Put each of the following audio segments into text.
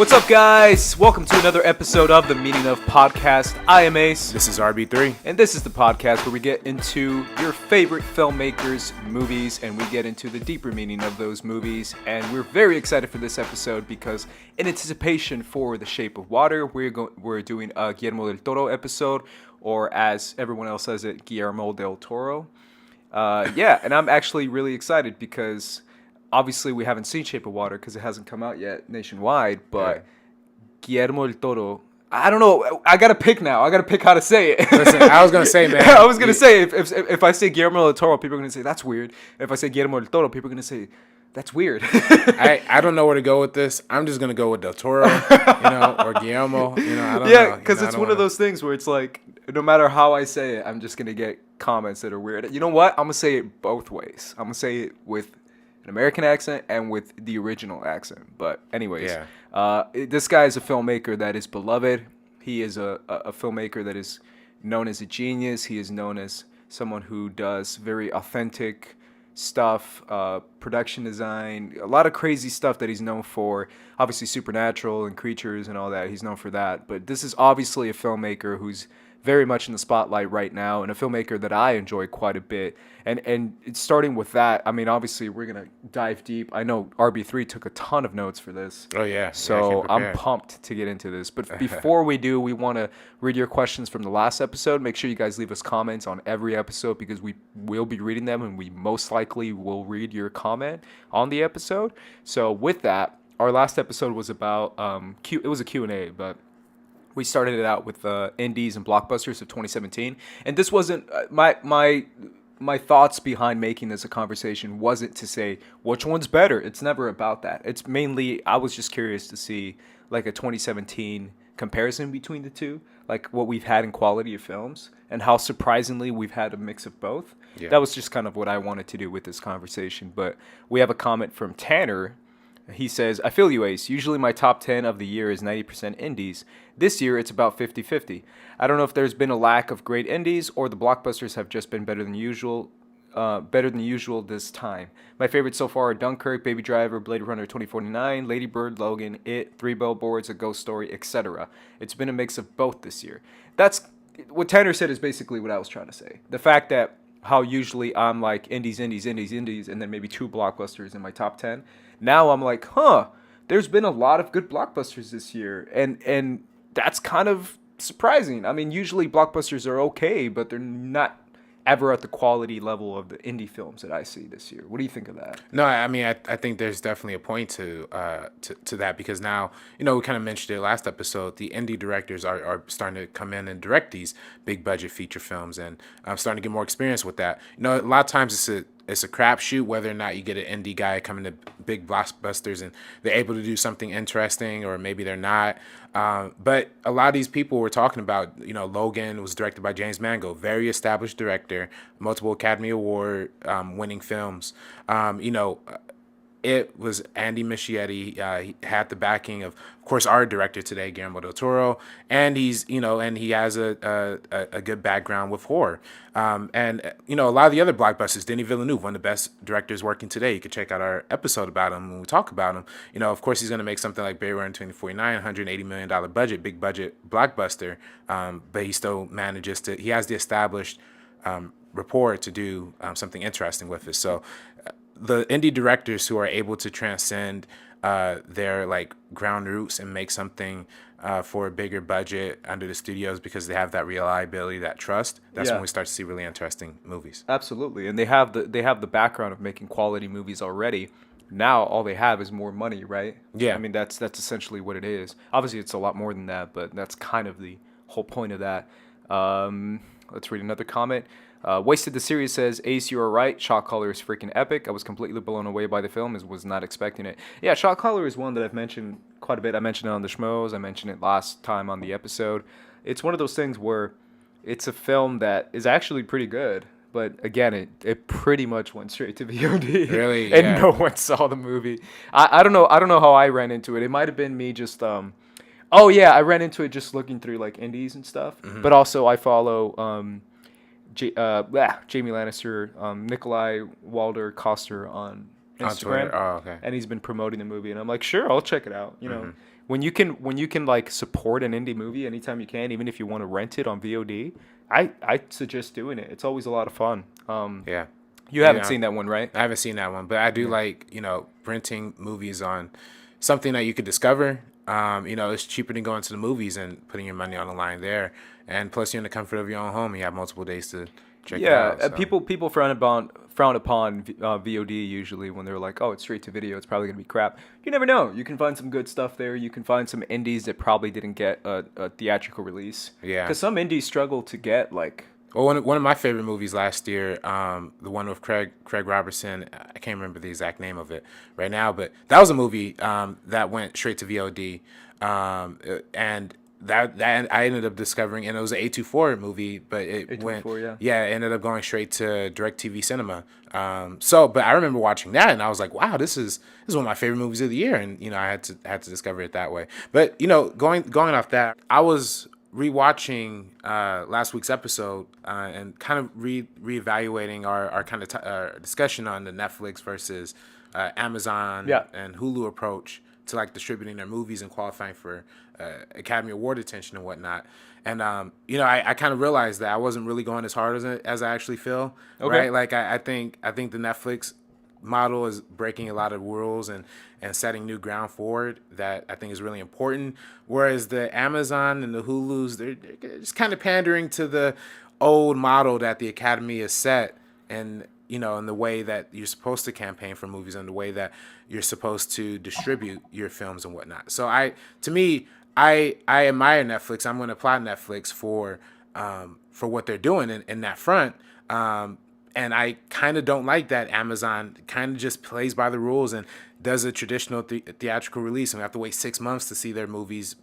What's up, guys? Welcome to another episode of the Meaning of Podcast. I am Ace. This is RB3. And this is the podcast where we get into your favorite filmmakers' movies and we get into the deeper meaning of those movies. And we're very excited for this episode because in anticipation for The Shape of Water, we're doing a Guillermo del Toro episode, or as everyone else says it, Guillermo del Toro. And I'm actually really excited because obviously we haven't seen Shape of Water because it hasn't come out yet nationwide, but Guillermo del Toro, I don't know. I got to pick now. I got to pick how to say it. Listen, I was going to say, man. I was going to say, if I say Guillermo del Toro, people are going to say, that's weird. If I say Guillermo del Toro, people are going to say, that's weird. I don't know where to go with this. I'm just going to go with Del Toro, or Guillermo. I don't know. Yeah, because it's one of those things where it's like, no matter how I say it, I'm just going to get comments that are weird. You know what? I'm going to say it both ways. I'm going to say it with an American accent and with the original accent. But anyways, this guy is a filmmaker that is beloved. He is a filmmaker that is known as a genius. He is known as someone who does very authentic stuff, production design, a lot of crazy stuff that he's known for. Obviously Supernatural and Creatures and all that. He's known for that. But this is obviously a filmmaker who's very much in the spotlight right now, and a filmmaker that I enjoy quite a bit. And starting with that, I mean, obviously we're gonna dive deep. I know RB3 took a ton of notes for this. Oh yeah. So I'm pumped to get into this. But before we do, we want to read your questions from the last episode. Make sure you guys leave us comments on every episode because we will be reading them, and we most likely will read your comment on the episode. So with that, our last episode was about it was a Q&A, but we started it out with indies and blockbusters of 2017, and this wasn't my thoughts behind making this a conversation wasn't to say which one's better. It's never about that. It's mainly I was just curious to see like a 2017 comparison between the two, like what we've had in quality of films and how surprisingly we've had a mix of both. Yeah. That was just kind of what I wanted to do with this conversation. But we have a comment from Tanner. He says, I feel you, Ace. Usually my top 10 of the year is 90% indies. This year, it's about 50-50. I don't know if there's been a lack of great indies or the blockbusters have just been better than usual this time. My favorites so far are Dunkirk, Baby Driver, Blade Runner 2049, Lady Bird, Logan, It, Three Billboards, A Ghost Story, etc. It's been a mix of both this year. That's what Tanner said is basically what I was trying to say. The fact that how usually I'm like indies, and then maybe two blockbusters in my top 10. Now I'm like, there's been a lot of good blockbusters this year. And that's kind of surprising. I mean, usually blockbusters are okay, but they're not ever at the quality level of the indie films that I see this year. What do you think of that? No, I mean, I think there's definitely a point to that because now, we kind of mentioned it last episode, the indie directors are starting to come in and direct these big budget feature films, and I'm starting to get more experience with that. A lot of times it's a crapshoot whether or not you get an indie guy coming to big blockbusters and they're able to do something interesting, or maybe they're not. But a lot of these people we're talking about, Logan was directed by James Mangold, very established director, multiple Academy Award winning films. It was Andy Muschietti. He had the backing of course, our director today, Guillermo del Toro, and he's, and he has a good background with horror. And a lot of the other blockbusters, Denis Villeneuve, one of the best directors working today. You could check out our episode about him when we talk about him. Of course, he's going to make something like Blade Runner 2049, $180 million budget, big budget blockbuster, but he still manages to, he has the established rapport to do something interesting with it. So the indie directors who are able to transcend their like ground roots and make something for a bigger budget under the studios because they have that reliability, that trust. That's when we start to see really interesting movies. Absolutely, and they have the background of making quality movies already. Now all they have is more money, right? Yeah. I mean that's essentially what it is. Obviously, it's a lot more than that, but that's kind of the whole point of that. Let's read another comment. Wasted the Series says, Ace, you are right. Shot Caller is freaking epic. I was completely blown away by the film and was not expecting it. Yeah, Shot Caller is one that I've mentioned quite a bit. I mentioned it on the Schmoes. I mentioned it last time on the episode. It's one of those things where it's a film that is actually pretty good. But again, it pretty much went straight to VOD. Really? And no one saw the movie. I don't know how I ran into it. It might have been me just I ran into it just looking through like indies and stuff. Mm-hmm. But also I follow Jamie Lannister, Nikolai Walder Koster on Instagram. Oh, okay. And he's been promoting the movie, and I'm like, sure, I'll check it out. You know, when you can like support an indie movie anytime you can, even if you want to rent it on VOD, I suggest doing it. It's always a lot of fun. Yeah. You haven't Yeah. seen that one, right? I haven't seen that one, but I do like, renting movies on something that you could discover. It's cheaper than going to the movies and putting your money on the line there. And plus, you're in the comfort of your own home. You have multiple days to check it Yeah, out. So. people frown upon VOD usually when they're like, oh, it's straight to video. It's probably gonna be crap. You never know. You can find some good stuff there. You can find some indies that probably didn't get a theatrical release. Yeah. Because some indies struggle to get like. Well, one of my favorite movies last year, the one with Craig Robertson, I can't remember the exact name of it right now, but that was a movie that went straight to VOD, and that I ended up discovering, and it was an A24 movie, but it A24, it ended up going straight to DirecTV Cinema. But I remember watching that, and I was like, wow, this is one of my favorite movies of the year, and I had to discover it that way. But going off that, I was rewatching last week's episode and kind of reevaluating our kind of our discussion on the Netflix versus Amazon and Hulu approach to like distributing their movies and qualifying for Academy Award attention and whatnot. And I kind of realized that I wasn't really going as hard as I actually feel. Okay. Right? Like I think the Netflix model is breaking a lot of rules and setting new ground forward that I think is really important. Whereas the Amazon and the Hulus, they're just kind of pandering to the old model that the Academy has set, and in the way that you're supposed to campaign for movies and the way that you're supposed to distribute your films and whatnot. So I admire Netflix. I'm going to applaud Netflix for what they're doing in that front. And I kind of don't like that Amazon kind of just plays by the rules and does a traditional theatrical release, and we have to wait 6 months to see their movies,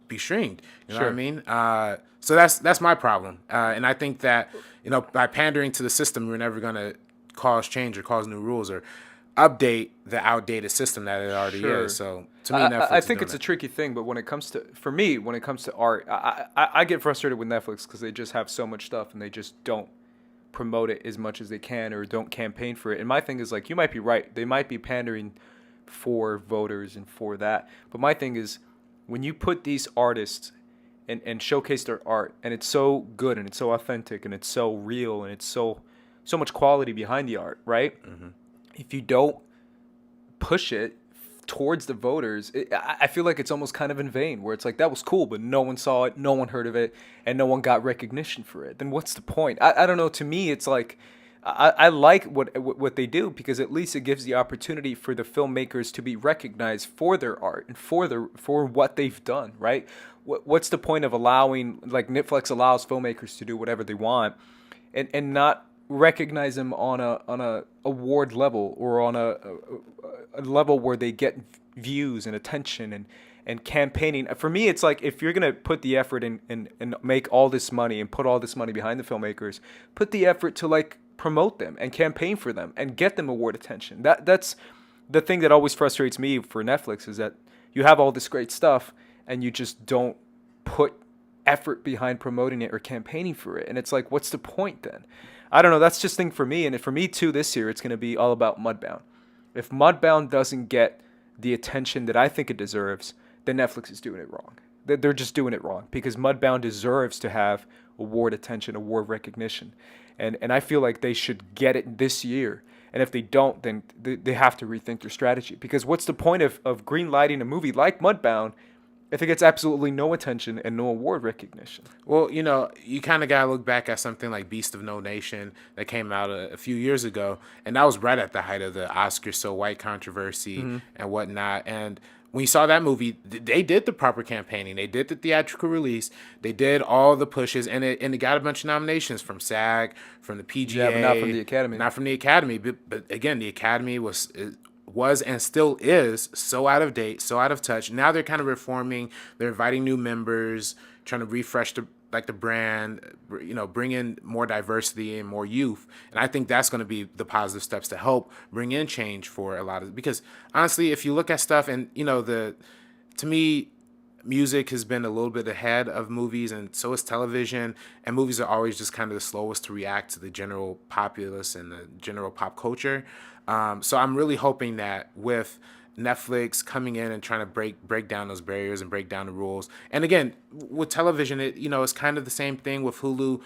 be streamed. You know what I mean? So that's my problem. And I think that, by pandering to the system, we're never going to cause change or cause new rules or update the outdated system that it already is. So to me, Netflix I think it's a tricky thing, but when it comes to art, I get frustrated with Netflix because they just have so much stuff and they just don't promote it as much as they can or don't campaign for it. And my thing is, like, you might be right. They might be pandering for voters and for that. But my thing is, when you put these artists and showcase their art, and it's so good and it's so authentic and it's so real and it's so much quality behind the art, right? Mm-hmm. If you don't push it towards the voters, I feel like it's almost kind of in vain, where it's like, that was cool, but no one saw it, no one heard of it, and no one got recognition for it. Then what's the point? I don't know. To me, it's like, I like what they do, because at least it gives the opportunity for the filmmakers to be recognized for their art and for what they've done, right? What's the point of allowing, like Netflix allows filmmakers to do whatever they want and not recognize them on a award level or on a level where they get views and attention and campaigning? For me, it's like, if you're gonna put the effort in and make all this money and put all this money behind the filmmakers, put the effort to like promote them and campaign for them and get them award attention. That's the thing that always frustrates me for Netflix, is that you have all this great stuff and you just don't put effort behind promoting it or campaigning for it. And it's like, what's the point then? I don't know. That's just thing for me. And for me too, this year, it's going to be all about Mudbound. If Mudbound doesn't get the attention that I think it deserves, then Netflix is doing it wrong. They're just doing it wrong, because Mudbound deserves to have award attention, award recognition. And I feel like they should get it this year. And if they don't, then they have to rethink their strategy. Because what's the point of greenlighting a movie like Mudbound if it gets absolutely no attention and no award recognition? Well, you kind of got to look back at something like Beast of No Nation that came out a few years ago. And that was right at the height of the Oscar So White controversy and whatnot. And when you saw that movie, they did the proper campaigning. They did the theatrical release. They did all the pushes. And it got a bunch of nominations from SAG, from the PGA. Yeah, but not from the Academy. Not from the Academy. But again, the Academy was and still is so out of date, so out of touch. Now they're kind of reforming. They're inviting new members, trying to refresh the brand, bring in more diversity and more youth. And I think that's going to be the positive steps to help bring in change for a lot of, because honestly, if you look at stuff and, to me, music has been a little bit ahead of movies, and so is television, and movies are always just kind of the slowest to react to the general populace and the general pop culture. So I'm really hoping that with Netflix coming in and trying to break down those barriers and break down the rules. And again, with television, it's kind of the same thing with Hulu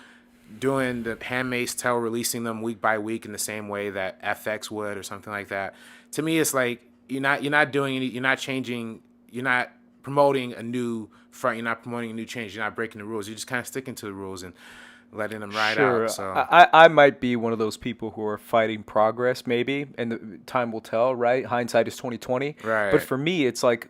doing the Handmaid's Tale, releasing them week by week in the same way that FX would or something like that. To me, it's like you're not doing any, you're not changing, you're not promoting a new front, you're not promoting a new change, you're not breaking the rules. You're just kind of sticking to the rules and letting them ride Sure. out. So I might be one of those people who are fighting progress, maybe, and time will tell, right? Hindsight is 2020. Right. But for me, it's like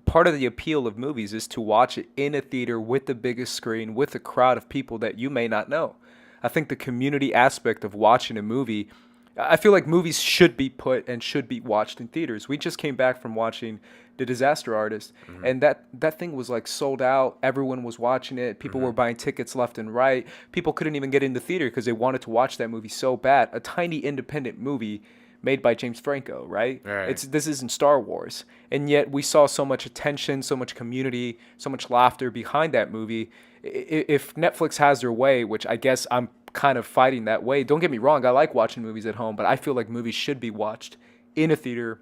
part of the appeal of movies is to watch it in a theater with the biggest screen, with a crowd of people that you may not know. I think the community aspect of watching a movie, I feel like movies should be put and should be watched in theaters. We just came back from watching The Disaster Artist, and that thing was like sold out. Everyone was watching it. People were buying tickets left and right. People couldn't even get in the theater because they wanted to watch that movie so bad. A tiny independent movie made by James Franco, right? Right. This isn't Star Wars, and yet we saw so much attention, so much community, so much laughter behind that movie. If Netflix has their way, which I guess I'm kind of fighting that way. Don't get me wrong, I like watching movies at home, but I feel like movies should be watched in a theater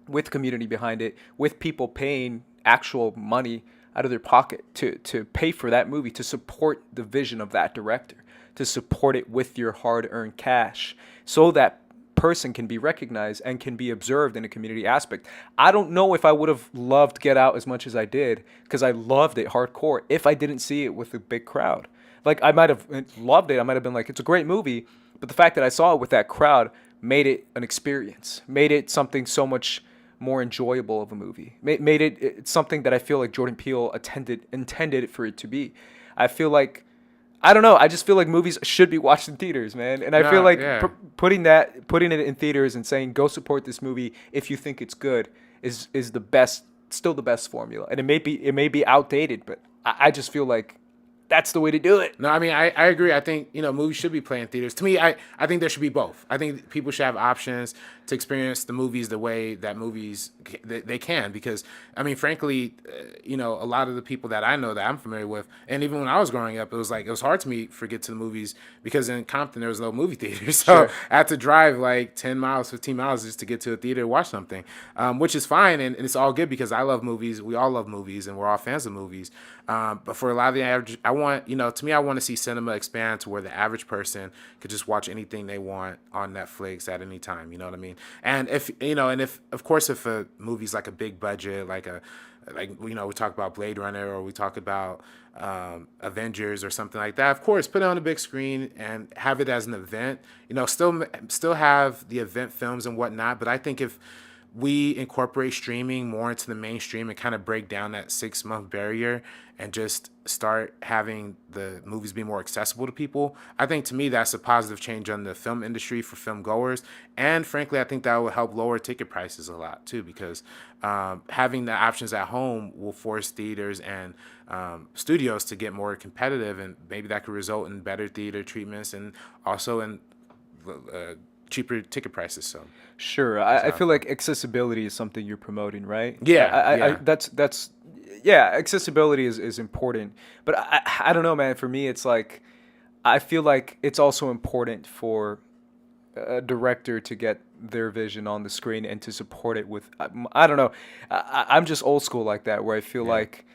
with community behind it, with people paying actual money out of their pocket to pay for that movie, to support the vision of that director, to support it with your hard-earned cash, so that person can be recognized and can be observed in a community aspect. I don't know if I would have loved Get Out as much as I did, because I loved it hardcore, if I didn't see it with a big crowd. Like, I might have loved it. I might have been like, it's a great movie. But the fact that I saw it with that crowd made it an experience, made it something so much more enjoyable of a movie, made it something that I feel like Jordan Peele intended for it to be. I feel like, I don't know, I just feel like movies should be watched in theaters, man. And I feel like putting it in theaters and saying, go support this movie if you think it's good is the best, still the best formula. And it may be outdated, but I just feel like that's the way to do it. No, I mean, I agree. I think, movies should be playing in theaters. To me, I think there should be both. I think people should have options to experience the movies the way that movies, they can. Because, I mean, frankly, a lot of the people that I know that I'm familiar with, and even when I was growing up, it was hard to me to get to the movies because in Compton, there was no movie theater. So I had to drive like 10 miles, 15 miles just to get to a theater to watch something, which is fine. And it's all good because I love movies. We all love movies and we're all fans of movies. But for a lot of the average, I want to see cinema expand to where the average person could just watch anything they want on Netflix at any time. You know what I mean? And if of course, if a movie's like a big budget, like we talk about Blade Runner or we talk about Avengers or something like that, of course, put it on a big screen and have it as an event. Still have the event films and whatnot. But I think if we incorporate streaming more into the mainstream and kind of break down that 6-month barrier and just start having the movies be more accessible to people, I think to me that's a positive change on the film industry for film goers. And frankly, I think that will help lower ticket prices a lot too, because having the options at home will force theaters and studios to get more competitive, and maybe that could result in better theater treatments and also in cheaper ticket prices. So sure, I feel like accessibility is something you're promoting, right? Yeah, that's accessibility is important, but I don't know, man. For me, it's like I feel like it's also important for a director to get their vision on the screen and to support it with, I don't know, I'm just old school like that, where I feel like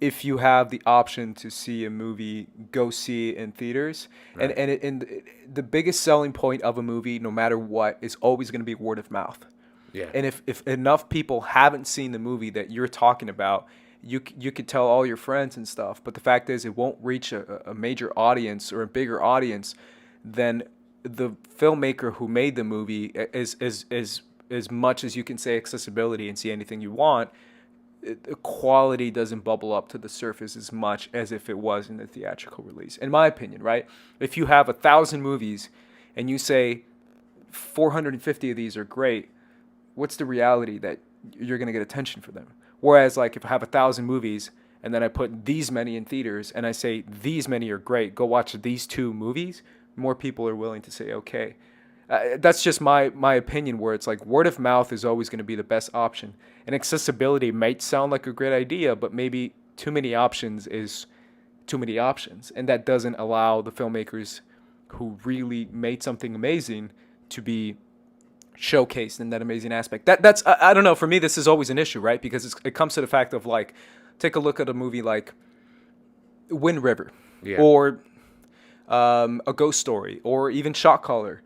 if you have the option to see a movie, go see it in theaters. Right. And the biggest selling point of a movie, no matter what, is always going to be word of mouth. Yeah. And if enough people haven't seen the movie that you're talking about, you could tell all your friends and stuff. But the fact is, it won't reach a major audience or a bigger audience than the filmmaker who made the movie. As much as you can say accessibility and see anything you want, the quality doesn't bubble up to the surface as much as if it was in the theatrical release, in my opinion, right? If you have 1,000 movies and you say 450 of these are great, what's the reality that you're going to get attention for them? Whereas, like, if I have 1,000 movies and then I put these many in theaters and I say these many are great, go watch these 2 movies, more people are willing to say, okay. That's just my opinion, where it's like word of mouth is always going to be the best option. And accessibility might sound like a great idea, but maybe too many options is too many options. And that doesn't allow the filmmakers who really made something amazing to be showcased in that amazing aspect. I don't know. For me, this is always an issue, right? Because it comes to the fact of like, take a look at a movie like Wind River, Yeah. or A Ghost Story, or even Shot Caller,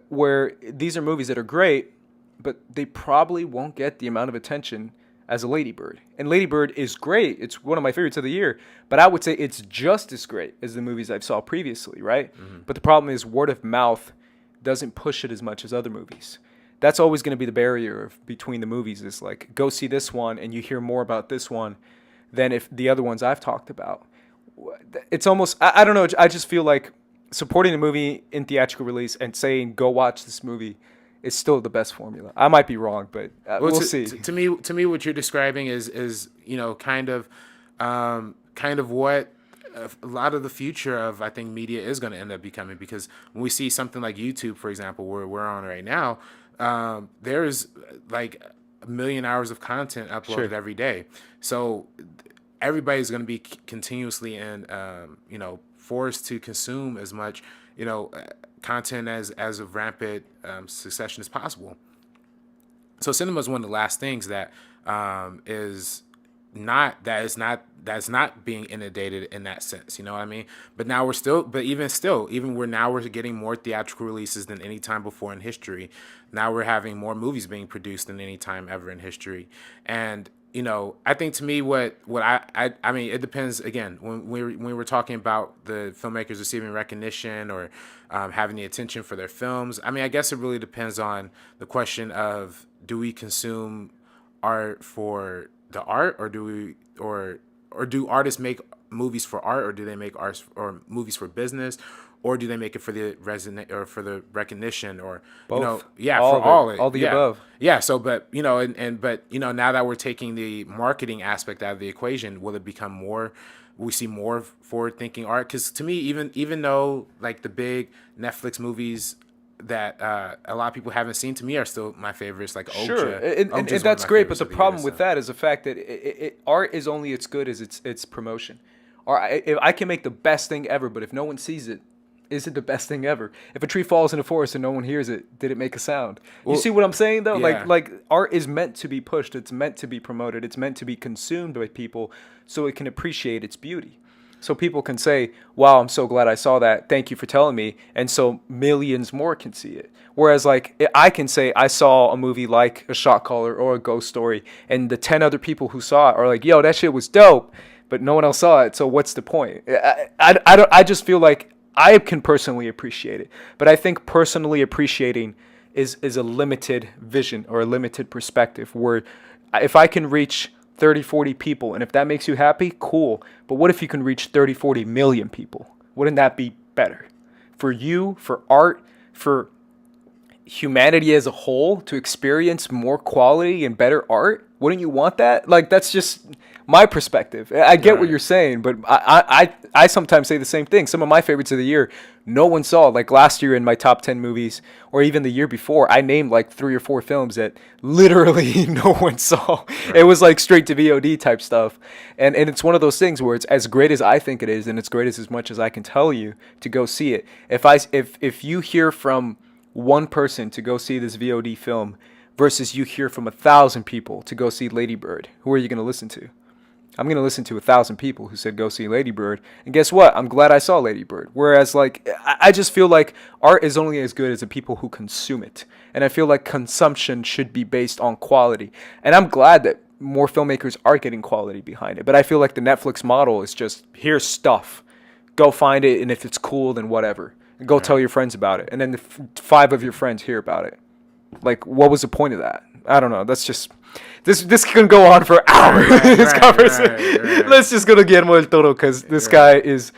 where these are movies that are great, but they probably won't get the amount of attention as a Lady Bird. And Lady Bird is great. It's one of my favorites of the year, but I would say it's just as great as the movies I've saw previously, right? But the problem is word of mouth doesn't push it as much as other movies. That's always going to be the barrier between the movies, is like, go see this one and you hear more about this one than if the other ones I've talked about. It's almost, I don't know, I just feel like supporting a movie in theatrical release and saying, go watch this movie, is still the best formula. I might be wrong, but we'll see. To me, what you're describing is kind of what a lot of the future of, I think, media is going to end up becoming, because when we see something like YouTube, for example, where we're on right now, there's like 1 million hours of content uploaded every day. So everybody's going to be continuously forced to consume as much, content as of rampant succession as possible. So cinema is one of the last things that is not being inundated in that sense. You know what I mean? But now we're getting more theatrical releases than any time before in history. Now we're having more movies being produced than any time ever in history. And I think, to me, what I mean, it depends. Again, when we were talking about the filmmakers receiving recognition or having the attention for their films, I mean, I guess it really depends on the question of, do we consume art for the art, or do artists make movies for art, or do they make art or movies for business, or do they make it for the recognition, or both? All the above. Yeah. So, but now that we're taking the marketing aspect out of the equation, will it become more? We see more forward-thinking art? Because to me, even though like the big Netflix movies that a lot of people haven't seen, to me are still my favorites. Like Okja. Sure, and that's great. But the problem with that is the fact that art is only as good as its promotion. Or if I can make the best thing ever, but if no one sees it, is it the best thing ever? If a tree falls in a forest and no one hears it, did it make a sound? You see what I'm saying, though? Yeah. Like art is meant to be pushed. It's meant to be promoted. It's meant to be consumed by people so it can appreciate its beauty. So people can say, wow, I'm so glad I saw that. Thank you for telling me. And so millions more can see it. Whereas like I can say I saw a movie like A Shot Caller or A Ghost Story, and the 10 other people who saw it are like, yo, that shit was dope, but no one else saw it. So what's the point? I just feel like I can personally appreciate it. But I think personally appreciating is a limited vision or a limited perspective, where if I can reach 30, 40 people, and if that makes you happy, cool. But what if you can reach 30, 40 million people? Wouldn't that be better? For you, for art, for humanity as a whole to experience more quality and better art? Wouldn't you want that? Like, that's just my perspective. I get what you're saying, but I sometimes say the same thing. Some of my favorites of the year, no one saw. Like last year in my top 10 movies, or even the year before, I named like 3 or 4 films that literally no one saw. Right. It was like straight to VOD type stuff. And it's one of those things where it's as great as I think it is, and it's great as much as I can tell you to go see it. If you hear from one person to go see this VOD film versus you hear from 1,000 people to go see Lady Bird, who are you going to listen to? I'm going to listen to 1,000 people who said go see Lady Bird. And guess what? I'm glad I saw Lady Bird. Whereas, like, I just feel like art is only as good as the people who consume it. And I feel like consumption should be based on quality. And I'm glad that more filmmakers are getting quality behind it. But I feel like the Netflix model is just, here's stuff. Go find it, and if it's cool, then whatever. And go tell your friends about it. And then 5 of your friends hear about it. Like, what was the point of that? I don't know. That's just... This can go on for hours. This conversation. Right. Let's just go to Guillermo del Toro, because this guy is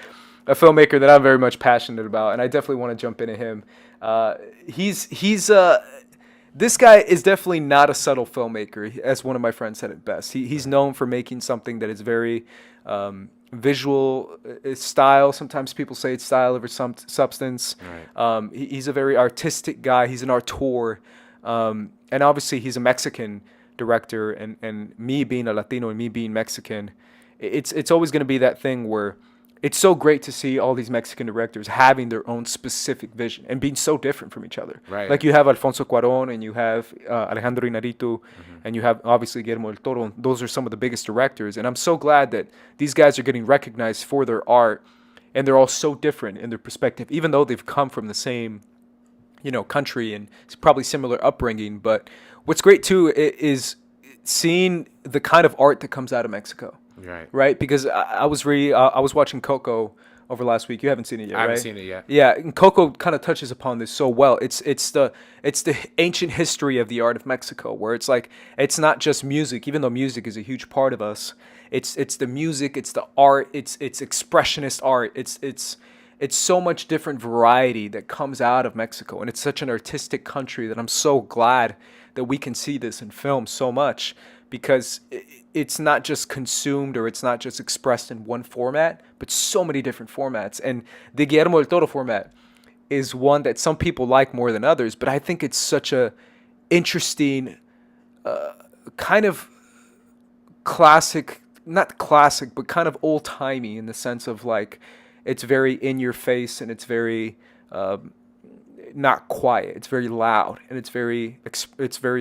a filmmaker that I'm very much passionate about, and I definitely want to jump into him. This guy is definitely not a subtle filmmaker, as one of my friends said it best. He's known for making something that is very visual style. Sometimes people say it's style over substance. Right. He's a very artistic guy. He's an auteur, and obviously he's a Mexican director, and me being a Latino and me being Mexican, it's always going to be that thing where it's so great to see all these Mexican directors having their own specific vision and being so different from each other. Right. Like you have Alfonso Cuarón and you have Alejandro Inarritu Mm-hmm. and you have obviously Guillermo del Toro. Those are some of the biggest directors. And I'm so glad that these guys are getting recognized for their art, and they're all so different in their perspective, even though they've come from the same, country and it's probably similar upbringing. But what's great too is seeing the kind of art that comes out of Mexico. Right. Right, because I was watching Coco over last week. You haven't seen it yet, I haven't right? seen it yet. Yeah, and Coco kind of touches upon this so well. It's the ancient history of the art of Mexico, where it's like it's not just music, even though music is a huge part of us. It's the music, it's the art, it's expressionist art. It's so much different variety that comes out of Mexico, and it's such an artistic country that I'm so glad that we can see this in film so much, because it's not just consumed or it's not just expressed in one format, but so many different formats. And the Guillermo del Toro format is one that some people like more than others, but I think it's such a interesting kind of classic, not classic, but kind of old-timey in the sense of like it's very in your face and it's very not quiet. It's very loud, and it's very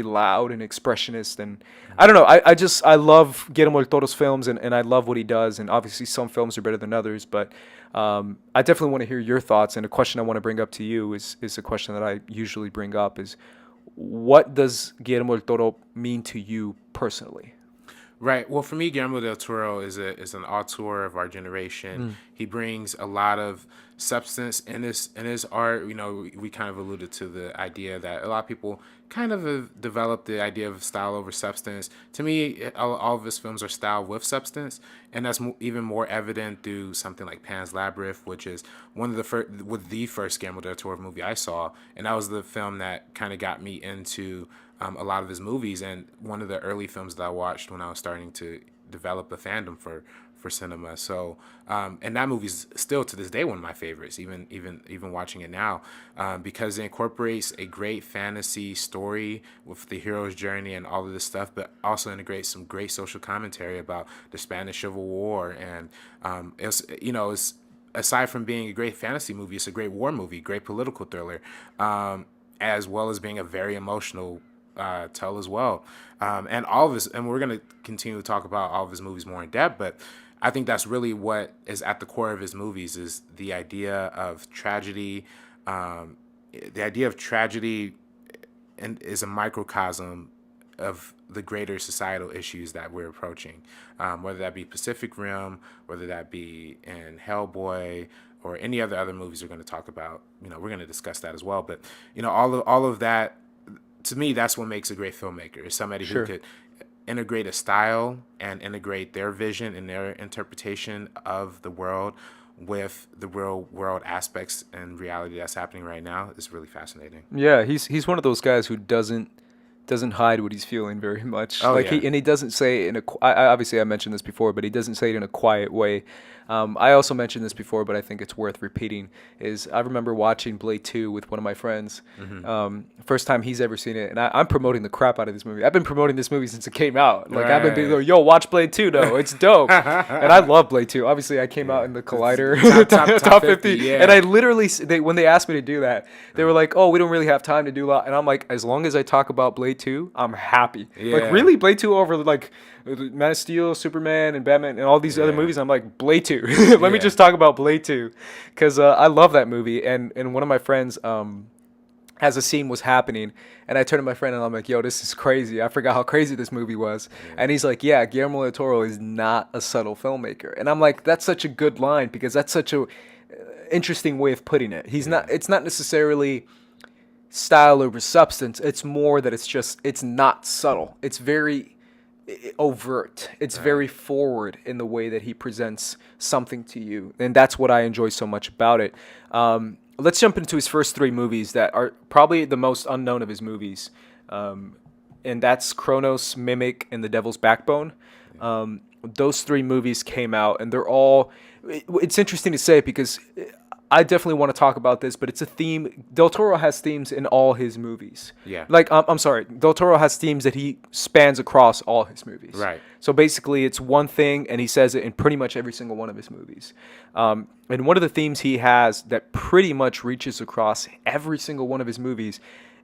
loud and expressionist. And I don't know. I love Guillermo del Toro's films, and I love what he does. And obviously, some films are better than others. But I definitely want to hear your thoughts. And a question I want to bring up to you is a question that I usually bring up: is what does Guillermo del Toro mean to you personally? Right. Well, for me, Guillermo del Toro is an auteur of our generation. He brings a lot of substance in his art. We kind of alluded to the idea that a lot of people kind of have developed the idea of style over substance. To me, all of his films are style with substance, and that's even more evident through something like Pan's Labyrinth, which is one of the first Guillermo del Toro movie I saw, and that was the film that kind of got me into a lot of his movies, and one of the early films that I watched when I was starting to develop a fandom for cinema. So, and that movie's still to this day one of my favorites, even watching it now, because it incorporates a great fantasy story with the hero's journey and all of this stuff, but also integrates some great social commentary about the Spanish Civil War, and it's aside from being a great fantasy movie, it's a great war movie, great political thriller, as well as being a very emotional tell as well. And all of this, and we're going to continue to talk about all of his movies more in depth, but I think that's really what is at the core of his movies, is the idea of tragedy. The idea of tragedy is a microcosm of the greater societal issues that we're approaching, whether that be Pacific Rim, whether that be in Hellboy, or any other movies we're going to talk about. We're going to discuss that as well. But all of that, to me, that's what makes a great filmmaker, is somebody who could integrate a style and integrate their vision and their interpretation of the world with the real world aspects and reality that's happening right now. Is really fascinating. Yeah, he's one of those guys who doesn't hide what he's feeling very much. Oh, like yeah. he doesn't say it in obviously I mentioned this before, but he doesn't say it in a quiet way. I also mentioned this before, but I think it's worth repeating. Is I remember watching Blade 2 with one of my friends. First time he's ever seen it, and I'm promoting the crap out of this movie. I've been promoting this movie since it came out. Like I've been being like, yo, watch Blade 2 though. It's dope. And I love Blade 2. Obviously I came out in the Collider top 50. Yeah. And I literally, when they asked me to do that, they were like, oh, we don't really have time to do a lot. And I'm like, as long as I talk about Blade 2, I'm happy. Yeah. Like really, Blade 2 over like Man of Steel, Superman, and Batman, and all these other movies. I'm like, Blade 2. Let me just talk about Blade 2, because I love that movie. And one of my friends, as a scene was happening, and I turned to my friend and I'm like, yo, this is crazy. I forgot how crazy this movie was. And he's like, yeah, Guillermo del Toro is not a subtle filmmaker. And I'm like, that's such a good line, because that's such a interesting way of putting it. He's not. It's not necessarily style over substance. It's more that it's not subtle. It's very overt. It's very forward in the way that he presents something to you, and that's what I enjoy so much about it. Let's jump into his first three movies that are probably the most unknown of his movies, and that's Kronos, Mimic, and The Devil's Backbone. Those three movies came out, and they're all. It's interesting to say, because I definitely want to talk about this, but it's a theme. Del Toro has themes in all his movies. Yeah. Like, I'm sorry, Del Toro has themes that he spans across all his movies. Right. So basically, it's one thing, and he says it in pretty much every single one of his movies. And one of the themes he has that pretty much reaches across every single one of his movies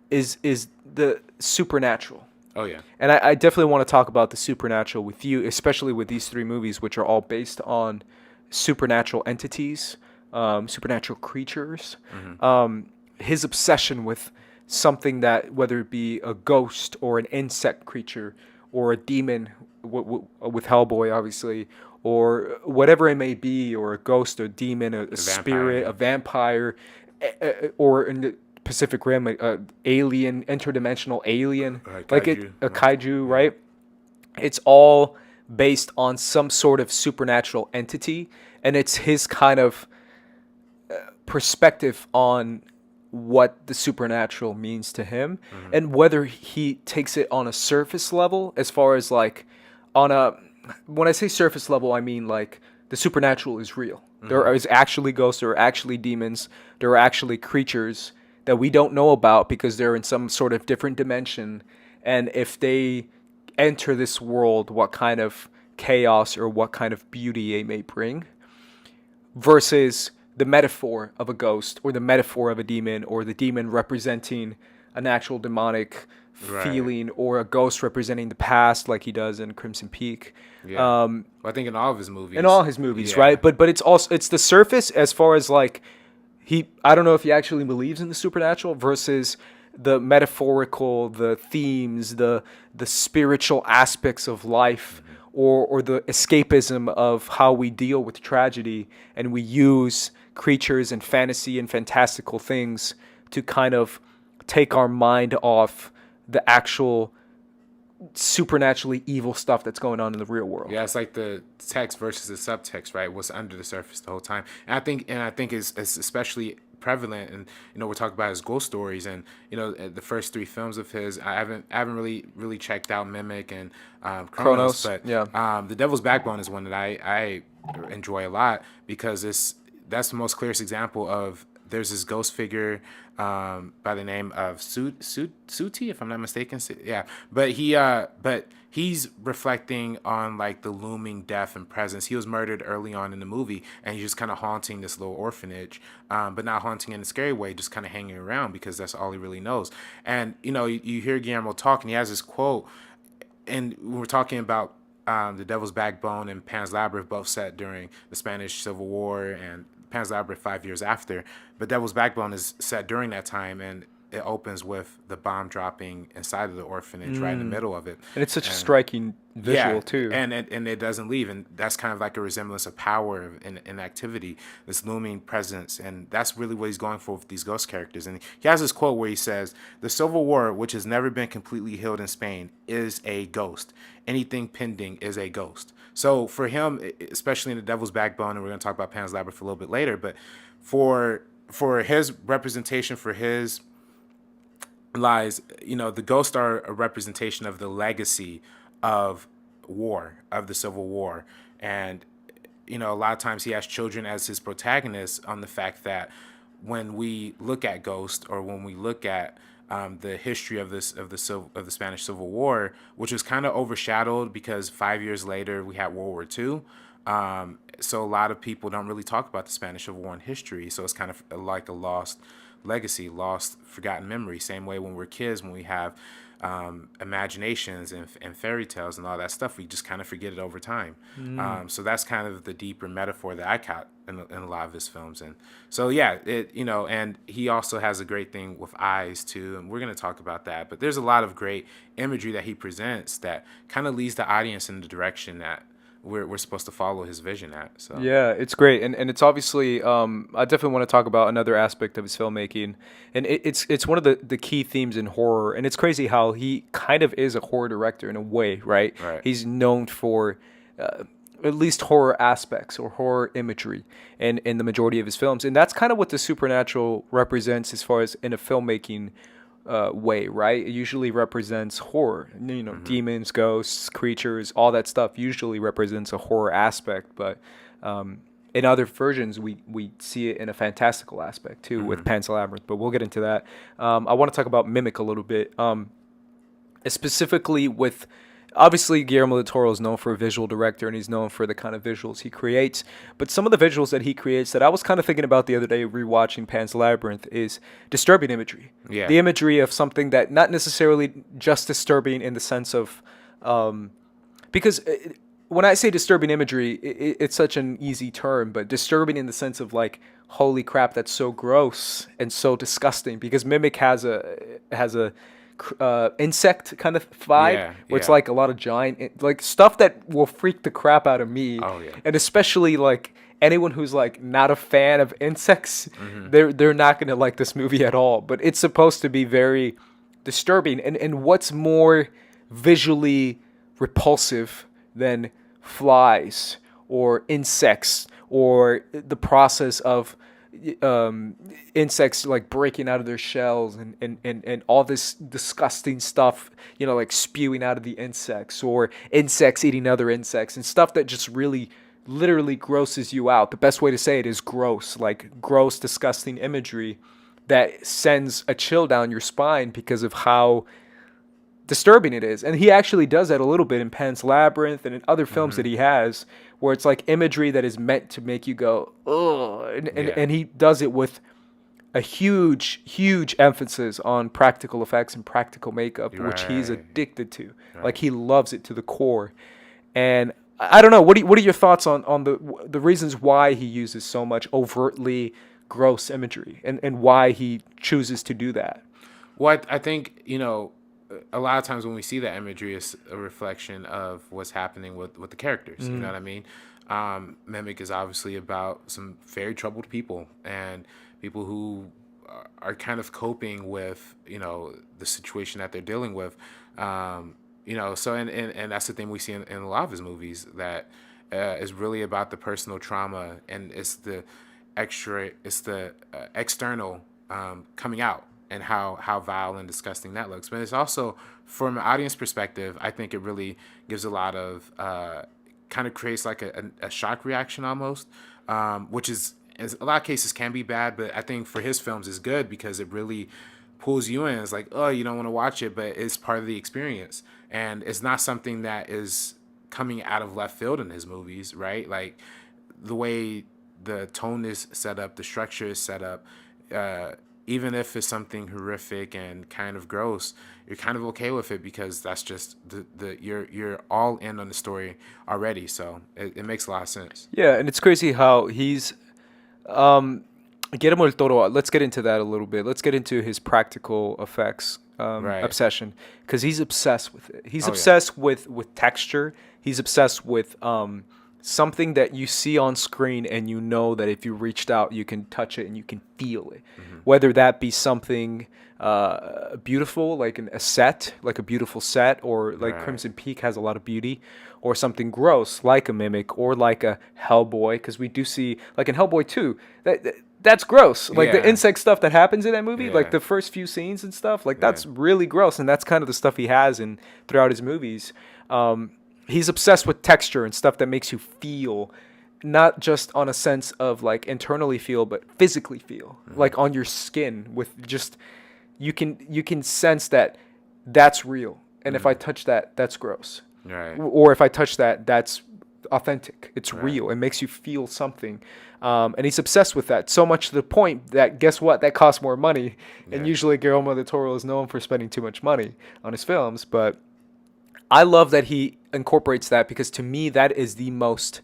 is the supernatural. Oh, yeah. And I definitely want to talk about the supernatural with you, especially with these three movies, which are all based on supernatural entities, supernatural creatures. His obsession with something that, whether it be a ghost or an insect creature or a demon with Hellboy, obviously, or whatever it may be, or a ghost, a demon, a spirit, a vampire, or in the Pacific Rim, alien, interdimensional alien, like a kaiju, right? It's all based on some sort of supernatural entity, and it's his kind of perspective on what the supernatural means to him, and whether he takes it on a surface level, as far as like when I say surface level, I mean like the supernatural is real. There is actually ghosts, there are actually demons, there are actually creatures that we don't know about because they're in some sort of different dimension, and if they enter this world, what kind of chaos or what kind of beauty they may bring, versus the metaphor of a ghost or the metaphor of a demon, or the demon representing an actual demonic feeling, or a ghost representing the past, like he does in Crimson Peak. Well, I think in all of his movies. In all his movies, right? But it's the surface, as far as like I don't know if he actually believes in the supernatural, versus the metaphorical, the themes, the spiritual aspects of life, or the escapism of how we deal with tragedy, and we use creatures and fantasy and fantastical things to kind of take our mind off the actual supernaturally evil stuff that's going on in the real world. Yeah, it's like the text versus the subtext, right? What's under the surface the whole time. And I think it's especially prevalent, and we're talking about his ghost stories, and the first three films of his, I haven't really checked out Mimic and Chronos, but The Devil's Backbone is one that I enjoy a lot, because that's the most clearest example of, there's this ghost figure by the name of Suti, if I'm not mistaken. Yeah, but he's reflecting on like the looming death and presence. He was murdered early on in the movie, and he's just kind of haunting this little orphanage, but not haunting in a scary way, just kind of hanging around, because that's all he really knows. And you hear Guillermo talk, and he has this quote, and we're talking about The Devil's Backbone and Pan's Labyrinth, both set during the Spanish Civil War, and Pan's Labyrinth 5 years after. But Devil's Backbone is set during that time, and it opens with the bomb dropping inside of the orphanage, right in the middle of it. And it's such a striking visual, too. And it doesn't leave. And that's kind of like a resemblance of power and activity, this looming presence. And that's really what he's going for with these ghost characters. And he has this quote where he says, "The Civil War, which has never been completely healed in Spain, is a ghost. Anything pending is a ghost." So for him, especially in The Devil's Backbone, and we're going to talk about Pan's Labyrinth a little bit later, but for his representation, for his lies, the ghosts are a representation of the legacy of war, of the Civil War. And a lot of times he has children as his protagonists, on the fact that when we look at ghosts, or when we look at the history of the Spanish Civil War, which was kind of overshadowed because 5 years later we had World War II. So a lot of people don't really talk about the Spanish Civil War in history. So it's kind of like a lost legacy, lost, forgotten memory. Same way when we're kids, when we have imaginations and fairy tales and all that stuff, we just kind of forget it over time. So that's kind of the deeper metaphor that I caught in a lot of his films. And so and he also has a great thing with eyes too, and we're going to talk about that. But there's a lot of great imagery that he presents that kind of leads the audience in the direction that we're supposed to follow his vision at. So yeah, it's great, and it's obviously I definitely want to talk about another aspect of his filmmaking, and it's one of the key themes in horror. And it's crazy how he kind of is a horror director in a way, right? He's known for at least horror aspects or horror imagery in the majority of his films, and that's kind of what the supernatural represents as far as in a filmmaking way, right? It usually represents horror. Demons, ghosts, creatures, all that stuff usually represents a horror aspect. But in other versions, we see it in a fantastical aspect too with Pan's Labyrinth, but we'll get into that. I want to talk about Mimic a little bit, specifically with. Obviously, Guillermo del Toro is known for a visual director, and he's known for the kind of visuals he creates. But some of the visuals that he creates that I was kind of thinking about the other day rewatching Pan's Labyrinth is disturbing imagery. Yeah. The imagery of something that not necessarily just disturbing in the sense of... because when I say disturbing imagery, it's such an easy term, but disturbing in the sense of like, holy crap, that's so gross and so disgusting. Because Mimic has a insect kind of vibe, where it's like a lot of giant, like stuff that will freak the crap out of me. And especially like anyone who's like not a fan of insects, they're not gonna like this movie at all. But it's supposed to be very disturbing. And what's more visually repulsive than flies or insects or the process of insects like breaking out of their shells and all this disgusting stuff, like spewing out of the insects, or insects eating other insects, and stuff that just really literally grosses you out. The best way to say it is gross, like gross, disgusting imagery that sends a chill down your spine because of how disturbing it is. And he actually does that a little bit in Pan's Labyrinth and in other films that he has, where it's like imagery that is meant to make you go, ugh. And he does it with a huge emphasis on practical effects and practical makeup, which he's addicted to. Like, he loves it to the core. And I don't know, what are your thoughts on the reasons why he uses so much overtly gross imagery, and why he chooses to do that? Well, I think, a lot of times when we see that imagery, is a reflection of what's happening with the characters. You know what I mean? Mimic is obviously about some very troubled people, and people who are kind of coping with, the situation that they're dealing with. So, and that's the thing we see in a lot of his movies, that is really about the personal trauma, and it's the external coming out, and how vile and disgusting that looks. But it's also, from an audience perspective, I think it really gives a lot of, kind of creates like a shock reaction almost, which is, in a lot of cases, can be bad, but I think for his films is good because it really pulls you in. It's like, oh, you don't want to watch it, but it's part of the experience. And it's not something that is coming out of left field in his movies, right? Like, the way the tone is set up, the structure is set up, even if it's something horrific and kind of gross, you're kind of okay with it because that's just you're all in on the story already. So it makes a lot of sense. Yeah, and it's crazy how he's Guillermo del Toro. Let's get into that a little bit. Let's get into his practical effects obsession, because he's obsessed with it. He's obsessed with texture. He's obsessed with something that you see on screen, and you know that if you reached out, you can touch it and you can feel it. Whether that be something beautiful, like a set, like a beautiful set, or like Crimson Peak has a lot of beauty, or something gross, like a Mimic, or like a Hellboy, because we do see, like in Hellboy 2, that's gross. Like the insect stuff that happens in that movie, like the first few scenes and stuff, like that's really gross, and that's kind of the stuff he has throughout his movies. He's obsessed with texture and stuff that makes you feel, not just on a sense of like internally feel, but physically feel, like on your skin, with just, you can sense that that's real. And if I touch that, that's gross. Or if I touch that, that's authentic. It's real. It makes you feel something. And he's obsessed with that, so much to the point that, guess what? That costs more money. And usually Guillermo del Toro is known for spending too much money on his films, but I love that he incorporates that, because to me that is the most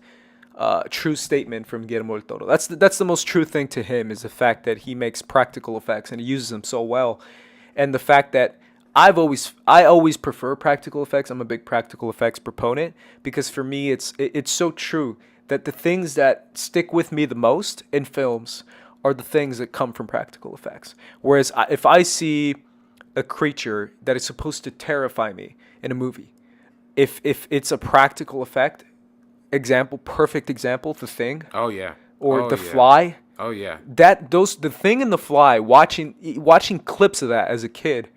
true statement from Guillermo del Toro. That's the most true thing to him, is the fact that he makes practical effects and he uses them so well, and the fact that I always prefer practical effects. I'm a big practical effects proponent, because for me it's so true that the things that stick with me the most in films are the things that come from practical effects. Whereas if I see a creature that is supposed to terrify me in a movie, if it's a practical effect, perfect example, The Thing. Or The Fly. The Thing and The Fly, watching clips of that as a kid,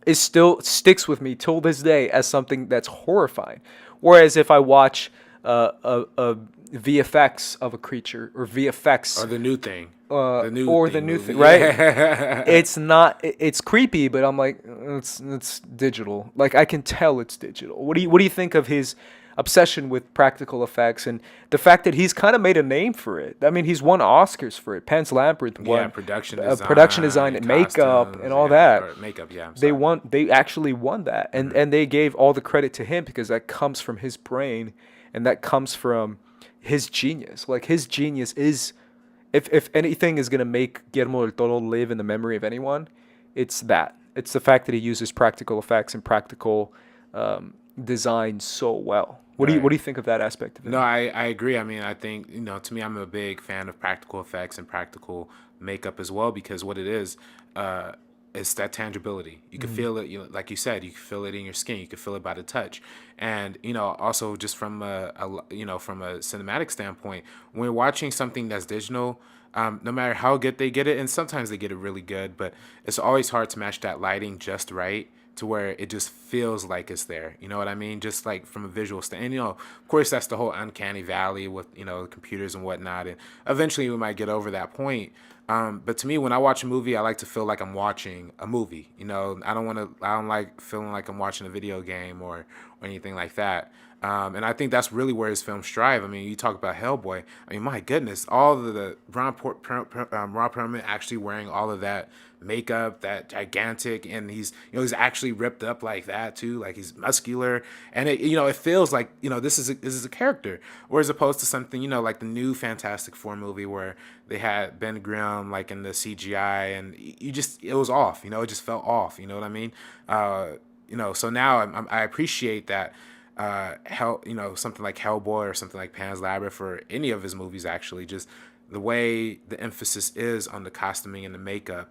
is still sticks with me till this day as something that's horrifying. Whereas if I watch a VFX of a creature or VFX Or the new thing. the new movie. thing, right? It's not. It's creepy, but I'm like, it's digital. Like I can tell it's digital. What do you think of his obsession with practical effects and the fact that he's kind of made a name for it? I mean, he's won Oscars for it. Pan's Labyrinth won production design and makeup and all that. Makeup, yeah. They actually won that, and they gave all the credit to him because that comes from his brain, and that comes from his genius. Like his genius is. If anything is going to make Guillermo del Toro live in the memory of anyone, it's that. It's the fact that he uses practical effects and practical design so well. What do you think of that aspect of it? No, I agree. I mean, I think, to me, I'm a big fan of practical effects and practical makeup as well, because what it is, it's that tangibility. You can feel it, like you said, you can feel it in your skin. You can feel it by the touch. And, also just from from a cinematic standpoint, when you're watching something that's digital, no matter how good they get it, and sometimes they get it really good, but it's always hard to match that lighting just right to where it just feels like it's there. You know what I mean? Just like from a visual stand. And, of course, that's the whole uncanny valley with, computers and whatnot. And eventually we might get over that point. But to me, when I watch a movie, I like to feel like I'm watching a movie. I don't like feeling like I'm watching a video game or anything like that. And I think that's really where his films strive. I mean, you talk about Hellboy. I mean, my goodness, all of the Ron Perlman actually wearing all of that makeup, that gigantic, and he's actually ripped up like that too, like he's muscular, and it feels like this is a character, whereas opposed to something like the new Fantastic Four movie where they had Ben Grimm like in the CGI, and it was off, it just felt off, you know what I mean? So now I appreciate that. Something like Hellboy or something like Pan's Labyrinth or any of his movies, actually, just the way the emphasis is on the costuming and the makeup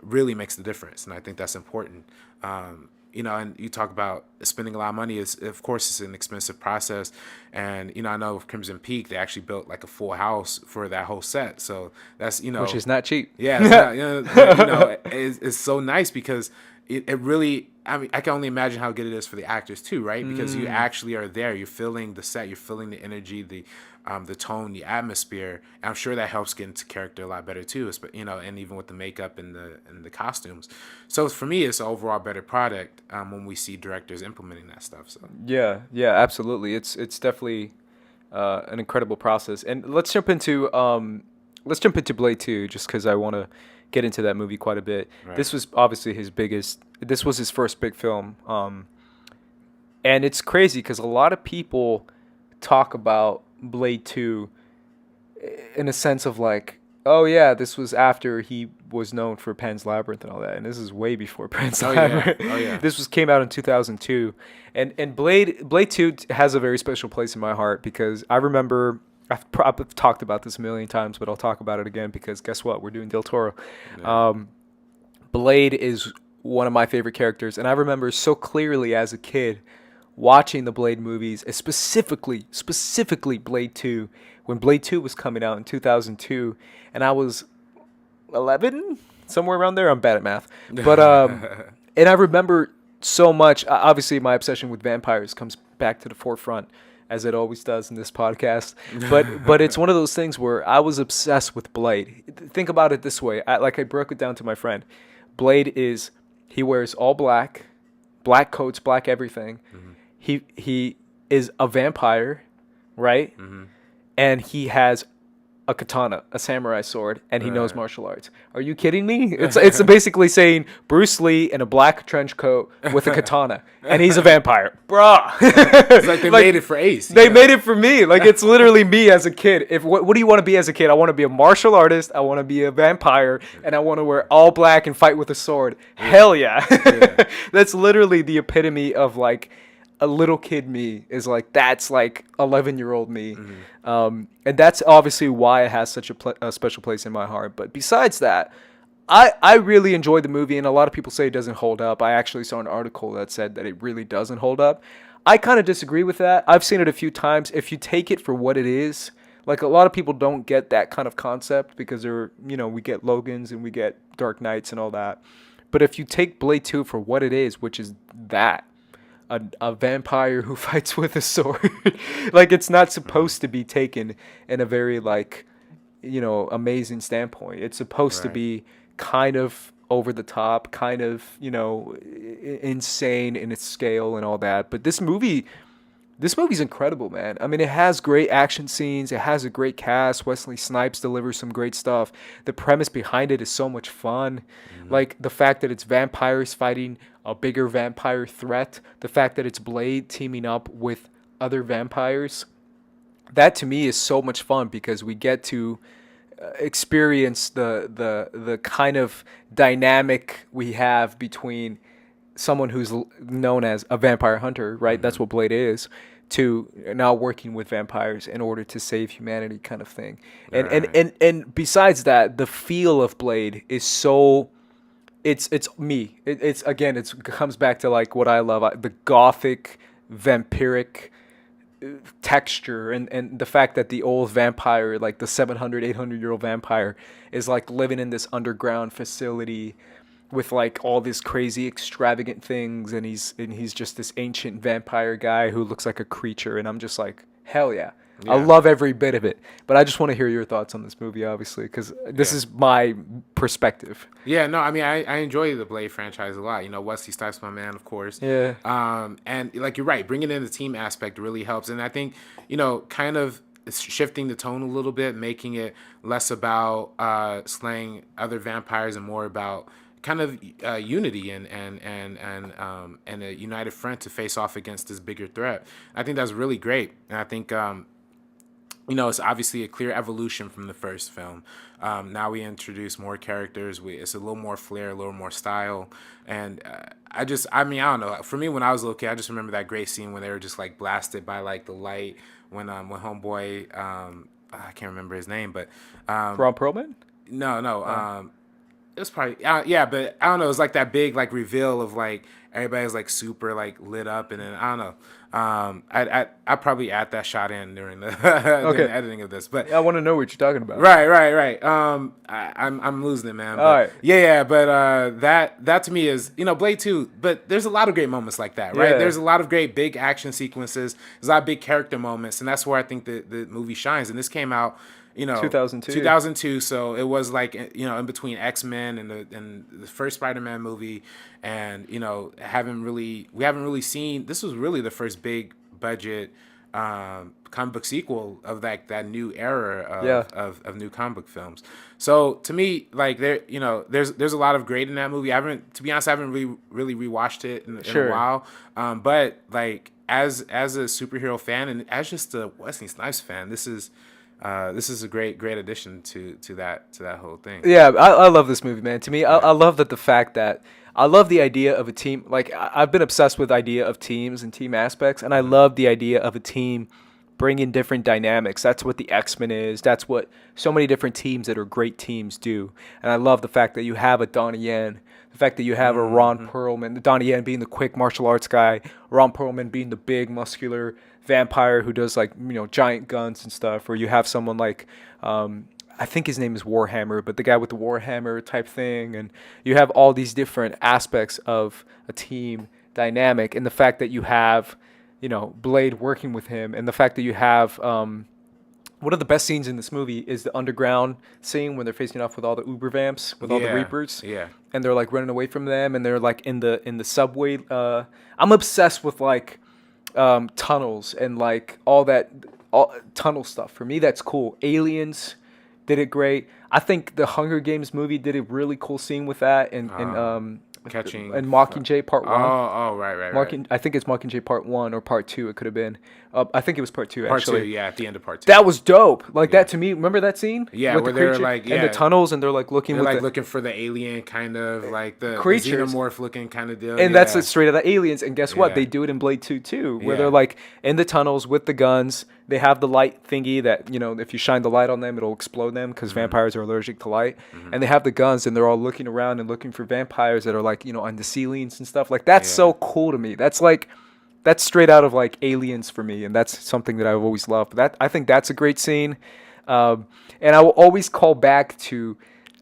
really makes the difference, and I think that's important. And you talk about spending a lot of money. Of course, it's an expensive process, and I know with Crimson Peak they actually built like a full house for that whole set, so that's which is not cheap. Yeah, it's not, it's so nice because it really. I mean, I can only imagine how good it is for the actors too, right? Because you actually are there. You're feeling the set. You're feeling the energy, the tone, the atmosphere. And I'm sure that helps get into character a lot better too. And even with the makeup and the costumes. So for me, it's an overall better product when we see directors implementing that stuff. So yeah, absolutely. It's definitely an incredible process. And let's jump into Blade 2, just because I want to get into that movie quite a bit. Right. This was obviously this was his first big film. And it's crazy because a lot of people talk about Blade 2 in a sense of like, oh yeah, this was after he was known for Pan's Labyrinth and all that. And this is way before Pan's Labyrinth. Oh yeah. This came out in 2002. And Blade 2 has a very special place in my heart because I remember, I've talked about this a million times, but I'll talk about it again because guess what? We're doing Del Toro. Yeah. Blade is one of my favorite characters, and I remember so clearly as a kid watching the Blade movies, specifically Blade 2, when Blade 2 was coming out in 2002, and I was 11, somewhere around there. I'm bad at math. But and I remember so much, obviously my obsession with vampires comes back to the forefront, as it always does in this podcast. But it's one of those things where I was obsessed with Blade. Think about it this way. I broke it down to my friend. Blade he wears all black coats, black everything. Mm-hmm. He is a vampire, right? Mm-hmm. And he has a katana, a samurai sword, and he knows martial arts. Are you kidding me? It's basically saying Bruce Lee in a black trench coat with a katana, and he's a vampire. Bruh. It's like they made it for Ace. They made it for me. Like, it's literally me as a kid. What do you want to be as a kid? I want to be a martial artist, I want to be a vampire, and I want to wear all black and fight with a sword. Yeah. Hell yeah. That's literally the epitome of, like, a little kid me is like, that's like 11-year-old me. Mm-hmm. And that's obviously why it has such a special place in my heart. But besides that, I really enjoyed the movie, and a lot of people say it doesn't hold up. I actually saw an article that said that it really doesn't hold up. I kind of disagree with that. I've seen it a few times. If you take it for what it is, like, a lot of people don't get that kind of concept because we get Logans and we get Dark Knights and all that. But if you take Blade 2 for what it is, which is that, a vampire who fights with a sword. Like, it's not supposed to be taken in a very, like, amazing standpoint. It's supposed to Right. be kind of over the top, kind of, insane in its scale and all that. But this movie's incredible, man. I mean, it has great action scenes. It has a great cast. Wesley Snipes delivers some great stuff. The premise behind it is so much fun. Like the fact that it's vampires fighting a bigger vampire threat. The fact that it's Blade teaming up with other vampires. That to me is so much fun because we get to experience the kind of dynamic we have between someone who's known as a vampire hunter, right? That's what Blade is, to now working with vampires in order to save humanity, kind of thing. And besides that, the feel of Blade is so. It's me. It's again. It comes back to like what I love, the gothic, vampiric texture, and the fact that the old vampire, like the 700, 800-year-old vampire, is like living in this underground facility with like all these crazy extravagant things, and he's just this ancient vampire guy who looks like a creature, and I'm just like, hell yeah. I love every bit of it. But I just want to hear your thoughts on this movie, obviously, because this is my perspective. Yeah, no, I mean, I enjoy the Blade franchise a lot. Wesley Snipes, my man, of course. Yeah. And like you're right, bringing in the team aspect really helps. And I think, kind of shifting the tone a little bit, making it less about slaying other vampires and more about kind of unity and a united front to face off against this bigger threat. I think that's really great. And I think it's obviously a clear evolution from the first film. Now we introduce more characters. It's a little more flair, a little more style. And I don't know. For me, when I was a little kid, I just remember that great scene when they were just like blasted by like the light when homeboy, I can't remember his name, but Ron Perlman? No. It was probably but I don't know. It was like that big like reveal of like everybody's like super like lit up, and then I don't know. I probably add that shot in during the, during the editing of this, but I want to know what you're talking about. Right. I'm losing it, man. But, all right. Yeah. But that to me is Blade 2. But there's a lot of great moments like that, right? Yeah. There's a lot of great big action sequences. There's a lot of big character moments, and that's where I think the movie shines. And this came out. 2002. So it was like in between X-Men and the first Spider-Man movie, and we haven't really seen. This was really the first big budget comic book sequel of that new era of new comic book films. So to me, like there's a lot of great in that movie. I haven't really rewatched it in a while. But like as a superhero fan and as just a Wesley Snipes fan, this is a great addition to that whole thing. Yeah, I love this movie, man. To me, I love that the fact that I love the idea of a team. Like I've been obsessed with the idea of teams and team aspects, and I love the idea of a team bringing different dynamics. That's what the X-Men is. That's what so many different teams that are great teams do. And I love the fact that you have a Donnie Yen, the fact that you have a Ron Perlman, Donnie Yen being the quick martial arts guy, Ron Perlman being the big muscular vampire who does like giant guns and stuff, or you have someone like I think his name is Warhammer, but the guy with the Warhammer type thing, and you have all these different aspects of a team dynamic, and the fact that you have Blade working with him, and the fact that you have one of the best scenes in this movie is the underground scene when they're facing off with all the Uber vamps, with all the Reapers, and they're like running away from them, and they're like in the subway. I'm obsessed with like tunnels and like all tunnel stuff. For me, that's cool. Aliens did it great. I think the Hunger Games movie did a really cool scene with that, and catching and Mockingjay Part 1. Right. I think it's Mockingjay Part 1 or Part 2. It could have been. I think it was Part 2, Part actually. 2, yeah, at the end of Part 2. That was dope. Like, that to me, remember that scene? Yeah, with where the they're creature like, and the tunnels, and they're like looking they're with like looking for the alien kind of, like the creatures. xenomorph looking kind of deal. And that's it, straight out of Aliens. And guess what? They do it in Blade 2 too, where they're like in the tunnels with the guns. They have the light thingy that, if you shine the light on them, it'll explode them because vampires are allergic to light. And they have the guns, and they're all looking around and looking for vampires that are like, on the ceilings and stuff. Like, that's so cool to me. That's like, that's straight out of like Aliens for me, and that's something that I've always loved. I think that's a great scene, and I will always call back to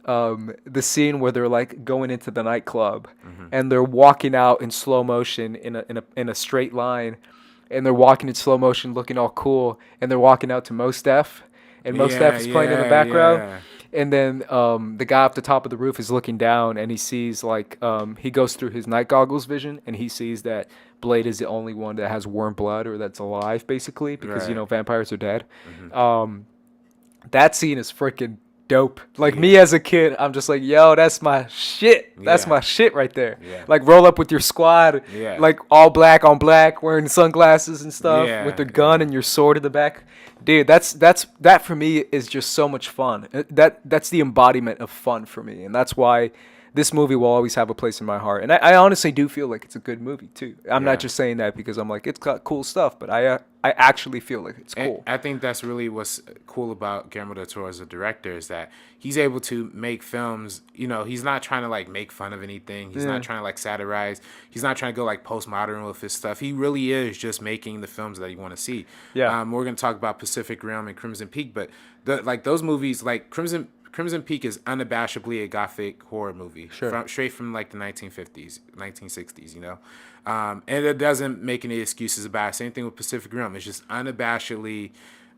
the scene where they're like going into the nightclub and they're walking out in slow motion in a straight line, and they're walking in slow motion looking all cool, and they're walking out to Mos Def, and Mos Def is playing in the background. Yeah. And then the guy up the top of the roof is looking down, and he sees like he goes through his night goggles vision, and he sees that Blade is the only one that has warm blood or that's alive, basically, because Right. vampires are dead. That scene is freaking dope. Like me as a kid, I'm just like, yo, that's my shit. That's Yeah. my shit right there. Yeah. Like roll up with your squad, Yeah. like all black on black, wearing sunglasses and stuff, Yeah, with the gun and your sword in the back. Dude, that for me is just so much fun. That's the embodiment of fun for me, and that's why this movie will always have a place in my heart. And I honestly do feel like it's a good movie too. I'm Yeah. not just saying that because I'm like it's got cool stuff, but I actually feel like it's And cool. I think that's really what's cool about Guillermo del Toro as a director is that he's able to make films. He's not trying to like make fun of anything. He's not trying to like satirize. He's not trying to go like postmodern with his stuff. He really is just making the films that you want to see. Yeah. We're gonna talk about Pacific Rim and Crimson Peak, but those movies, like Crimson Peak is unabashedly a gothic horror movie, Sure. straight from like the 1950s, 1960s, and it doesn't make any excuses about it. Same thing with Pacific Rim. It's just unabashedly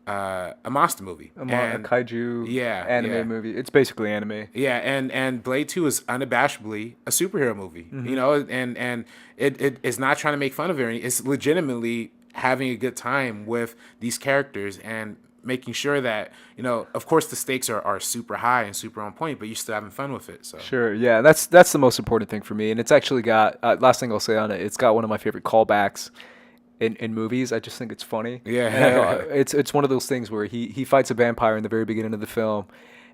a monster movie. A kaiju anime movie. It's basically anime. Yeah, and Blade 2 is unabashedly a superhero movie, and it is not trying to make fun of it. It's legitimately having a good time with these characters and making sure that, of course the stakes are super high and super on point, but you're still having fun with it. So Sure, yeah, that's the most important thing for me, and it's actually got last thing I'll say on it. It's got one of my favorite callbacks in movies. I just think it's funny. Yeah. And, it's one of those things where he fights a vampire in the very beginning of the film,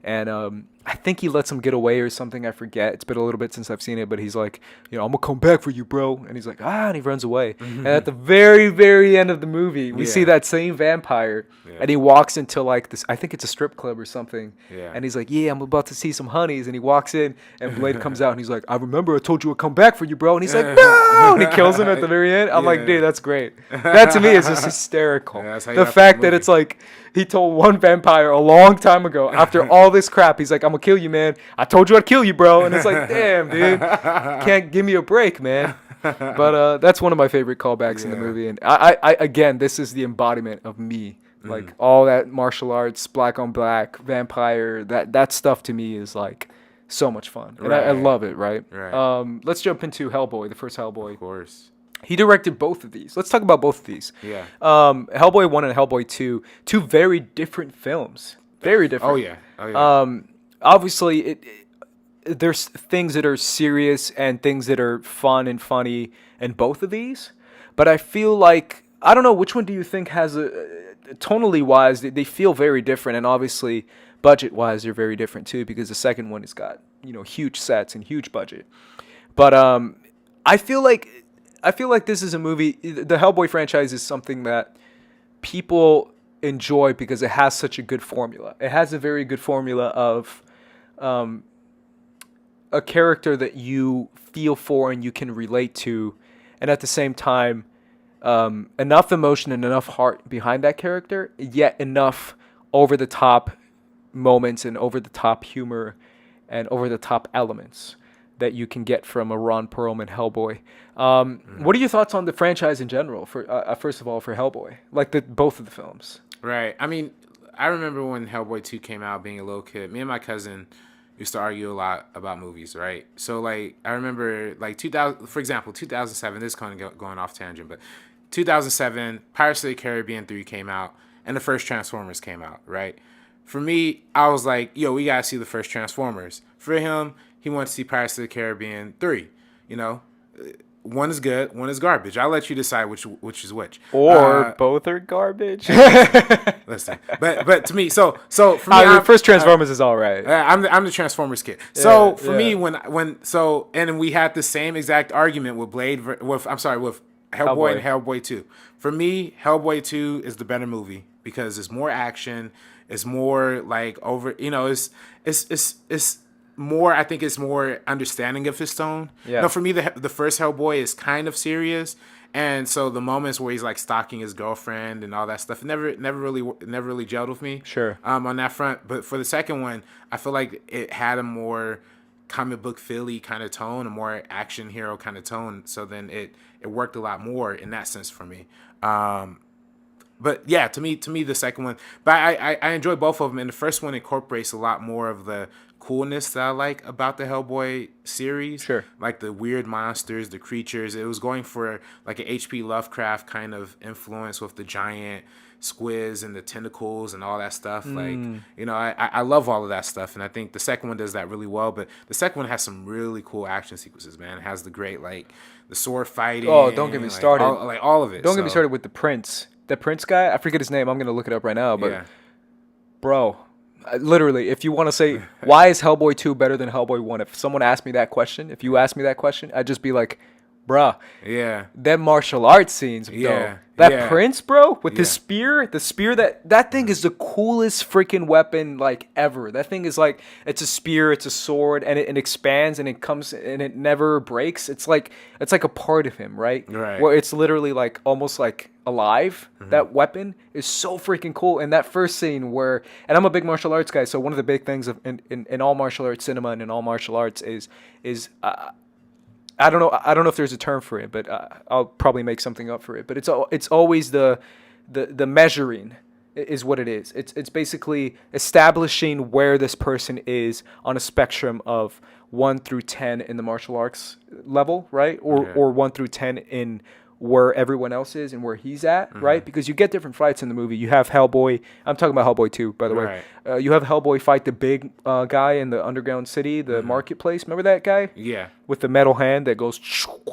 and I think he lets him get away or something. I forget. It's been a little bit since I've seen it, but he's like, I'm gonna come back for you, bro. And he's like, and he runs away. And at the very, very end of the movie, we see that same vampire, and he walks into like this. I think it's a strip club or something. Yeah. And he's like, I'm about to see some honeys. And he walks in, and Blade comes out, and he's like, I remember I told you I'd come back for you, bro. And he's like, no! And he kills him at the very end. I'm like, dude, that's great. That to me is just hysterical. Yeah, that's how you The wrap up fact the that movie. it's like he told one vampire a long time ago, after all this crap, he's like, I'm gonna kill you, man. I told you I'd kill you, bro. And it's like, damn, dude, can't give me a break, man. But that's one of my favorite callbacks in the movie. And I again, this is the embodiment of me. Like all that martial arts, black on black, vampire, that stuff to me is like so much fun. And I Right. love it, right? Right. Let's jump into Hellboy, the first Hellboy. Of course. He directed both of these. Let's talk about both of these. Yeah. Hellboy 1 and Hellboy 2, two very different films. Very different. Oh yeah. Obviously, there's things that are serious and things that are fun and funny in both of these. But I feel like, I don't know, which one do you think has tonally wise, they feel very different. And obviously, budget wise, they're very different too, because the second one has got, huge sets and huge budget. But I feel like this is a movie, the Hellboy franchise is something that people enjoy because it has such a good formula. It has a very good formula of a character that you feel for and you can relate to, and at the same time, enough emotion and enough heart behind that character, yet enough over the top moments and over the top humor and over the top elements that you can get from a Ron Perlman Hellboy. What are your thoughts on the franchise in general? For first of all, for Hellboy, like both of the films. Right. I mean, I remember when Hellboy 2 came out, being a little kid. Me and my cousin used to argue a lot about movies, right? So, like, I remember, like, 2007, this is kind of going off tangent, but 2007, Pirates of the Caribbean 3 came out, and the first Transformers came out, right? For me, I was like, yo, we got to see the first Transformers. For him, he wanted to see Pirates of the Caribbean 3, One is good, one is garbage. I'll let you decide which is which. Or both are garbage. Listen, but to me, so for me, the first Transformers is all right. I'm the Transformers kid. So for yeah. me, and we had the same exact argument with with Hellboy and Hellboy 2. For me, Hellboy 2 is the better movie because it's more action, it's more like it's more, I think it's more understanding of his tone. Yeah. No, for me, the first Hellboy is kind of serious, And so the moments where he's like stalking his girlfriend and all that stuff, never really gelled with me. Sure. On that front, but for the second one, I feel like it had a more comic book Philly kind of tone, a more action hero kind of tone. So then it worked a lot more in that sense for me. But yeah, to me, the second one. But I enjoy both of them, and the first one incorporates a lot more of the coolness that I like about the Hellboy series. Sure. Like the weird monsters, the creatures. It was going for like an H.P. Lovecraft kind of influence with the giant squids and the tentacles and all that stuff. Like, you know, I love all of that stuff, and I think the second one does that really well. But the second one has some really cool action sequences, man. It has the great, like, the sword fighting. Oh, don't get me started. All of it. Don't get me started with the Prince. The Prince guy, I forget his name. I'm going to look it up right now. But, Yeah. bro, literally, if you want to say, why is Hellboy 2 better than Hellboy 1? If someone asked me that question, if you asked me that question, I'd just be like, bruh. Yeah. Them martial arts scenes, though. Yeah. That Yeah. Prince, bro, with Yeah. the spear, that thing is the coolest freaking weapon, like, ever. That thing is like, it's a spear, it's a sword, and it expands, and it comes, and it never breaks. It's like a part of him, right? Right. Where it's literally like, almost like alive. That weapon is so freaking cool. And that first scene where, and I'm a big martial arts guy, so one of the big things in all martial arts cinema and in all martial arts is I don't know if there's a term for it, but I'll probably make something up for it. But it's always the measuring is what it is. It's basically establishing where this person is on a spectrum of 1 through 10 in the martial arts level, right? Or 1 through 10 in where everyone else is and where he's at, right? Because you get different fights in the movie. You have Hellboy. I'm talking about Hellboy 2, by the way. You have Hellboy fight the big guy in the underground city, the marketplace. Remember that guy? Yeah. With the metal hand that goes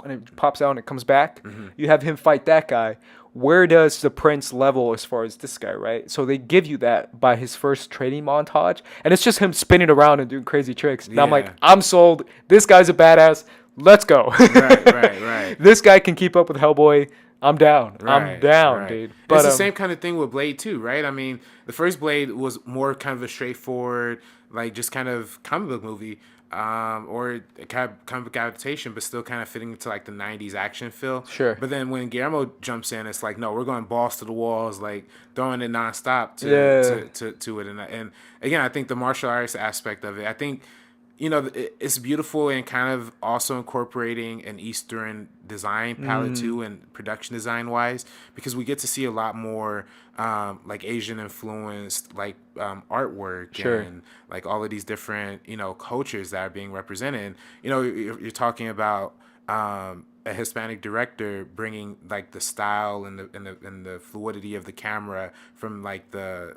and it pops out and it comes back. You have him fight that guy. Where does the Prince level as far as this guy, right? So they give you that by his first training montage. And it's just him spinning around and doing crazy tricks. And I'm like, I'm sold. This guy's a badass. Let's go. Right. This guy can keep up with Hellboy. I'm down. I'm down, dude. But it's the same kind of thing with Blade too, right? I mean, the first Blade was more kind of a straightforward, like just kind of comic book movie, or a comic book adaptation, but still kind of fitting into like the '90s action feel. Sure. But then when Guillermo jumps in, it's like, no, we're going balls to the walls, like throwing it nonstop to it. And again, I think the martial arts aspect of it, I think, you know, it's beautiful and kind of also incorporating an Eastern design palette too, and production design wise, because we get to see a lot more like Asian influenced like artwork and like all of these different, you know, cultures that are being represented. You know, you're talking about a Hispanic director bringing like the style and the fluidity of the camera from like the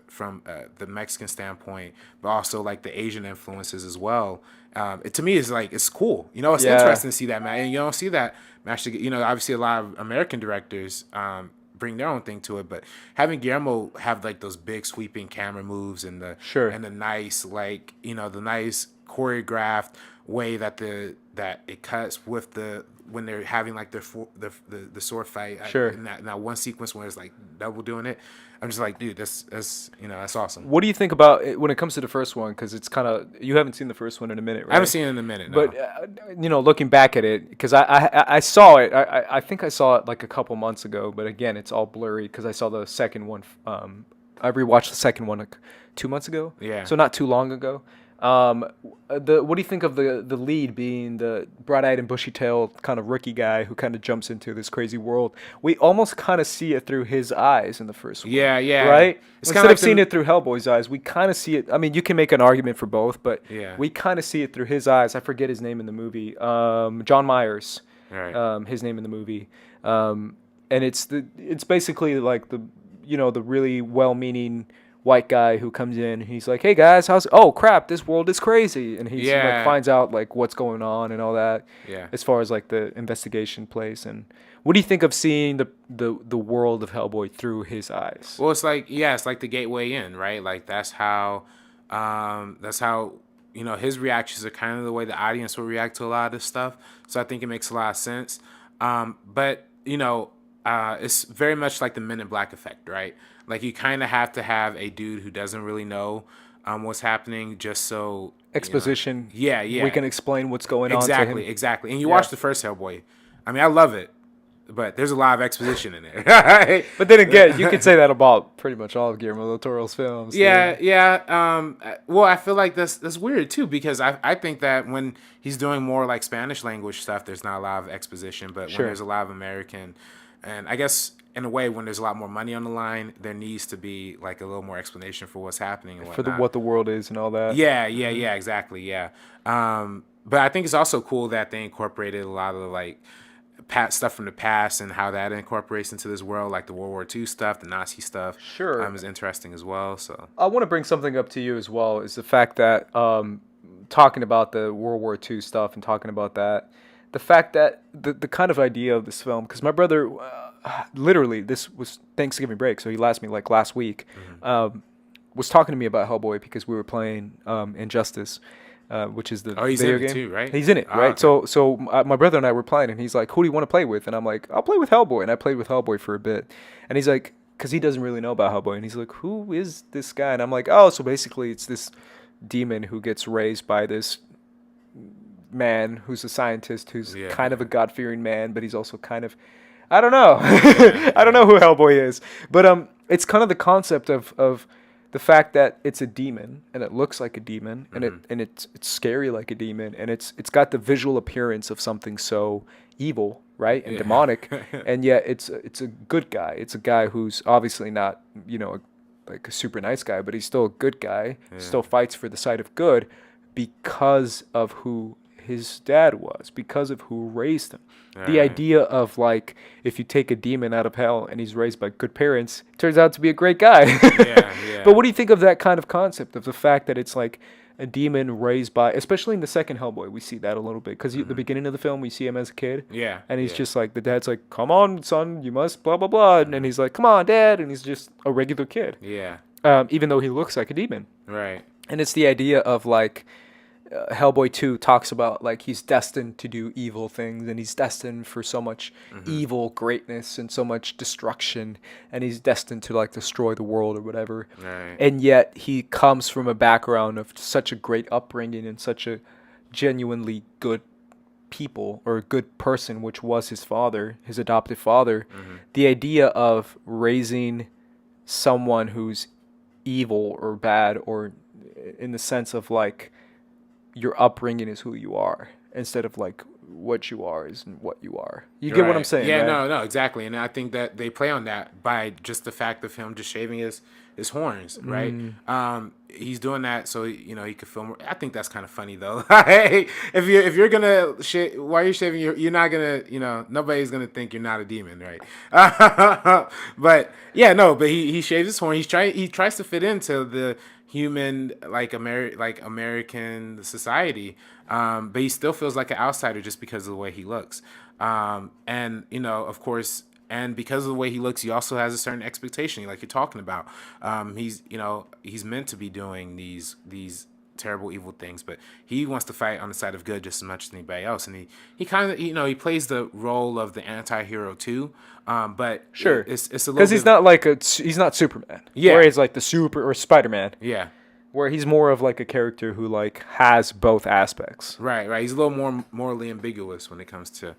Mexican standpoint, but also like the Asian influences as well. It to me is like, it's cool. You know, it's interesting to see that, man. And you don't see that match. You know, obviously a lot of American directors bring their own thing to it, but having Guillermo have like those big sweeping camera moves and the nice, like, you know, the nice choreographed way that it cuts with when they're having like the sword fight. In that one sequence where it's like double doing it, I'm just like, dude, that's you know, that's awesome. What do you think about it when it comes to the first one? Because it's kind of, you haven't seen the first one in a minute, right? I haven't seen it in a minute, no. But you know, looking back at it, because I saw it, I think I saw it like a couple months ago, but again, it's all blurry because I saw the second one. I rewatched the second one like 2 months ago. Yeah. So not too long ago. What do you think of the lead being the bright-eyed and bushy-tailed kind of rookie guy who kind of jumps into this crazy world? We almost kind of see it through his eyes in the first one. Yeah. Right? It's Instead of seeing it through Hellboy's eyes, we kind of see it. I mean, you can make an argument for both, but we kind of see it through his eyes. I forget his name in the movie. John Myers. Right. His name in the movie. And it's basically like the really well-meaning white guy who comes in. He's like, "Hey guys, oh crap, this world is crazy," and he like finds out like what's going on and all that. Yeah. As far as like the investigation place, and what do you think of seeing the world of Hellboy through his eyes? Well, it's like the gateway in, right? Like that's how you know, his reactions are kind of the way the audience will react to a lot of this stuff. So I think it makes a lot of sense. But you know, it's very much like the Men in Black effect, right? Like you kind of have to have a dude who doesn't really know what's happening, just so exposition. You know, we can explain what's going on. Exactly. And you watch the first Hellboy. I mean, I love it. but there's a lot of exposition in there. But then again, you could say that about pretty much all of Guillermo del Toro's films. Yeah, yeah. Well, I feel like that's weird too, because I think that when he's doing more like Spanish language stuff, there's not a lot of exposition. But when there's a lot of American, and I guess in a way, when there's a lot more money on the line, there needs to be like a little more explanation for what's happening and whatnot. For what the world is and all that. Yeah, exactly. Yeah. But I think it's also cool that they incorporated a lot of like stuff from the past and how that incorporates into this world, like the World War II stuff, the Nazi stuff. Sure. Is interesting as well. So I want to bring something up to you as well, is the fact that talking about the World War II stuff and talking about that, the fact that the kind of idea of this film, because my brother, literally, this was Thanksgiving break, so he asked me like last week, was talking to me about Hellboy because we were playing Injustice. Which is the he's video in it game. too, right? He's in it, right? Okay. So my brother and I were playing, and he's like, "Who do you want to play with?" And I'm like, "I'll play with Hellboy." And I played with Hellboy for a bit, and he's like, because he doesn't really know about Hellboy, and he's like, "Who is this guy?" And I'm like, "Oh, so basically, it's this demon who gets raised by this man who's a scientist, who's kind of a God-fearing man, but he's also kind of, I don't know, I don't know who Hellboy is, but it's kind of the concept of the fact that it's a demon and it looks like a demon and it's scary like a demon, and it's got the visual appearance of something so evil, right, and demonic, and yet it's a good guy. It's a guy who's obviously not, like a super nice guy, but he's still a good guy. Still fights for the side of good because of who his dad was, because of who raised him. The idea of like, if you take a demon out of hell and he's raised by good parents, turns out to be a great guy. But what do you think of that kind of concept, of the fact that it's like a demon raised by, especially in the second Hellboy, we see that a little bit, because at the beginning of the film we see him as a kid, and he's just like, the dad's like, "Come on, son, you must blah blah blah," and then he's like, "Come on, dad," and he's just a regular kid, even though he looks like a demon, right? And it's the idea of like, Hellboy 2 talks about like he's destined to do evil things, and he's destined for so much evil greatness and so much destruction, and he's destined to like destroy the world or whatever. And yet he comes from a background of such a great upbringing and such a genuinely good people, or a good person, which was his father, his adoptive father. The idea of raising someone who's evil or bad, or in the sense of like, your upbringing is who you are, instead of like what you are is what you are. You get what I'm saying? Yeah, right? no, exactly. And I think that they play on that by just the fact of him just shaving his horns, right? He's doing that so he could film. I think that's kind of funny though. if you're gonna while you're shaving, you're not gonna nobody's gonna think you're not a demon, right? But he shaves his horn. He tries to fit into the human American society, but he still feels like an outsider just because of the way he looks, and of course, and because of the way he looks, he also has a certain expectation, like you're talking about. He's meant to be doing these terrible evil things, but he wants to fight on the side of good just as much as anybody else, and he kind of he plays the role of the anti-hero too, but it's a little, because he's not like he's not Superman, where he's like the super, or Spider-Man, where he's more of like a character who like has both aspects, right. He's a little more morally ambiguous when it comes to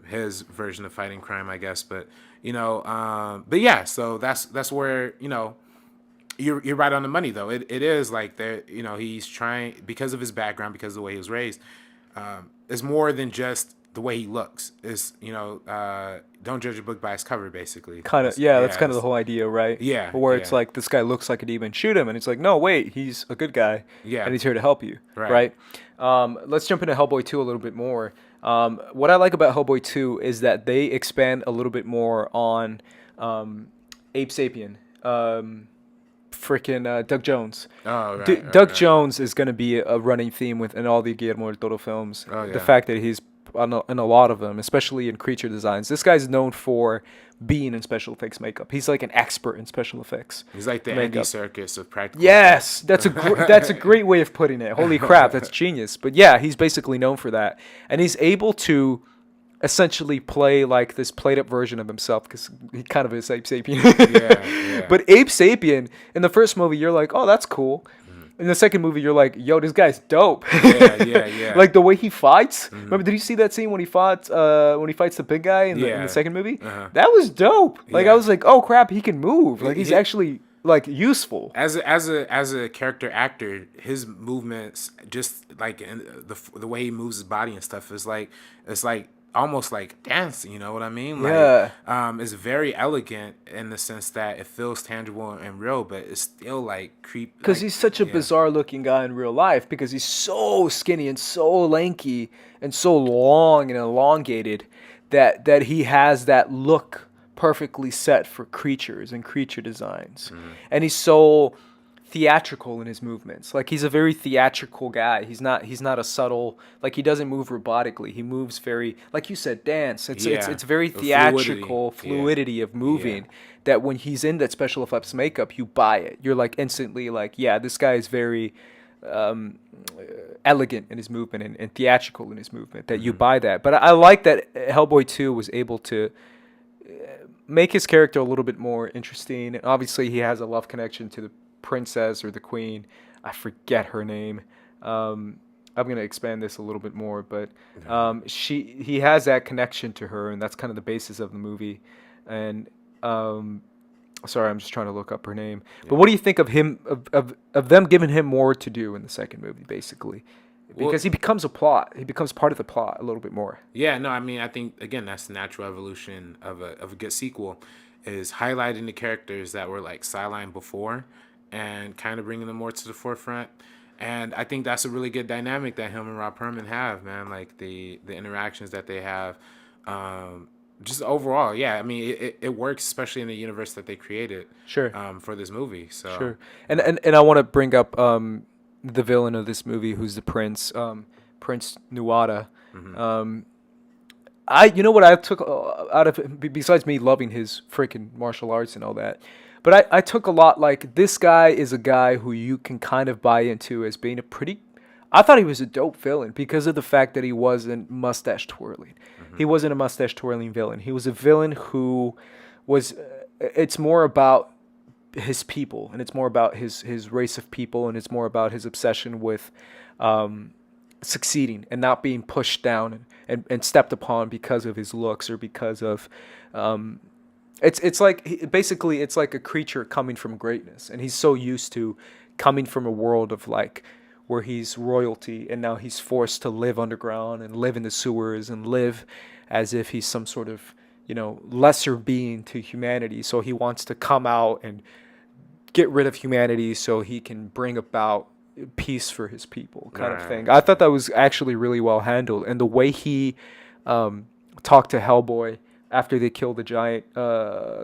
his version of fighting crime, I guess, but so that's where You're right on the money, though. It is like that. He's trying, because of his background, because of the way he was raised. It's more than just the way he looks. It's don't judge a book by its cover, basically. Kind of, that's kind of the whole idea, right? Yeah. Where it's like, this guy looks like a demon, shoot him, and it's like, no, wait, he's a good guy, and he's here to help you, right? Let's jump into Hellboy 2 a little bit more. What I like about Hellboy 2 is that they expand a little bit more on Ape Sapien. Freaking Doug Jones. Doug Jones is going to be a running theme in all the Guillermo del Toro films. The fact that he's in a lot of them, especially in creature designs. This guy's known for being in special effects makeup. He's like an expert in special effects. He's like the Andy Serkis of practical. Yes, that's a great way of putting it. Holy crap, that's genius. But yeah, he's basically known for that, and he's able to essentially play like this played up version of himself, because he kind of is Ape Sapien. But Ape Sapien in the first movie, you're like, oh, that's cool. in the second movie, you're like, yo, this guy's dope. Yeah. Like the way he fights. Remember, did you see that scene when he fights the big guy in the second movie? That was dope. Like I was like, oh crap, he can move. Like he's actually like useful. As a character actor, his movements, just like in the way he moves his body and stuff, is like it's like almost like dancing. You know what I mean? Like, it's very elegant in the sense that it feels tangible and real, but it's still like creep. Because like, he's such a bizarre looking guy in real life, because he's so skinny and so lanky and so long and elongated that he has that look perfectly set for creatures and creature designs. And he's so theatrical in his movements. Like he's a very theatrical guy. He's not a subtle, like he doesn't move robotically. He moves very, like you said, dance. It's very theatrical fluidity of moving that when he's in that special effects makeup, you buy it. You're like instantly like, yeah, this guy is very elegant in his movement and theatrical in his movement, that you buy that. But I like that Hellboy 2 was able to make his character a little bit more interesting. And obviously he has a love connection to the princess or the queen. I forget her name. I'm going to expand this a little bit more, but he has that connection to her, and that's kind of the basis of the movie. And sorry, I'm just trying to look up her name. But what do you think of him, of them giving him more to do in the second movie, basically? Because he becomes a plot. He becomes part of the plot a little bit more. Yeah, no, I mean, I think, again, that's the natural evolution of a good sequel, is highlighting the characters that were like sidelined before and kind of bringing them more to the forefront. And I think that's a really good dynamic that him and Rob Perlman have, man. Like the interactions that they have, just overall, yeah. I mean, it works, especially in the universe that they created. Sure. For this movie. So sure. And I want to bring up the villain of this movie, who's the prince, Prince Nuada. You know what I took out of it, besides me loving his freaking martial arts and all that, but I took a lot, like, this guy is a guy who you can kind of buy into as being I thought he was a dope villain because of the fact that he wasn't mustache twirling. He wasn't a mustache twirling villain. He was a villain who was, it's more about his people, and it's more about his race of people, and it's more about his obsession with succeeding and not being pushed down and stepped upon because of his looks or because of it's like basically it's like a creature coming from greatness, and he's so used to coming from a world of like where he's royalty, and now he's forced to live underground and live in the sewers and live as if he's some sort of, you know, lesser being to humanity. So he wants to come out and get rid of humanity so he can bring about peace for his people, kind of thing. I thought that was actually really well handled, and the way he talked to Hellboy after they killed the giant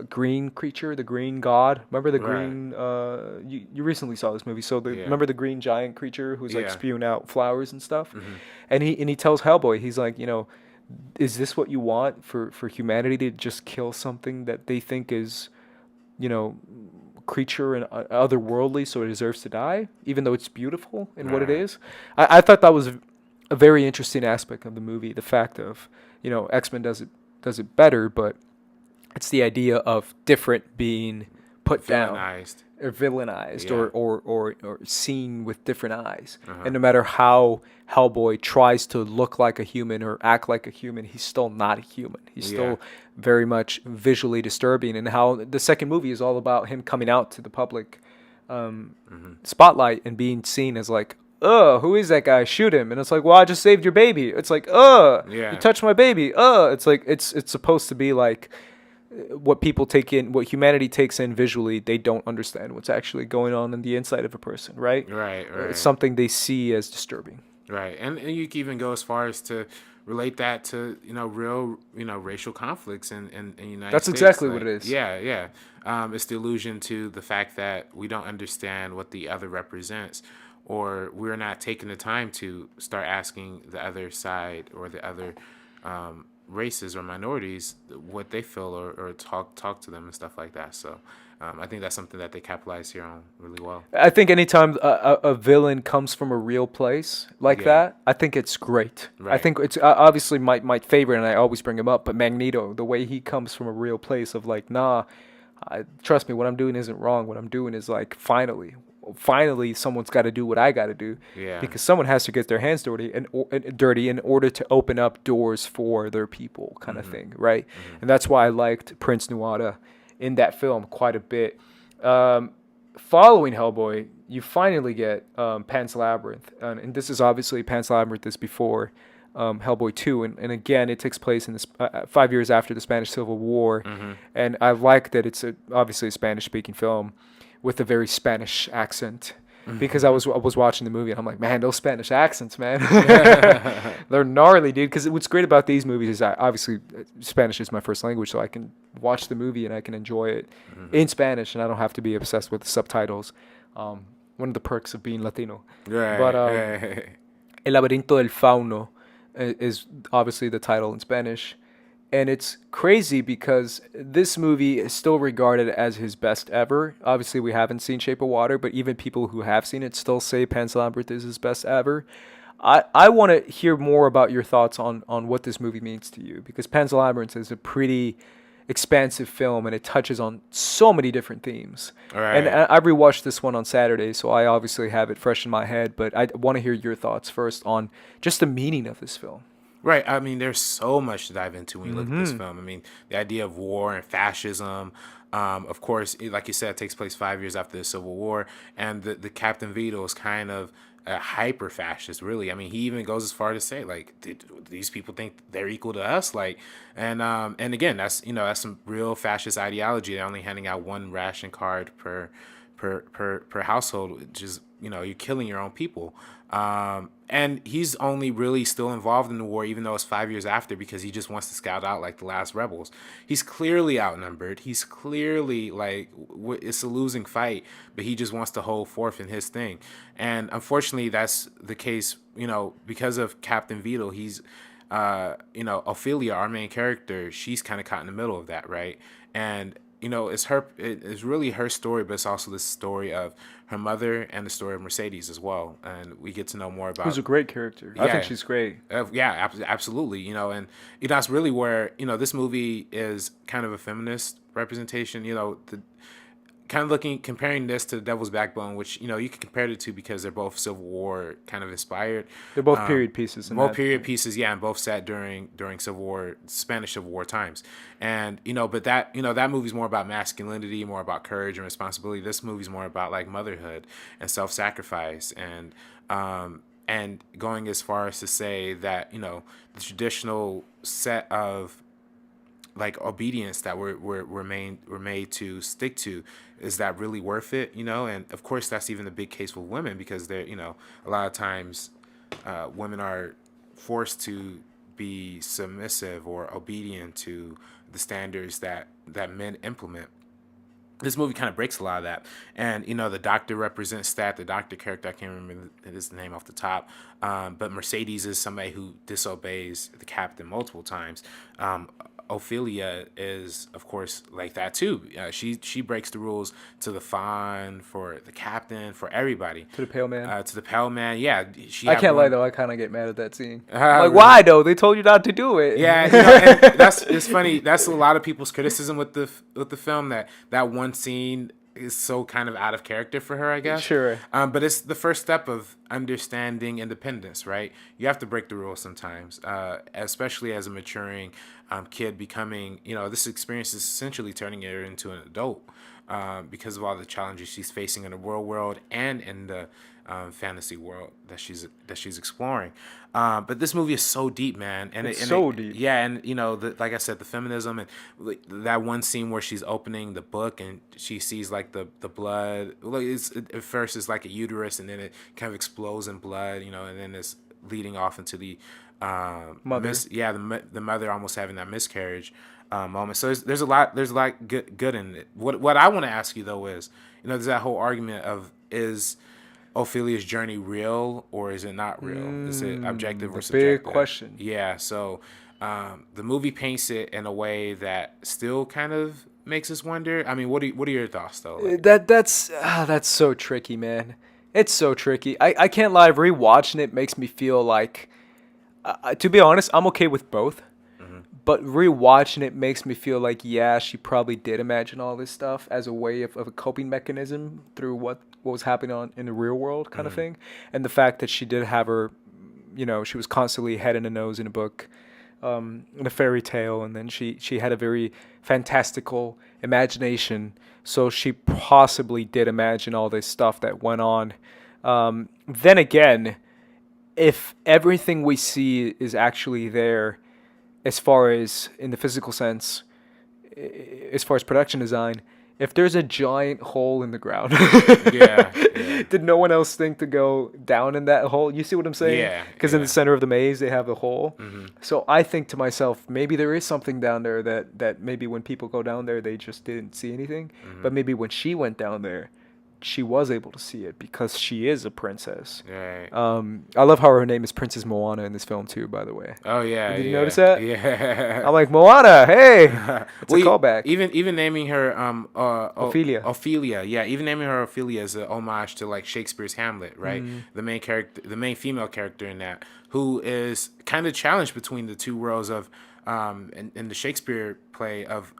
green creature, the green god. Remember the green? You recently saw this movie, so remember the green giant creature who's like spewing out flowers and stuff. And he tells Hellboy, he's like, you know, is this what you want for humanity, to just kill something that they think is, you know, creature and otherworldly, so it deserves to die, even though it's beautiful in what it is? I thought that was a very interesting aspect of the movie. The fact of, you know, X-Men does it better, but it's the idea of different being put down or villainized or seen with different eyes. And no matter how Hellboy tries to look like a human or act like a human, he's still not a human. He's still very much visually disturbing. And how the second movie is all about him coming out to the public spotlight and being seen as like, who is that guy? Shoot him. And it's like, well, I just saved your baby. It's like, you touched my baby. It's like, it's supposed to be like what people take in, what humanity takes in visually. They don't understand what's actually going on in the inside of a person, right? Right. It's something they see as disturbing. Right. And you can even go as far as to relate that to, you know, real, you know, racial conflicts in the United States. That's exactly what it is. Yeah. It's the allusion to the fact that we don't understand what the other represents, or we're not taking the time to start asking the other side or the other races or minorities what they feel, or talk to them and stuff like that. So I think that's something that they capitalize here on really well. I think anytime a villain comes from a real place like that, I think it's great. Right. I think it's obviously my favorite, and I always bring him up, but Magneto, the way he comes from a real place of like, trust me, what I'm doing isn't wrong. What I'm doing is like, finally, finally someone's got to do what I got to do, Yeah. because someone has to get their hands dirty in order to open up doors for their people, kind of thing, right? And that's why I liked Prince Nuada in that film quite a bit. Following Hellboy, you finally get Pan's Labyrinth, and this is obviously Pan's Labyrinth is before Hellboy 2, and again, it takes place in this 5 years after the Spanish Civil War, and I like that it's obviously a Spanish-speaking film with a very Spanish accent, because I was watching the movie and I'm like, man, those Spanish accents, man, they're gnarly, dude. Because what's great about these movies is obviously Spanish is my first language, so I can watch the movie and I can enjoy it in Spanish, and I don't have to be obsessed with the subtitles. One of the perks of being Latino. Right. But El Laberinto del Fauno is obviously the title in Spanish. And it's crazy because this movie is still regarded as his best ever. Obviously, we haven't seen Shape of Water, but even people who have seen it still say Pan's Labyrinth is his best ever. I want to hear more about your thoughts on what this movie means to you, because Pan's Labyrinth is a pretty expansive film and it touches on so many different themes. Right. And I rewatched this one on Saturday, so I obviously have it fresh in my head, but I want to hear your thoughts first on just the meaning of this film. Right. I mean, there's so much to dive into when you look at this film. I mean, the idea of war and fascism. Of course, like you said, it takes place 5 years after the Civil War, and the Captain Vito is kind of a hyper fascist, really. I mean, he even goes as far to say, like, these people think they're equal to us, like, and again, that's some real fascist ideology. They're only handing out one ration card per household, which is, you're killing your own people. And he's only really still involved in the war, even though it's 5 years after, because he just wants to scout out like the last rebels. He's clearly outnumbered. He's clearly like, it's a losing fight, but he just wants to hold forth in his thing. And unfortunately, that's the case, because of Captain Vito. He's, Ophelia, our main character, she's kind of caught in the middle of that, right? And it's really her story, but it's also the story of her mother and the story of Mercedes as well. And we get to know more about. Who's a great character. I think she's great. Absolutely. And that's really where, this movie is kind of a feminist representation, kind of comparing this to The Devil's Backbone, which, you can compare the two because they're both Civil War kind of inspired. They're both period pieces. Period pieces, yeah, and both set during Civil War, Spanish Civil War times. And, but that movie's more about masculinity, more about courage and responsibility. This movie's more about like motherhood and self-sacrifice, and going as far as to say that, the traditional set of like obedience that we're made to stick to, is that really worth it? And of course that's even a big case with women, because they're, a lot of times women are forced to be submissive or obedient to the standards that men implement. This movie kind of breaks a lot of that. And, the doctor represents that. The doctor character, I can't remember his name off the top. But Mercedes is somebody who disobeys the captain multiple times. Ophelia is, of course, like that too. She breaks the rules to the Fawn, for the captain, for everybody. To the Pale Man. To the Pale Man, yeah. I can't lie though, I kind of get mad at that scene. Like, why though? They told you not to do it. Yeah, and it's funny. That's a lot of people's criticism with the film, that one scene is so kind of out of character for her, I guess. Sure. But it's the first step of understanding independence, right? You have to break the rules sometimes, especially as a maturing kid becoming, this experience is essentially turning her into an adult, because of all the challenges she's facing in the real world and in the fantasy world that she's exploring. But this movie is so deep, man, and it's so deep. Yeah, and like I said, the feminism, and that one scene where she's opening the book and she sees like the blood. Like at first it's like a uterus, and then it kind of explodes in blood, and then it's leading off into the mother. The mother almost having that miscarriage moment. So there's a lot good in it. What I want to ask you though is, there's that whole argument of, is Ophelia's journey real or is it not real? Is it objective or subjective? Big question. Yeah. So the movie paints it in a way that still kind of makes us wonder. I mean, what are your thoughts though? Like, that's so tricky, man. It's so tricky. I can't lie. Rewatching it makes me feel like, to be honest, I'm okay with both. But rewatching it makes me feel like, yeah, she probably did imagine all this stuff as a way of a coping mechanism through what what was happening in the real world kind of thing. And the fact that she did have her, she was constantly head in the nose in a book, in a fairy tale, and then she had a very fantastical imagination. So she possibly did imagine all this stuff that went on. Then again, if everything we see is actually there, as far as in the physical sense, as far as production design, if there's a giant hole in the ground, Yeah. did no one else think to go down in that hole? You see what I'm saying? Yeah, Because in yeah. the center of the maze, they have the hole. So I think to myself, maybe there is something down there that maybe when people go down there, they just didn't see anything. But maybe when she went down there, she was able to see it because she is a princess. Right. I love how her name is Princess Moana in this film too, by the way. Oh yeah. Did you yeah. notice that? Yeah. I'm like, Moana, hey! It's a Well, callback. Even naming her Ophelia. Ophelia, yeah. Even naming her Ophelia is a homage to like Shakespeare's Hamlet, right? The main character, the main female character in that, who is kind of challenged between the two worlds of in the Shakespeare play of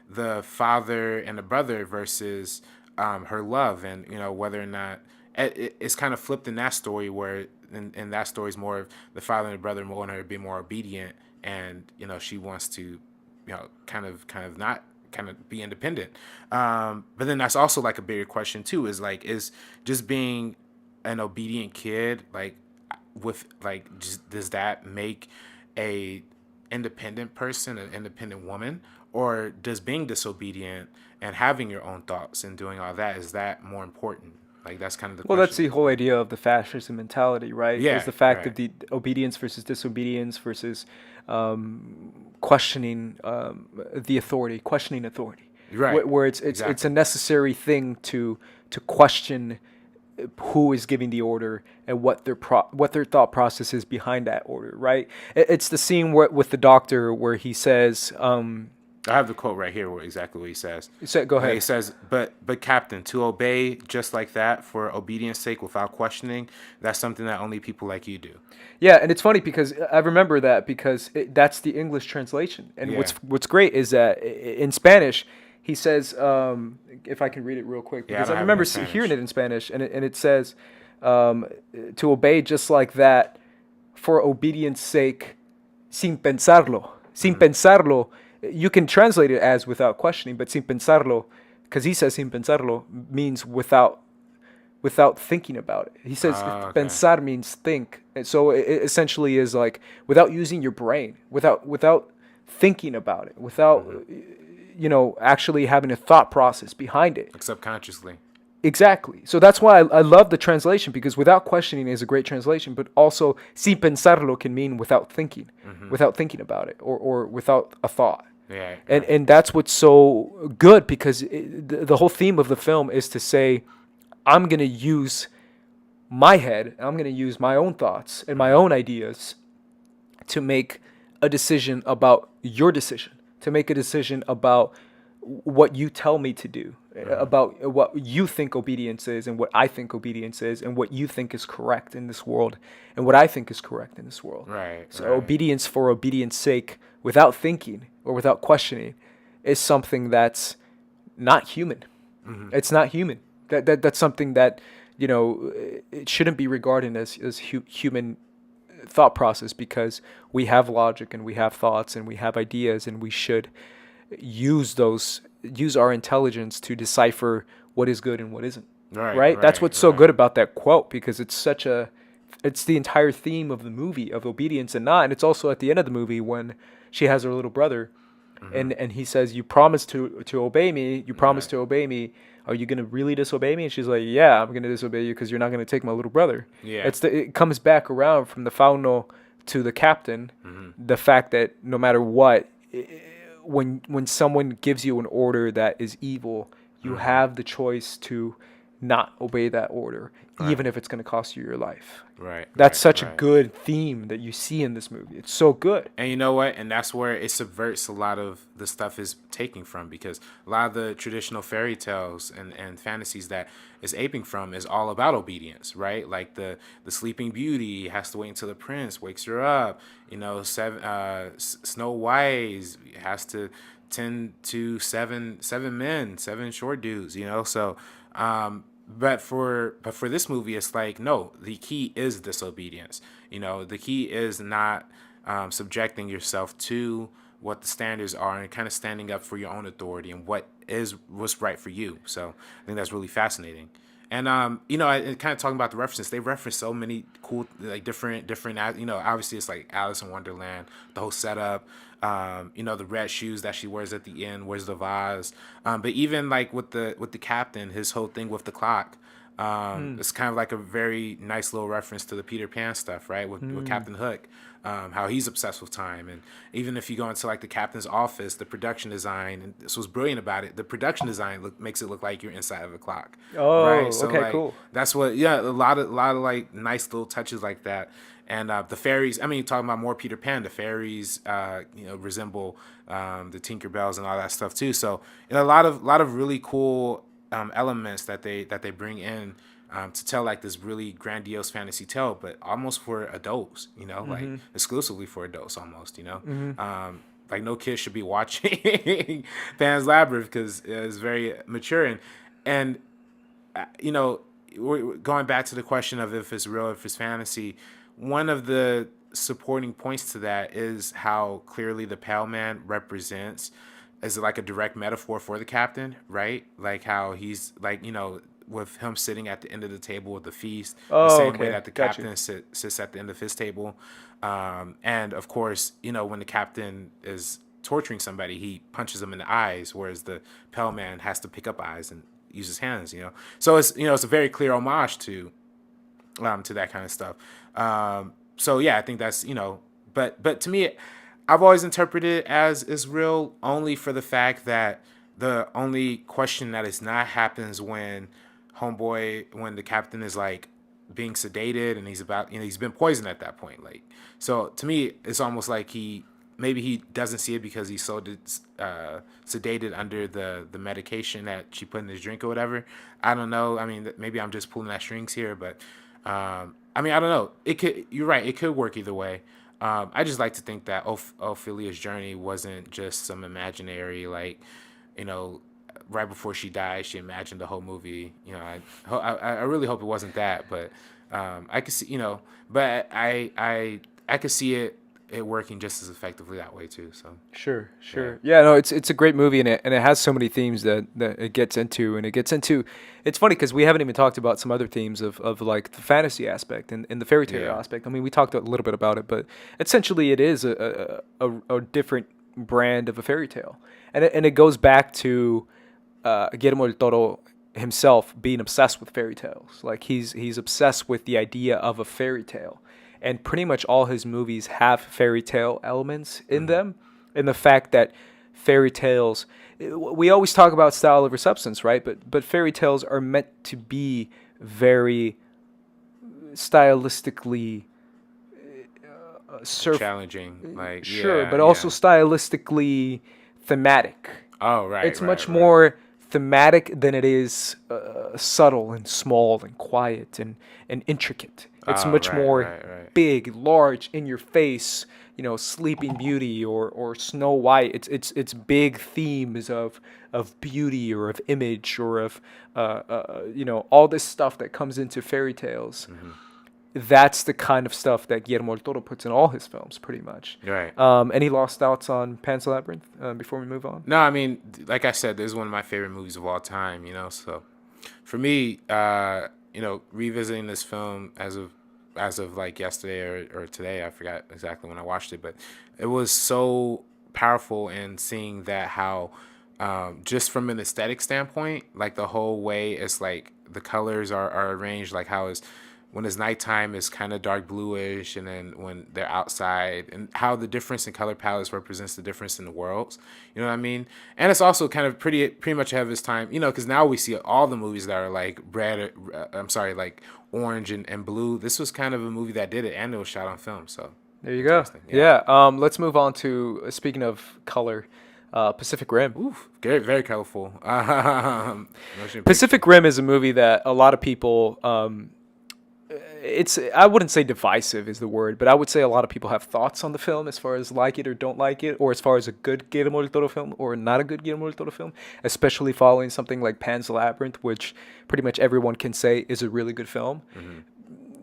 the father and the brother versus her love, and whether or not it's kind of flipped in that story, where in that story is more of the father and the brother want her to be more obedient, and she wants to kind of be independent. But then that's also like a bigger question too, is just being an obedient kid, like with like just, does that make a independent person an independent woman, or does being disobedient and having your own thoughts and doing all that, is that more important? Like that's kind of the Well, question. that's the whole idea of the fascism mentality, right? Yeah, Is the fact right. of the obedience versus disobedience versus questioning the authority, questioning authority. Right. Where it's Exactly. a necessary thing to question who is giving the order and what their thought process is behind that order, right? It's the scene with the doctor where he says, I have the quote right here, where exactly what he says. Go He ahead. says, "But Captain, to obey just like that for obedience sake without questioning, that's something that only people like you do." Yeah, and it's funny because I remember that because that's the English translation. And Yeah. what's great is that in Spanish, he says, if I can read it real quick, Yeah, I because don't I have it in remember Spanish. hearing it in Spanish, and it says, to obey just like that for obedience sake, sin pensarlo. Sin pensarlo, you can translate it as without questioning, but sin pensarlo, because he says sin pensarlo, means without thinking about it. He says Okay. pensar means think. And so it essentially is like without using your brain, without thinking about it, without actually having a thought process behind it. Like subconsciously. Exactly. So that's why I love the translation, because without questioning is a great translation, but also sin pensarlo can mean without thinking, without thinking about it, or without a thought. Yeah. And that's what's so good, because the whole theme of the film is to say, I'm going to use my head, I'm going to use my own thoughts and my own ideas to make a decision about your decision, to make a decision about what you tell me to do, about what you think obedience is and what I think obedience is, and what you think is correct in this world and what I think is correct in this world. Right. So right. obedience for obedience sake, without thinking or without questioning, is something that's not human. It's not human. That's something that it shouldn't be regarded as human thought process, because we have logic and we have thoughts and we have ideas, and we should use our intelligence to decipher what is good and what isn't. Right? That's what's so good about that quote, because it's the entire theme of the movie, of obedience and not. And it's also at the end of the movie when she has her little brother, and he says, "You promised to obey me. You promised to obey me. Are you gonna really disobey me?" And she's like, "Yeah, I'm gonna disobey you because you're not gonna take my little brother." Yeah. It comes back around from the fauno to the captain. The fact that no matter what, when someone gives you an order that is evil, you have the choice to not obey that order, even if it's going to cost you your life. Right. That's right, such a right. good theme that you see in this movie. It's so good. And you know what? And that's where it subverts a lot of the stuff is taking from, because a lot of the traditional fairy tales and fantasies that is aping from is all about obedience, right? Like the Sleeping Beauty has to wait until the prince wakes her up. Snow White has to tend to seven men, seven short dudes. So but for this movie, it's like, no, the key is disobedience. The key is not subjecting yourself to what the standards are and kind of standing up for your own authority and what's right for you. So I think that's really fascinating. And and kind of talking about the references, they reference so many cool, like different. Obviously it's like Alice in Wonderland, the whole setup. The red shoes that she wears at the end, wears the vase. But even like with the captain, his whole thing with the clock. It's kind of like a very nice little reference to the Peter Pan stuff, right? With Captain Hook, how he's obsessed with time. And even if you go into like the captain's office, the production design, and this was brilliant about it, the production design makes it look like you're inside of a clock, Oh, right? So okay, like cool. that's what, yeah, a lot of like nice little touches like that. And the fairies, I mean, talking about more Peter Pan, the fairies, resemble the Tinkerbells and all that stuff too. So, a lot of really cool elements that they bring in to tell like this really grandiose fantasy tale, but almost for adults, like exclusively for adults, almost, like no kid should be watching Pan's Labyrinth because it's very mature and we're going back to the question of if it's real, if it's fantasy. One of the supporting points to that is how clearly the Pale Man represents as like a direct metaphor for the captain, right? Like how he's like, with him sitting at the end of the table with the feast, the Oh, same way okay, that the got you. captain sits at the end of his table. And of course, when the captain is torturing somebody, he punches them in the eyes, whereas the Pale Man has to pick up eyes and use his hands, So it's a very clear homage to that kind of stuff. So yeah, I think that's but to me, I've always interpreted it as is real only for the fact that the only question that is not happens when when the captain is like being sedated and he's been poisoned at that point. Like, so to me, it's almost like maybe he doesn't see it because he's so sedated under the medication that she put in his drink or whatever. I don't know. I mean, maybe I'm just pulling at strings here, but I mean, I don't know. You're right. It could work either way. I just like to think that Ophelia's journey wasn't just some imaginary, like, you know, right before she died, she imagined the whole movie. I really hope it wasn't that, but I could see, but I could see it working just as effectively that way too. So Sure, yeah, sure. Yeah, no, it's a great movie, and it has so many themes that it gets into, and it gets into. It's funny because we haven't even talked about some other themes of like the fantasy aspect and the fairy tale yeah, aspect. I mean, we talked a little bit about it, but essentially, it is a different brand of a fairy tale, and it goes back to Guillermo del Toro himself being obsessed with fairy tales. Like he's obsessed with the idea of a fairy tale, and pretty much all his movies have fairy tale elements in them. And the fact that fairy tales, we always talk about style over substance, right? But fairy tales are meant to be very stylistically surf challenging. Like, sure, yeah, but also yeah. stylistically thematic. Oh, right, It's right, much right. more thematic than it is subtle and small and quiet and intricate. It's Oh, much right, more right, right. big, large, in your face. Sleeping Beauty or Snow White. It's big themes of beauty or of image or of all this stuff that comes into fairy tales. That's the kind of stuff that Guillermo del Toro puts in all his films, pretty much. Right. Any lost thoughts on Pan's Labyrinth before we move on? No, I mean, like I said, this is one of my favorite movies of all time. So for me, revisiting this film as of like yesterday or today, I forgot exactly when I watched it, but it was so powerful in seeing that how just from an aesthetic standpoint, like the whole way it's like the colors are arranged, like how it's when it's nighttime it's kind of dark bluish, and then when they're outside, and how the difference in color palettes represents the difference in the worlds. You know what I mean? And it's also kind of pretty much ahead of its time, because now we see all the movies that are like red, I'm sorry, like orange and blue. This was kind of a movie that did it, and it was shot on film. So There you go. interesting. Yeah. Yeah. Let's move on to speaking of color, Pacific Rim. Oof, very, very colorful. Motion picture. Pacific Rim is a movie that a lot of people I wouldn't say divisive is the word, but I would say a lot of people have thoughts on the film as far as like it or don't like it, or as far as a good Guillermo del Toro film or not a good Guillermo del Toro film, especially following something like Pan's Labyrinth, which pretty much everyone can say is a really good film.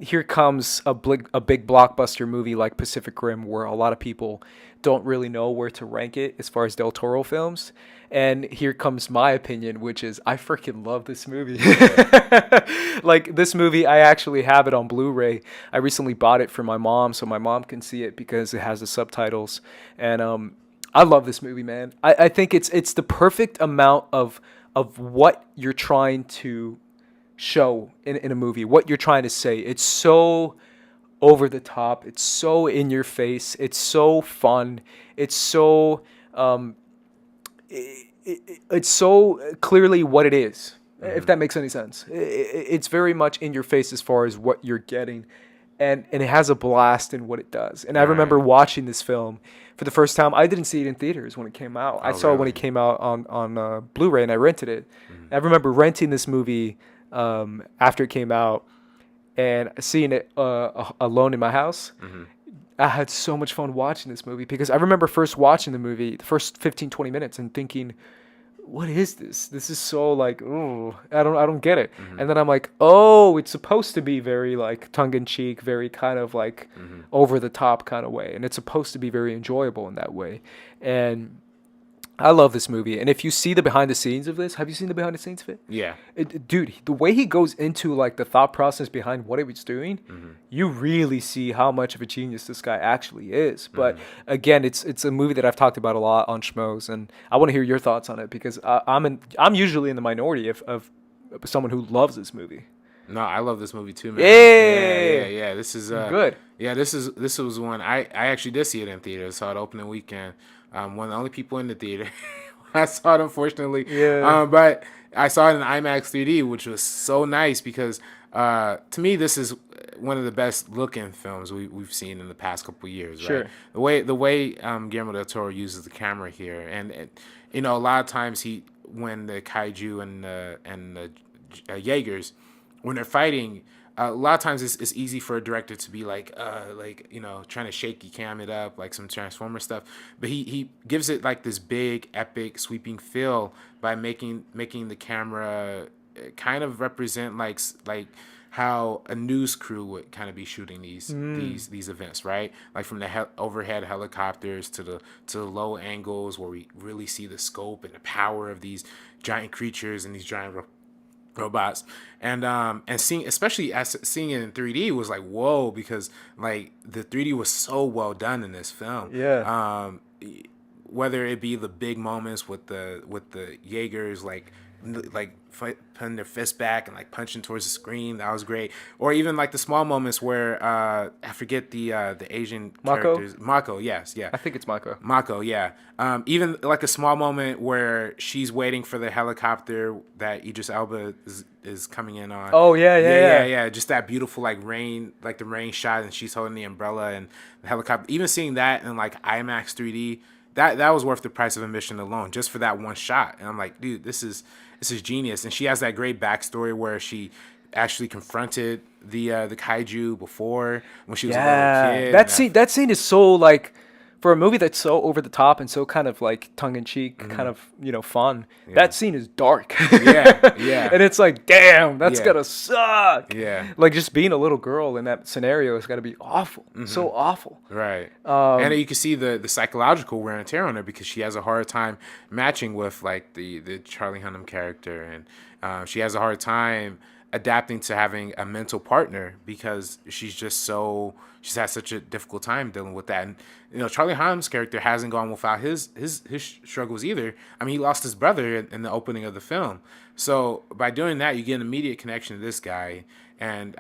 Here comes a big blockbuster movie like Pacific Rim, where a lot of people don't really know where to rank it as far as Del Toro films. And here comes my opinion, which is I freaking love this movie. Like this movie, I actually have it on Blu-ray. I recently bought it for my mom so my mom can see it because it has the subtitles. And I love this movie, man. I think it's the perfect amount of what you're trying to show in a movie, what you're trying to say. It's so over the top. It's so in your face. It's so fun. It's so it's so clearly what it is, if that makes any sense. It's very much in your face as far as what you're getting, and it has a blast in what it does. And I remember watching this film for the first time. I didn't see it in theaters when it came out. I saw it when it came out on Blu-ray, and I rented it. I remember renting this movie after it came out and seeing it alone in my house. I had so much fun watching this movie because I remember first watching the movie, the first 15, 20 minutes and thinking, what is this? This is so like, oh, I don't get it. And then I'm like, oh, it's supposed to be very like tongue in cheek, very kind of like over the top kind of way. And it's supposed to be very enjoyable in that way. And I love this movie. And if you see the behind the scenes of this, have you seen the behind the scenes of it? Yeah. Dude, the way he goes into like the thought process behind what he was doing, you really see how much of a genius this guy actually is. But again, it's a movie that I've talked about a lot on Schmoes, and I want to hear your thoughts on it because I'm usually in the minority of someone who loves this movie. No, I love this movie too, man. Yeah. This is good. Yeah, this was one I actually did see it in theaters. Saw it opening weekend. One of the only people in the theater. I saw it, unfortunately. Yeah. But I saw it in IMAX 3D, which was so nice because to me this is one of the best looking films we've seen in the past couple of years. Sure. Right? The way Guillermo del Toro uses the camera here, and you know, a lot of times when the kaiju and the Jaegers, when they're fighting, a lot of times it's easy for a director to be like you know, trying to shaky cam it up like some Transformer stuff, but he gives it like this big epic sweeping feel by making the camera kind of represent like how a news crew would kind of be shooting these events, right? Like from the overhead helicopters to the low angles where we really see the scope and the power of these giant creatures and these giant robots, and seeing, especially as seeing it in 3D was like whoa, because like the 3D was so well done in this film. Whether it be the big moments with the Jaegers like putting their fist back and like punching towards the screen, that was great. Or even like the small moments where I forget the Asian characters. Mako, yes, yeah. I think it's Mako, yeah. Even like a small moment where she's waiting for the helicopter that Idris Elba is coming in on. Oh yeah. Just that beautiful like rain, like the rain shot, and she's holding the umbrella and the helicopter. Even seeing that in like IMAX 3D, that was worth the price of admission alone, just for that one shot. And I'm like, dude, this is genius. And she has that great backstory where she actually confronted the kaiju before when she was a little kid. That scene is so like, for a movie that's so over the top and so kind of like tongue in cheek, kind of, you know, fun. Yeah. That scene is dark. Yeah. And it's like, damn, that's gotta suck. Yeah. Like just being a little girl in that scenario has got to be awful. So awful. Right. And you can see the psychological wear and tear on her because she has a hard time matching with like the Charlie Hunnam character, and she has a hard time adapting to having a mental partner because she's had such a difficult time dealing with that. And you know, Charlie Hunnam's character hasn't gone without his struggles either. I mean, he lost his brother in the opening of the film. So by doing that, you get an immediate connection to this guy, and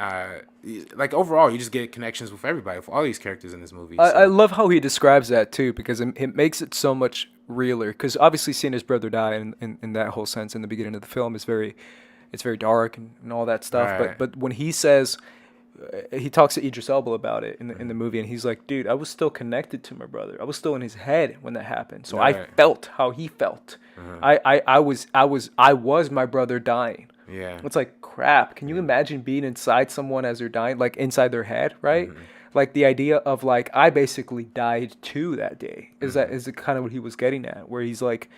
like overall, you just get connections with everybody, with all these characters in this movie. I love how he describes that too, because it makes it so much realer. Because obviously, seeing his brother die in that whole sense in the beginning of the film is very dark and all that stuff. Right. But when he says, he talks to Idris Elba about it in the movie, and he's like, dude, I was still connected to my brother. I was still in his head when that happened. So I felt how he felt. I was my brother dying. Yeah. It's like, crap. Can you imagine being inside someone as they're dying, like inside their head, right? Like the idea of like, I basically died too that day. Is it kind of what he was getting at? Where he's like,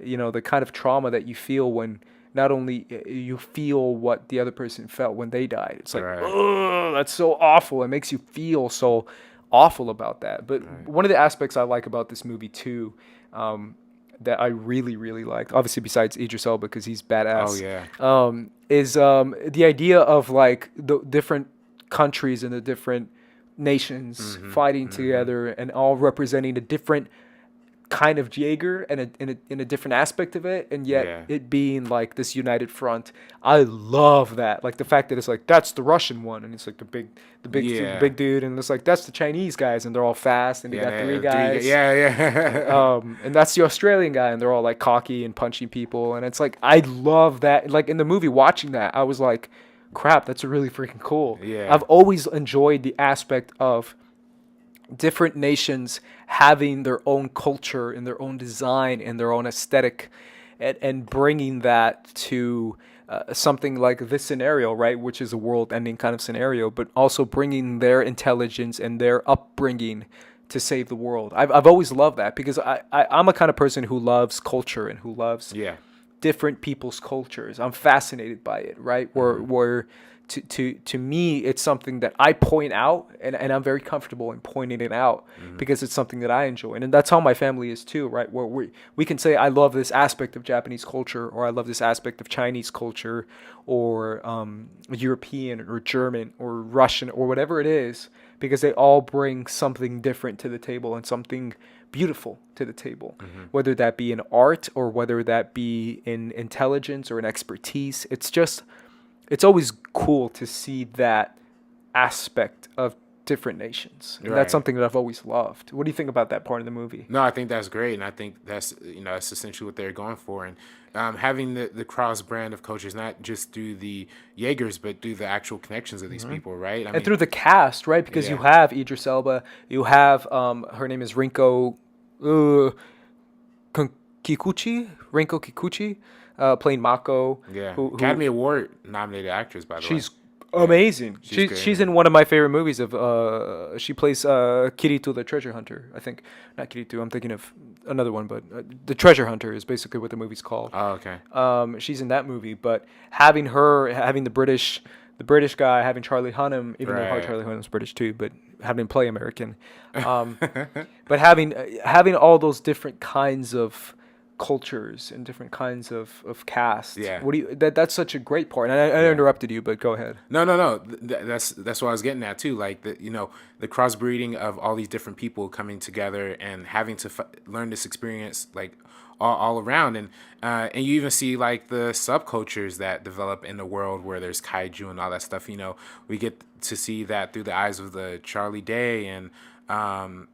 the kind of trauma that you feel when not only you feel what the other person felt when they died. It's like, Right. oh, that's so awful. It makes you feel so awful about that. But one of the aspects I like about this movie too, that I really, really liked, obviously besides Idris Elba because he's badass. Oh yeah. Is the idea of like the different countries and the different nations fighting together and all representing a different kind of Jaeger and in a different aspect of it, and yet it being like this united front. I love that, like the fact that it's like that's the Russian one, and it's like the big dude, and it's like that's the Chinese guys, and they're all fast, and they got three guys, and that's the Australian guy, and they're all like cocky and punching people, and it's like I love that. Like in the movie, watching that, I was like, crap, that's really freaking cool. I've always enjoyed the aspect of different nations having their own culture and their own design and their own aesthetic, and bringing that to something like this scenario, right, which is a world-ending kind of scenario, but also bringing their intelligence and their upbringing to save the world. I've always loved that because I'm a kind of person who loves culture and who loves different people's cultures. I'm fascinated by it, right? Where to me, it's something that I point out, and I'm very comfortable in pointing it out because it's something that I enjoy. And that's how my family is too, right? Where we can say, I love this aspect of Japanese culture, or I love this aspect of Chinese culture, or European or German or Russian or whatever it is, because they all bring something different to the table and something beautiful to the table, whether that be in art or whether that be in intelligence or in expertise. It's always cool to see that aspect of different nations. And that's something that I've always loved. What do you think about that part of the movie? No, I think that's great, and I think that's that's essentially what they're going for. And having the cross brand of cultures, not just through the Jaegers, but through the actual connections of these people, right? I mean, through the cast, right? Because you have Idris Elba, you have her name is Rinko Kikuchi, playing Mako. Yeah, who Academy Award nominated actress, by the way. She's amazing. She's in one of my favorite movies of she plays Kirito the treasure hunter. I think not Kirito, I'm thinking of another one, but the treasure hunter is basically what the movie's called. Oh, okay. She's in that movie, but having the British guy, having Charlie Hunnam, even though Charlie Hunnam's British too, but having him play American. But having all those different kinds of cultures and different kinds of casts. Yeah. What do you? That's such a great part. And I interrupted you, but go ahead. No. That's what I was getting at too. Like the crossbreeding of all these different people coming together and having to learn this experience like all around, and you even see like the subcultures that develop in the world where there's kaiju and all that stuff. We get to see that through the eyes of the Charlie Day and Ron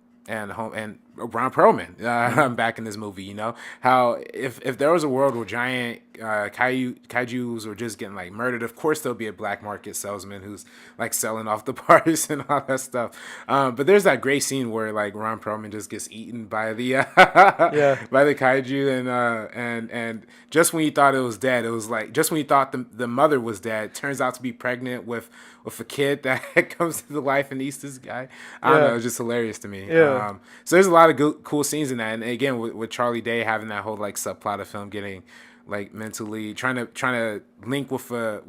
Perlman back in this movie. How if there was a world where giant kaijus were just getting like murdered, of course there'll be a black market salesman who's like selling off the parts and all that stuff. But there's that great scene where like Ron Perlman just gets eaten by the by the kaiju, and just when you thought it was dead, it was like just when you thought the mother was dead, turns out to be pregnant with a kid that comes to life and eats this guy. I don't know, it's just hilarious to me. So there's a lot of cool scenes in that, and again with Charlie Day having that whole like subplot of film getting like mentally trying to link with a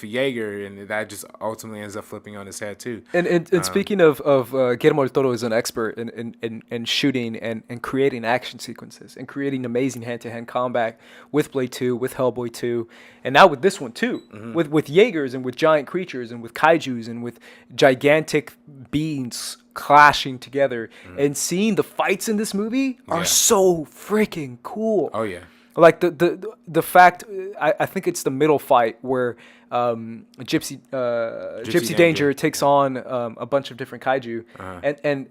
Jaeger, and that just ultimately ends up flipping on his head too. And speaking of Guillermo del Toro is an expert in shooting and creating action sequences and creating amazing hand-to-hand combat with Blade 2, with Hellboy 2, and now with this one too, with Jaegers and with giant creatures and with kaijus and with gigantic beings clashing together, and seeing the fights in this movie are so freaking cool. Oh yeah. Like the fact, I think it's the middle fight where Gypsy Danger takes on a bunch of different kaiju, and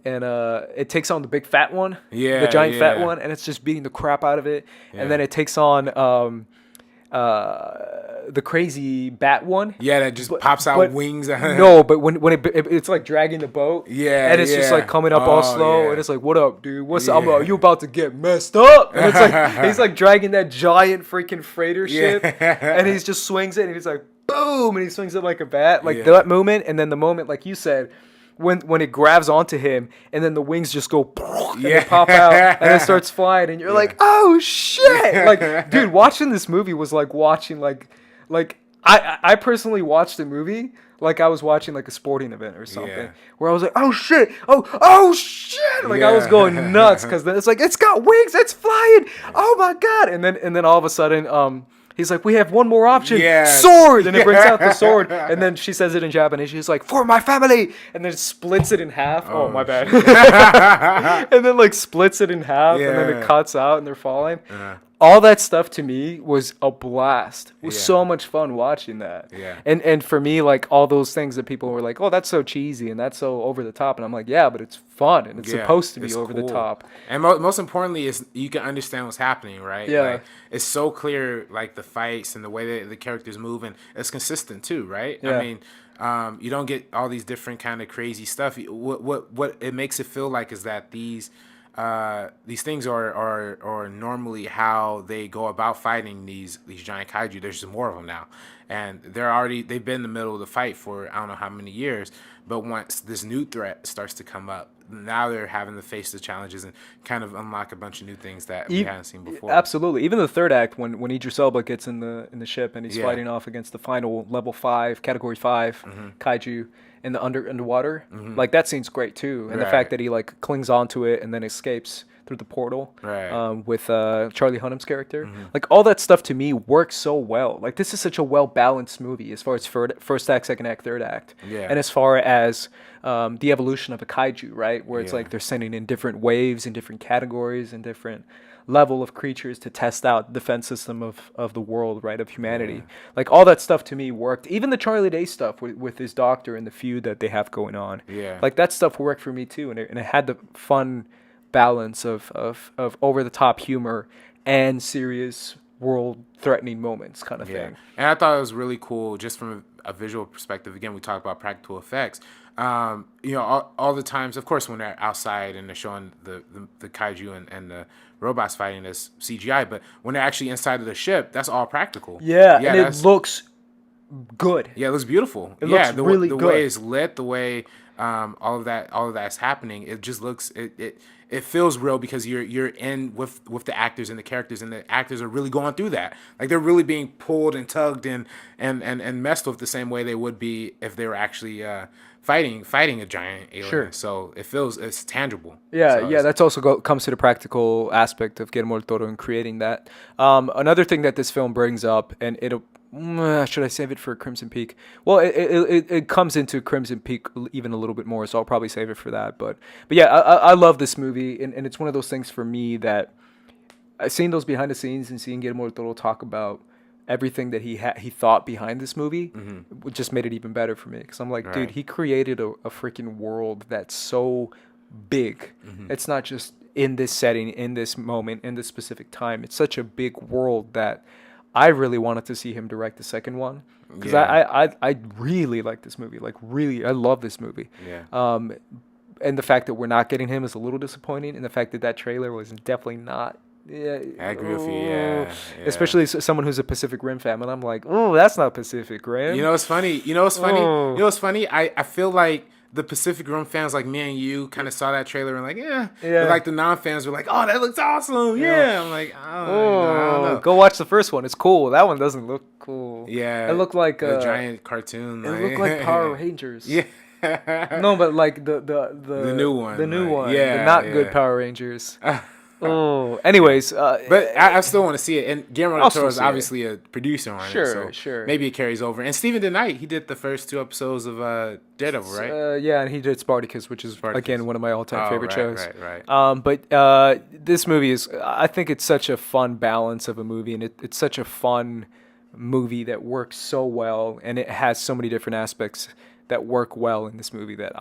it takes on the big fat one, the giant fat one, and it's just beating the crap out of it. And then it takes on the crazy bat one. Yeah, that just pops out but wings. No, but when it's like dragging the boat. Yeah, and it's just like coming up all slow, yeah. and it's like, what up, dude? What's up? I'm like, you about to get messed up? And it's like he's like dragging that giant freaking freighter ship, and he just swings it, and he's like, boom, and he swings it like a bat, like that moment, and then the moment, like you said. When it grabs onto him and then the wings just go and they pop out and it starts flying and you're like, oh shit, like dude, watching this movie was like watching like I personally watched the movie like I was watching like a sporting event or something where I was like, oh shit, oh shit, like I was going nuts because then it's like, it's got wings, it's flying, oh my god, and then all of a sudden he's like, we have one more option. Sword! And it brings out the sword. And then she says it in Japanese. She's like, for my family! And then splits it in half. Oh my bad. And then like splits it in half. And then it cuts out and they're falling. All that stuff to me was a blast. It was so much fun watching that. And for me, like all those things that people were like, oh, that's so cheesy and that's so over the top. And I'm like, yeah, but it's fun and it's supposed to be over the top. And most importantly is you can understand what's happening, right? Yeah. Like, it's so clear, like the fights and the way that the characters move, and it's consistent too, right? Yeah. I mean, you don't get all these different kind of crazy stuff. What it makes it feel like is that these things are normally how they go about fighting these giant kaiju. There's just more of them now, and they've been in the middle of the fight for I don't know how many years. But once this new threat starts to come up, now they're having to face the challenges and kind of unlock a bunch of new things that we hadn't seen before. Absolutely. Even the third act, when Idris Elba gets in the ship and he's fighting off against the final level 5, category 5 kaiju in the underwater, like that scene's great too. And the fact that he like clings onto it and then escapes through the portal with Charlie Hunnam's character. Like all that stuff to me works so well. Like this is such a well-balanced movie as far as first act, second act, third act. And as far as the evolution of a kaiju, right? Where it's like they're sending in different waves and different categories and different level of creatures to test out the defense system of the world, right? Of humanity. Like all that stuff to me worked. Even the Charlie Day stuff with his doctor and the feud that they have going on. Like that stuff worked for me too. And it had the fun balance of over the top humor and serious world threatening moments kind of thing. And I thought it was really cool just from a visual perspective. Again, we talk about practical effects. You know, all the times, of course, when they're outside and they're showing the kaiju and the robots fighting this CGI, but when they're actually inside of the ship, that's all practical. And it looks good. Yeah, it looks beautiful. It looks really good. The way it's lit, the way all of that's happening, it just looks it feels real because you're in with the actors and the characters, and the actors are really going through that. Like they're really being pulled and tugged and messed with the same way they would be if they were actually fighting a giant alien. Sure. So it's tangible. That's also comes to the practical aspect of Guillermo del Toro in creating that. Another thing that this film brings up, and it'll should I save it for Crimson Peak? Well, it comes into Crimson Peak even a little bit more, so I'll probably save it for that. But yeah, I love this movie, and it's one of those things for me that seeing those behind the scenes and seeing Guillermo del Toro talk about everything that he thought behind this movie just made it even better for me, because I'm like, dude, he created a freaking world that's so big. It's not just in this setting, in this moment, in this specific time. It's such a big world that I really wanted to see him direct the second one, because I really like this movie. Like really, I love this movie. And the fact that we're not getting him is a little disappointing, and the fact that trailer was definitely not. I agree with you. Especially someone who's a Pacific Rim fan, and I'm like, oh, that's not Pacific Rim. You know what's funny? You know what's funny? I feel like the Pacific Rim fans like me and you kind of saw that trailer and like, But like the non-fans were like, oh, that looks awesome. Yeah. I'm like, I don't know. Go watch the first one. It's cool. That one doesn't look cool. Yeah. It looked like a giant cartoon. It looked like Power Rangers. Yeah. No, but like the new one. The new one. Yeah. The not good Power Rangers. Anyways, but I still want to see it. And Guillermo del Toro is obviously a producer on it, so maybe it carries over. And Stephen DeKnight, he did the first 2 episodes of Daredevil, right? Yeah, and he did Spartacus, which is again one of my all-time favorite shows. Right. But this movie I think it's such a fun balance of a movie, and it's such a fun movie that works so well, and it has so many different aspects that work well in this movie that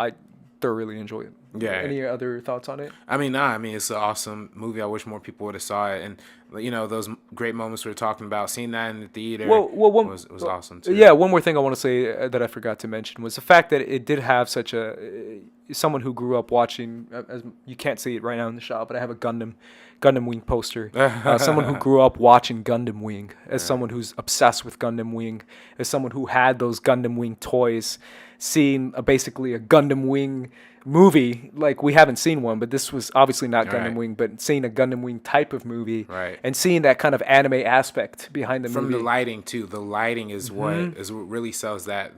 thoroughly enjoy it. Yeah. Any other thoughts on it? I mean, it's an awesome movie. I wish more people would have saw it, and those great moments we were talking about, seeing that in the theater was awesome too. Yeah, one more thing I want to say that I forgot to mention was the fact that it did have such a someone who grew up watching. As you can't see it right now in the shop, but I have a Gundam Wing poster. Someone who grew up watching Gundam Wing, as someone who's obsessed with Gundam Wing, as someone who had those Gundam Wing toys, seeing basically a Gundam Wing movie. Like, we haven't seen one, but this was obviously not Gundam Wing, but seeing a Gundam Wing type of movie, and seeing that kind of anime aspect behind the movie. From the lighting too. The lighting is what really sells that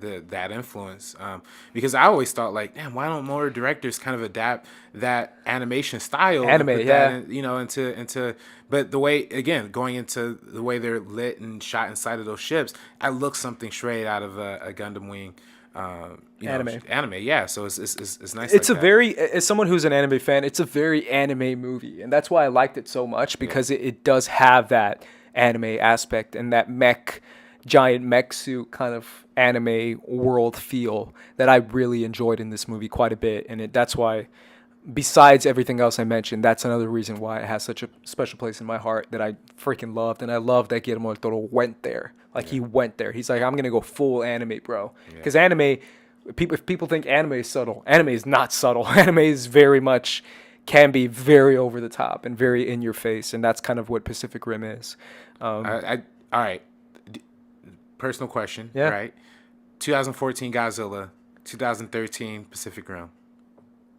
influence. Because I always thought, like, damn, why don't more directors kind of adapt that animation style, into but the way, again, going into the way they're lit and shot inside of those ships, that looks something straight out of a Gundam Wing anime. Yeah, so it's nice. It's as someone who's an anime fan, it's a very anime movie, and that's why I liked it so much, because it does have that anime aspect and that giant mech suit kind of anime world feel that I really enjoyed in this movie quite a bit, and that's why, besides everything else I mentioned, that's another reason why it has such a special place in my heart, that I freaking loved. And I love that Guillermo del Toro went there. Like, he went there. He's like, I'm going to go full anime, bro. Because anime, if people think anime is subtle, anime is not subtle. Anime is can be very over the top and very in your face. And that's kind of what Pacific Rim is. All right. Personal question, right? 2014 Godzilla, 2013 Pacific Rim.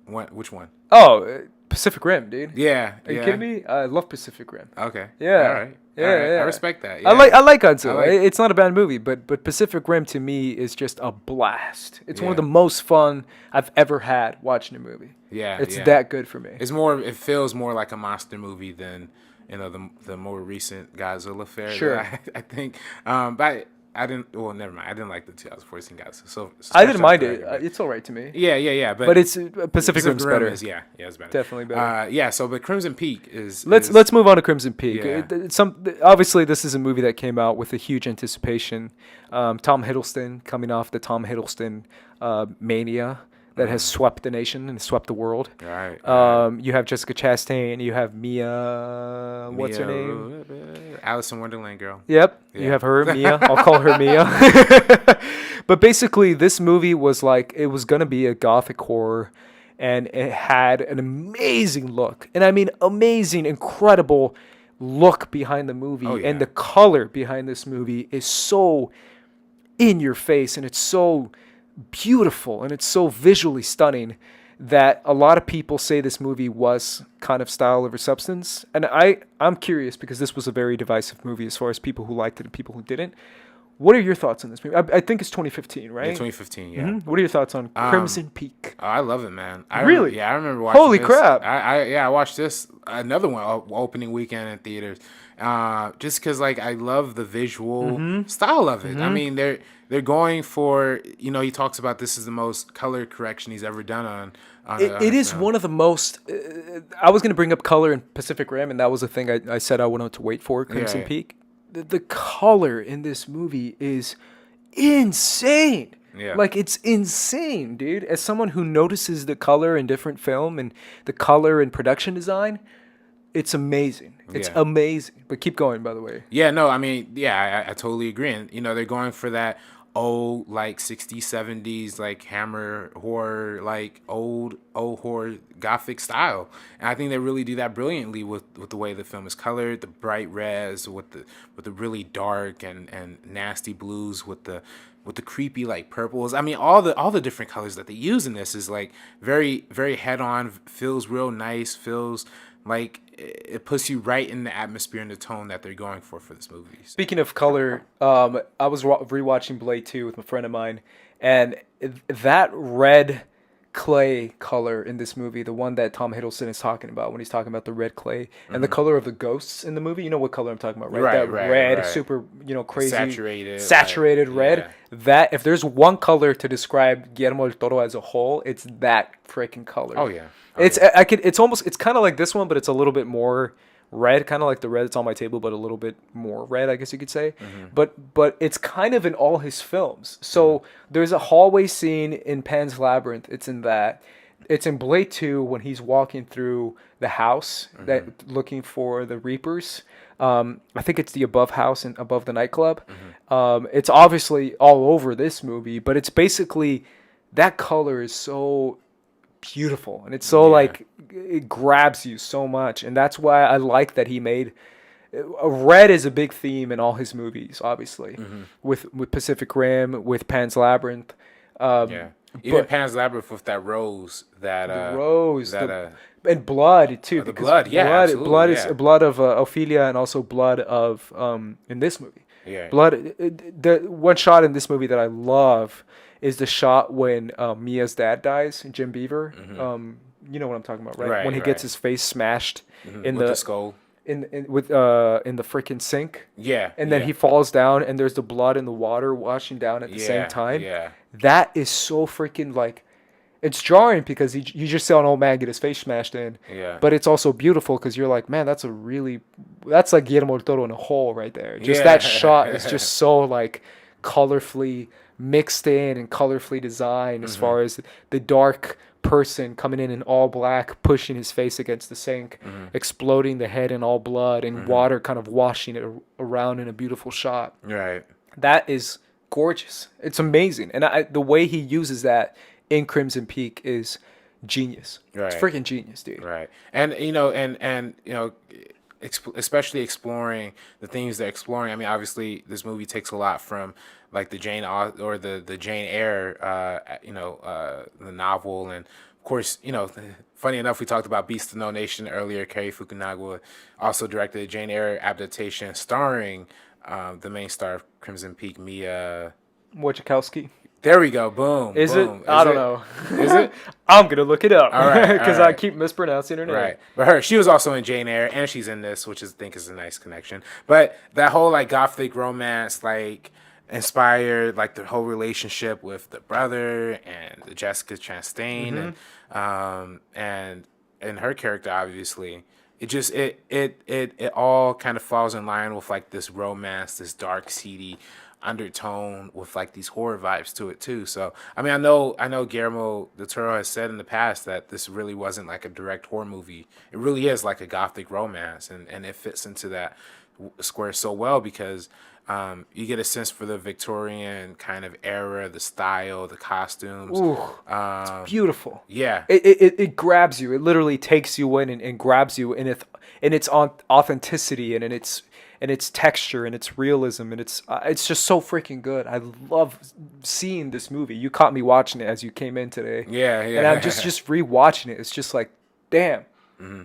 Which one? Oh, Pacific Rim, dude. Yeah. Are you kidding me? I love Pacific Rim. Okay. Yeah. All right. Yeah, all right. yeah. I respect that. Yeah. I like Godzilla. It's not a bad movie, but Pacific Rim to me is just a blast. It's one of the most fun I've ever had watching a movie. Yeah. It's that good for me. It feels more like a monster movie than the more recent Godzilla fare. Sure. I think. But I didn't. Well, never mind. I didn't like the 2014 Godzilla. So I didn't mind it. It's all right to me. Yeah. But it's Pacific Rim's better. It's better. Definitely better. So, but Crimson Peak is. Let's move on to Crimson Peak. Yeah. Obviously, this is a movie that came out with a huge anticipation. Tom Hiddleston, coming off the Tom Hiddleston mania that has swept the nation and swept the world. Right. You have Jessica Chastain. You have Mia. What's her name? Alice in Wonderland girl. Yep. Yeah. You have her, Mia. I'll call her Mia. But basically, this movie was like, it was going to be a gothic horror, and it had an amazing look. And I mean, amazing, incredible look behind the movie. Oh, yeah. And the color behind this movie is so in your face, and it's so beautiful, and it's so visually stunning that a lot of people say this movie was kind of style over substance. And I'm curious, because this was a very divisive movie as far as people who liked it and people who didn't. What are your thoughts on this movie? I think it's 2015, right? Yeah, 2015, yeah. Mm-hmm. What are your thoughts on Crimson Peak? I love it, man. Really? I remember watching Holy this. crap. I watched this, another one, opening weekend in theaters. Just because, like, I love the visual style of it. I mean, they're going for, he talks about this is the most color correction he's ever done on It is one of the most. I was going to bring up color in Pacific Rim, and that was the thing I said I wanted to wait for, Crimson Peak. The color in this movie is insane. Yeah. Like, it's insane, dude. As someone who notices the color in different film and the color in production design, it's amazing. It's amazing. But keep going, by the way. Yeah, no, I mean, I totally agree. And, they're going for that old, like, 60s, 70s, like, Hammer horror, like, old horror gothic style. And I think they really do that brilliantly with the way the film is colored, the bright reds, with the really dark and nasty blues, with the creepy, like, purples. I mean, all the different colors that they use in this is, like, very, very head-on, feels real nice, feels like it puts you right in the atmosphere and the tone that they're going for this movie. Speaking of color, I was rewatching Blade 2 with a friend of mine, and that red clay color in this movie, the one that Tom Hiddleston is talking about when he's talking about the red clay, and the color of the ghosts in the movie, you know what color I'm talking about, right? Red, super, crazy, saturated red. Yeah. That, if there's one color to describe Guillermo del Toro as a whole, it's that freaking color. Oh yeah. It's kind of like this one, but it's a little bit more red, kind of like the red that's on my table, but a little bit more red, I guess you could say. But it's kind of in all his films. So there's a hallway scene in Pan's Labyrinth. It's in that. it's in Blade 2 when he's walking through the house that looking for the Reapers. I think it's the above house and above the nightclub. It's obviously all over this movie, but it's basically that color is so beautiful and it's so like it grabs you so much, and that's why I like that he made red is a big theme in all his movies, obviously, with Pacific Rim, with Pan's Labyrinth. Yeah. Even Pan's Labyrinth with that rose that The rose, that and blood too. the Because blood, yeah, absolutely, blood is yeah. blood of Ophelia, and also blood of in this movie. Yeah. Blood. The one shot in this movie that I love is the shot when Mia's dad dies, Jim Beaver. You know what I'm talking about, right? Right, When he right. gets his face smashed in with the skull. in the freaking sink. Yeah. And then yeah. he falls down, and there's the blood and the water washing down at the same Yeah, time. yeah. That is so freaking like, it's jarring because you just saw an old man get his face smashed in. Yeah. But it's also beautiful because you're like, man, that's like Guillermo del Toro in a hole right there. Just Yeah. that shot is just so like colorfully mixed in and colorfully designed as far as the dark person coming in all black, pushing his face against the sink, exploding the head in all blood, and water kind of washing it around in a beautiful shot. Right. That is gorgeous. It's amazing. And the way he uses that in Crimson Peak is genius. Right. It's freaking genius, dude. Right. And especially exploring the themes they're exploring. I mean, obviously, this movie takes a lot from like the the Jane Eyre, the novel, and of course, funny enough, we talked about Beast of No Nation earlier. Cary Fukunaga also directed a Jane Eyre adaptation starring the main star of Crimson Peak, Mia. Wachowski. There we go. Boom. Is boom. it? I don't know. Is it? I'm gonna look it up. All right, Because all I right. keep mispronouncing her name. Right, but she was also in Jane Eyre, and she's in this, which I think is a nice connection. But that whole like gothic romance, like inspired, like the whole relationship with the brother and the Jessica Chastain, and her character, obviously, it all kind of falls in line with like this romance, this dark, seedy undertone with like these horror vibes to it too. So I mean, I know Guillermo del Toro has said in the past that this really wasn't like a direct horror movie. It really is like a gothic romance, and it fits into that square so well because you get a sense for the Victorian kind of era, the style, the costumes. Ooh, it's beautiful. Yeah. It grabs you. It literally takes you in and grabs you in its authenticity and in its texture and its realism, and it's just so freaking good. I love seeing this movie. You caught me watching it as you came in today. Yeah. And I'm just rewatching it. It's just like, damn,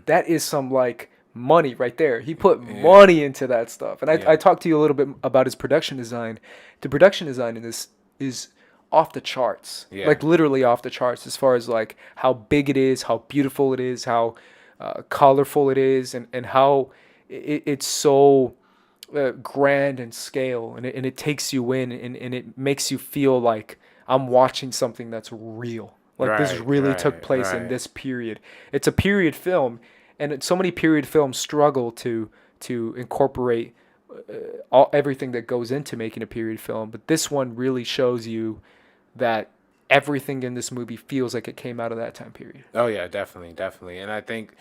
that is some like money right there. He put money into that stuff. And I talked to you a little bit about his production design. The production design in this is off the charts. Yeah. Like literally off the charts as far as like how big it is, how beautiful it is, how colorful it is, and how it's so grand in scale, and it takes you in, and it makes you feel like I'm watching something that's real. Like this really took place in this period. It's a period film, and so many period films struggle to incorporate everything that goes into making a period film. But this one really shows you that everything in this movie feels like it came out of that time period. Oh yeah, definitely. And I think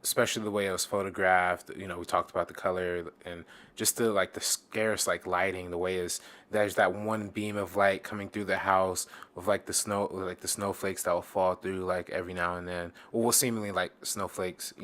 especially the way it was photographed, we talked about the color and just the scarce like lighting, the way there's that one beam of light coming through the house with like the snowflakes that will fall through like every now and then, or seemingly like snowflakes,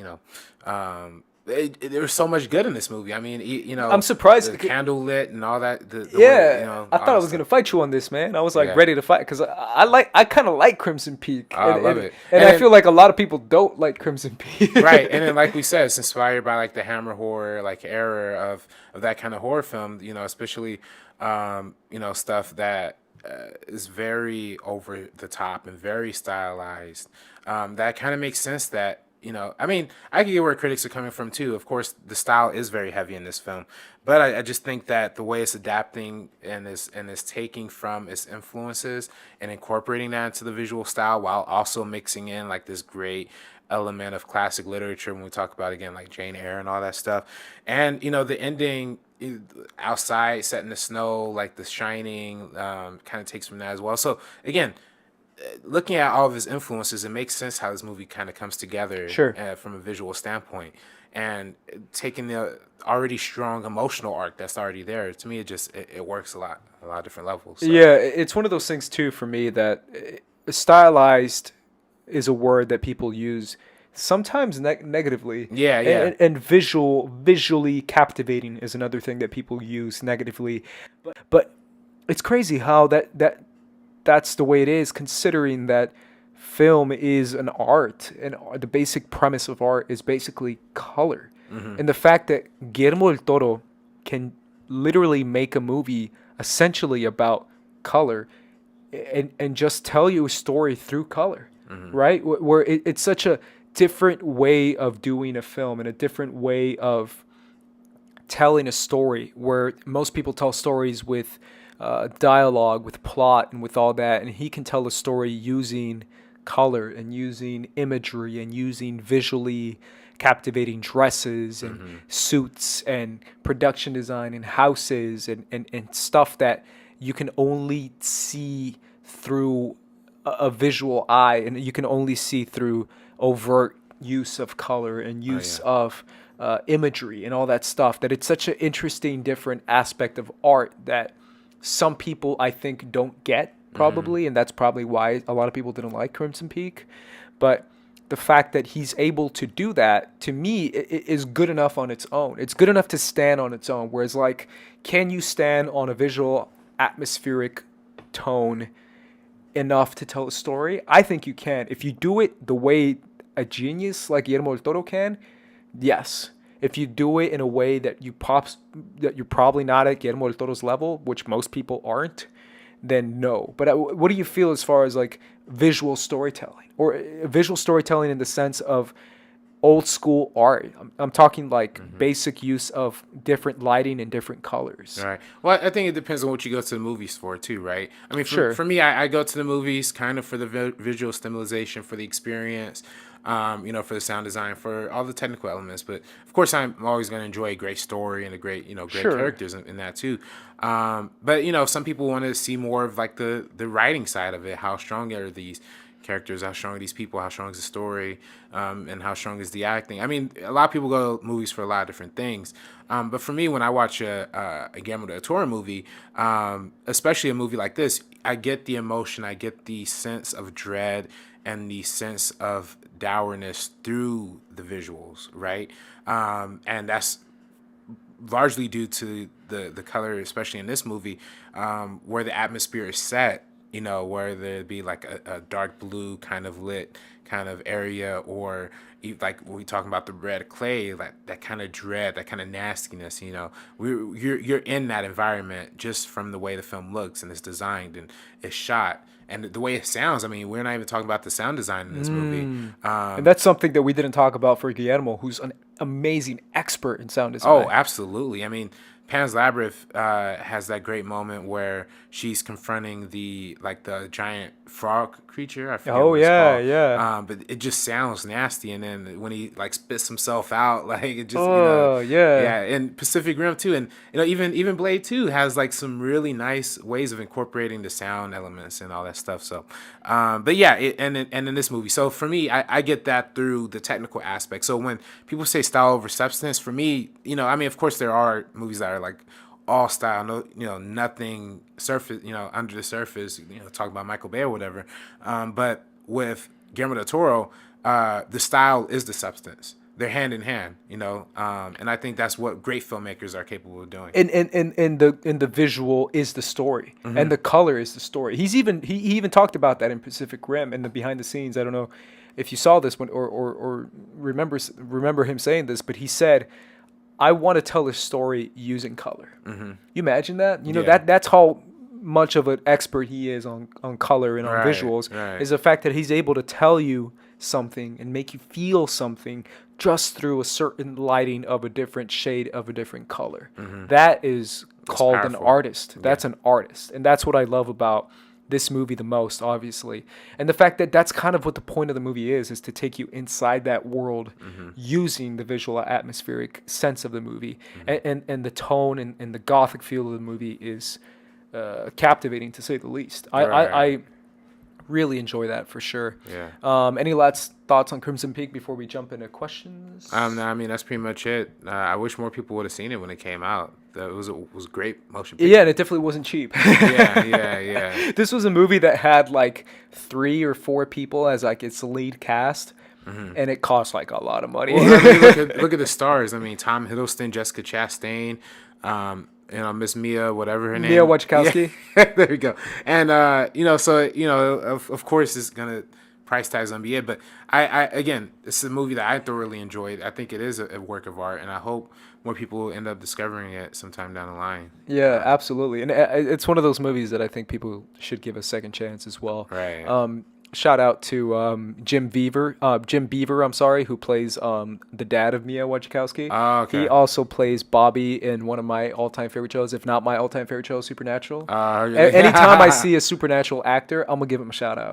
there was so much good in this movie. I mean, I'm surprised. The candle lit and all that. I thought I was gonna fight you on this, man. I was like ready to fight because I kind of like Crimson Peak. I love it, and I feel like a lot of people don't like Crimson Peak. Right, and then like we said, it's inspired by like the Hammer horror like era of that kind of horror film. Especially stuff that is very over the top and very stylized. That kind of makes sense that. I mean, I can get where critics are coming from too. Of course, the style is very heavy in this film, but I just think that the way it's adapting and is taking from its influences and incorporating that into the visual style while also mixing in like this great element of classic literature when we talk about again like Jane Eyre and all that stuff, and the ending outside set in the snow like The Shining kind of takes from that as well. So again. looking at all of his influences, it makes sense how this movie kind of comes together Sure. from a visual standpoint, and taking the already strong emotional arc that's already there. To me, it works a lot of different levels. So. Yeah, it's one of those things too for me that stylized is a word that people use sometimes negatively. Yeah, yeah. And visually captivating is another thing that people use negatively. But it's crazy how that's the way it is, considering that film is an art, and the basic premise of art is basically color. And the fact that Guillermo del Toro can literally make a movie essentially about color and just tell you a story through color, right? Where it's such a different way of doing a film and a different way of telling a story, where most people tell stories with dialogue, with plot, and with all that, and he can tell a story using color and using imagery and using visually captivating dresses and suits and production design and houses and stuff that you can only see through a visual eye, and you can only see through overt use of color and use of imagery and all that stuff. That it's such an interesting, different aspect of art that some people, I think, don't get, probably, and that's probably why a lot of people didn't like Crimson Peak. But the fact that he's able to do that, to me, is good enough on its own. It's good enough to stand on its own. Whereas, like, can you stand on a visual, atmospheric tone enough to tell a story? I think you can. If you do it the way a genius like Guillermo del Toro can, yes. If you do it in a way that you're probably not at Guillermo del Toro's level, which most people aren't, then no. But what do you feel as far as like visual storytelling, or visual storytelling in the sense of old school art? I'm talking like basic use of different lighting and different colors. All right. Well, I think it depends on what you go to the movies for too, right? I mean, for me, I go to the movies kind of for the visual stimulation, for the experience, for the sound design, for all the technical elements. But of course, I'm always going to enjoy a great story and a great, great characters in that too. But some people want to see more of like the writing side of it. How strong are these characters? How strong are these people? How strong is the story? And how strong is the acting? I mean, a lot of people go to movies for a lot of different things. But for me, when I watch a Guillermo del Toro movie, especially a movie like this, I get the emotion, I get the sense of dread and the sense of dourness through the visuals, right? And that's largely due to the color, especially in this movie, where the atmosphere is set. Where there'd be like a dark blue kind of lit kind of area, or like when we talking about the red clay, like that kind of dread, that kind of nastiness. You're in that environment just from the way the film looks and it's designed and it's shot. And the way it sounds, I mean, we're not even talking about the sound design in this movie. And that's something that we didn't talk about for Guillermo, who's an amazing expert in sound design. Oh, absolutely. I mean, Pan's Labyrinth has that great moment where she's confronting the giant frog creature. I forget what it's called. yeah. But it just sounds nasty, and then when he like spits himself out, like it just yeah. And Pacific Rim too, and even Blade 2 has like some really nice ways of incorporating the sound elements and all that stuff. So, but yeah, and in this movie, so for me, I get that through the technical aspect. So when people say style over substance, for me, I mean, of course there are movies that are like all style, no, nothing surface, under the surface, talk about Michael Bay or whatever. But with Guillermo del Toro, the style is the substance. They're hand in hand, and I think that's what great filmmakers are capable of doing. And the visual is the story, and the color is the story. He even talked about that in Pacific Rim in the behind the scenes. I don't know if you saw this one or remember him saying this, but he said, I want to tell a story using color. You imagine that? That's how much of an expert he is on color and on visuals, is the fact that he's able to tell you something and make you feel something just through a certain lighting of a different shade of a different color. That is called an artist. That's an artist. And that's what I love about this movie the most, obviously. And the fact that that's kind of what the point of the movie is to take you inside that world using the visual atmospheric sense of the movie. And the tone and the gothic feel of the movie is captivating, to say the least. I Really enjoy that for sure. Yeah. Any last thoughts on Crimson Peak before we jump into questions? No, I mean that's pretty much it. I wish more people would have seen it when it came out. That was a great motion picture. Yeah, and it definitely wasn't cheap. Yeah. This was a movie that had like 3 or 4 people as like its lead cast, and it cost like a lot of money. Well, I mean, look at the stars. I mean, Tom Hiddleston, Jessica Chastain, Miss Mia, whatever her name. Mia Wasikowska. Yeah, there you go. And of course, it's gonna price tags gonna be it. But I again, it's a movie that I thoroughly enjoyed. I think it is a work of art, and I hope more people will end up discovering it sometime down the line. Yeah, absolutely. And it's one of those movies that I think people should give a second chance as well. Right. Shout out to Jim Beaver, who plays the dad of Mia Wasikowska. Oh, okay. He also plays Bobby in one of my all-time favorite shows, if not my all-time favorite show, Supernatural. Anytime I see a Supernatural actor, I'm gonna give him a shout out.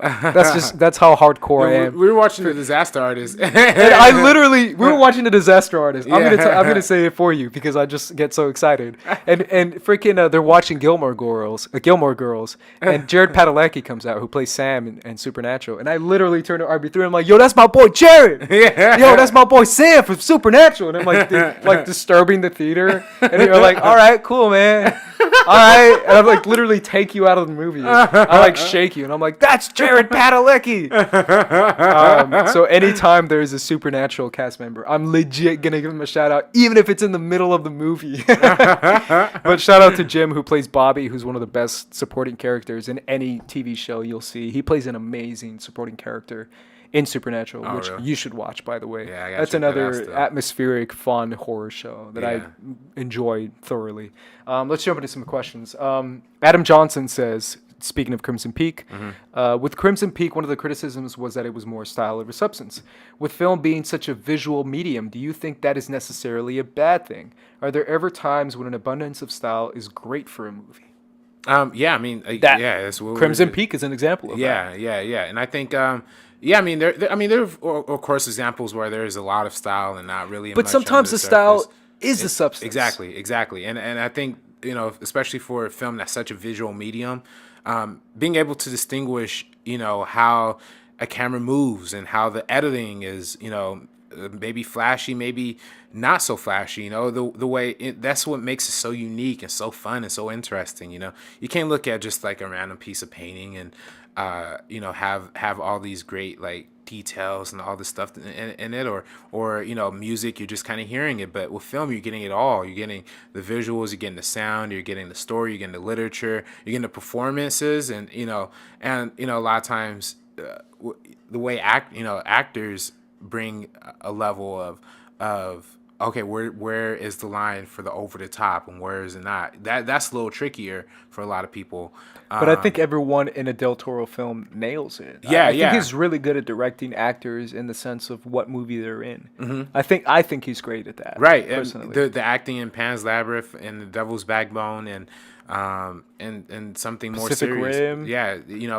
That's how hardcore I am. We were watching The Disaster Artist. And we were watching The Disaster Artist. I'm gonna say it for you because I just get so excited. And freaking they're watching Gilmore Girls, and Jared Padalecki comes out, who plays Sam in Supernatural. And I literally turned to RB3 and I'm like, yo, that's my boy Jared. Yeah. Yo, that's my boy Sam from Supernatural. And I'm like disturbing the theater. And you're like, all right, cool, man. All right. And I'm like, literally take you out of the movie. I like shake you. And I'm like, that's Jared Padalecki. So anytime there's a Supernatural cast member, I'm legit going to give him a shout out, even if it's in the middle of the movie. But shout out to Jim, who plays Bobby, who's one of the best supporting characters in any TV show you'll see. He plays an amazing supporting character in Supernatural, which really? you should watch, by the way. Yeah, I gotta that's check that out another still. atmospheric, fun horror show that I enjoy thoroughly. Let's jump into some questions. Adam Johnson says, speaking of Crimson Peak, with Crimson Peak, one of the criticisms was that it was more style over substance. With film being such a visual medium, do you think that is necessarily a bad thing? Are there ever times when an abundance of style is great for a movie? Yeah, I mean, that's what Crimson Peak is an example of that. Yeah, and I think, I mean, there are of course examples where there is a lot of style and not really. But much sometimes under the style surface. is the substance. Exactly, and I think especially for a film that's such a visual medium, being able to distinguish how a camera moves and how the editing is maybe flashy, maybe not so flashy, the way that's what makes it so unique and so fun and so interesting. You can't look at just like a random piece of painting and have all these great like details and all this stuff in it, or music, you're just kind of hearing it. But with film, you're getting it all. You're getting the visuals, you're getting the sound, you're getting the story, you're getting the literature, you're getting the performances, and a lot of times the way actors bring a level of okay, where is the line for the over the top and where is it not? That's a little trickier for a lot of people. But I think everyone in a Del Toro film nails it. Yeah, I think he's really good at directing actors in the sense of what movie they're in. Mm-hmm. I think he's great at that. Right, personally. and the acting in Pan's Labyrinth and The Devil's Backbone and something more Pacific serious. Rim. Yeah,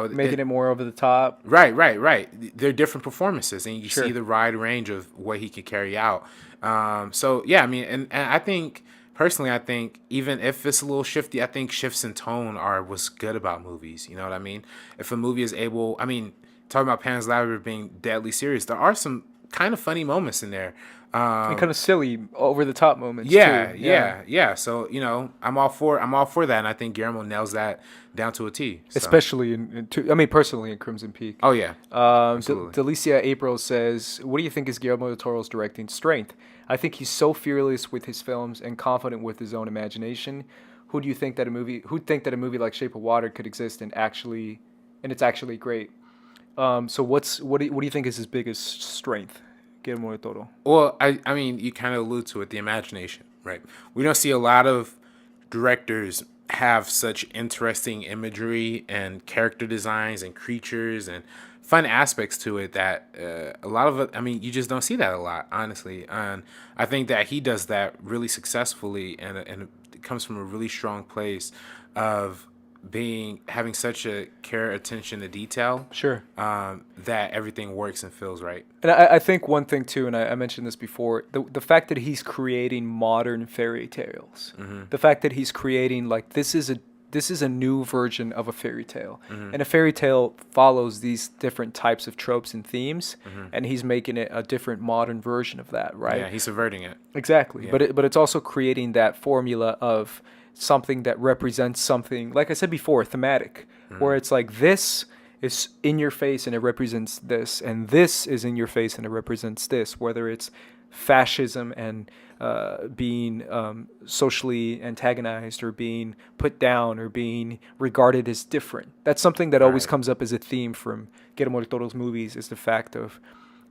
making it more over the top. Right. They're different performances, and you Sure. see the wide range of what he can carry out. So yeah, I mean, and I think personally, even if it's a little shifty, I think shifts in tone are what's good about movies. You know what I mean? If a movie is able, talking about Pan's Labyrinth being deadly serious, there are some kind of funny moments in there. And kind of silly, over the top moments. Yeah, too. yeah. So I'm all for that, and I think Guillermo nails that down to a T. So. Especially personally in Crimson Peak. Oh yeah. Absolutely. Delicia April says, "What do you think is Guillermo del Toro's directing strength? I think he's so fearless with his films and confident with his own imagination. Who think that a movie like Shape of Water could exist and it's actually great? So what do you think is his biggest strength, Guillermo del Toro?" Well, I mean, you kind of allude to it, the imagination, right? We don't see a lot of directors have such interesting imagery and character designs and creatures and fun aspects to it that a lot of it, you just don't see that a lot, honestly. And I think that he does that really successfully, and it comes from a really strong place of having such a care, attention to detail. Sure. That everything works and feels right. And I think one thing too, and I mentioned this before, the fact that he's creating modern fairy tales, the fact that he's creating like this is this is a new version of a fairy tale, and a fairy tale follows these different types of tropes and themes, and he's making it a different modern version of that, right? Yeah, he's subverting it. Exactly. Yeah. But it's also creating that formula of something that represents something, like I said before, thematic, where it's like this is in your face and it represents this, and this is in your face and it represents this, whether it's fascism and being socially antagonized or being put down or being regarded as different. That's something that always Right. comes up as a theme from Guillermo del Toro's movies, is the fact of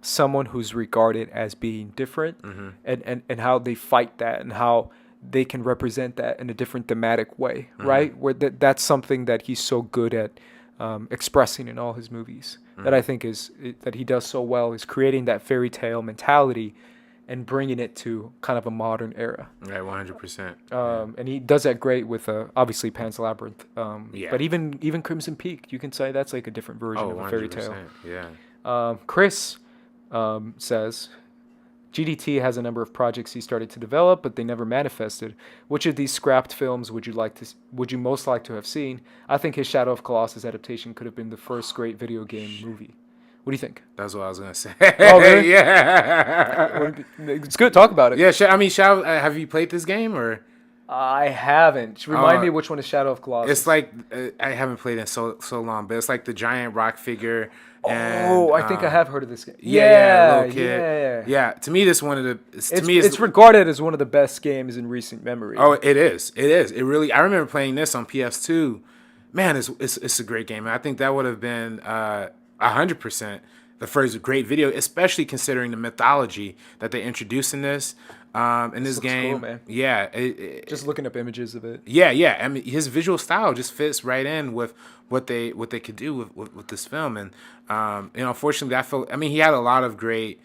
someone who's regarded as being different, and how they fight that and how they can represent that in a different thematic way, right? Where that's something that he's so good at expressing in all his movies, that I think that he does so well, is creating that fairy tale mentality and bringing it to kind of a modern era. Right, 100%. And he does that great with obviously Pan's Labyrinth. Yeah. But even Crimson Peak, you can say that's like a different version Oh, of a fairy tale. 100%. Yeah. Chris says, GDT has a number of projects he started to develop, but they never manifested. Which of these scrapped films would you most like to have seen? I think his Shadow of Colossus adaptation could have been the first great video game movie. What do you think? That's what I was gonna say. Oh, really? Yeah. It's good. Talk about it. Yeah. Shadow. Have you played this game or? I haven't. Remind me which one is Shadow of Colossus. It's like I haven't played it in so long, but it's like the giant rock figure. Oh, I think I have heard of this game. Yeah, little kid. Yeah. Yeah, to me, this one of the. It's regarded as one of the best games in recent memory. Oh, it is. It is. It really. I remember playing this on PS2. Man, it's a great game. I think that would have been 100% the first great video, especially considering the mythology that they introduced in this. In this game, cool, man. Yeah, Just looking up images of it. yeah. I mean, his visual style just fits right in with what they could do with this film, and unfortunately, he had a lot of great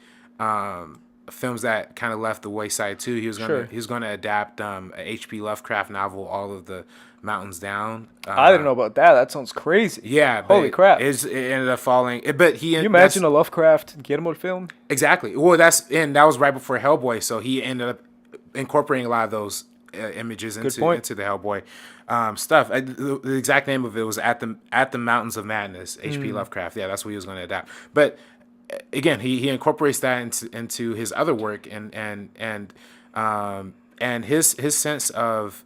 films that kind of left the wayside too. He was gonna adapt a H.P. Lovecraft novel, All of the Mountains Down. I didn't know about that. That sounds crazy. Yeah, holy crap! It ended up falling. But Can you imagine a Lovecraft Guillermo film? Exactly. Well, that was right before Hellboy, so he ended up incorporating a lot of those images into the Hellboy stuff. The exact name of it was At the Mountains of Madness, H.P. Lovecraft. Yeah, that's what he was going to adapt. But again, he incorporates that into his other work, and his sense of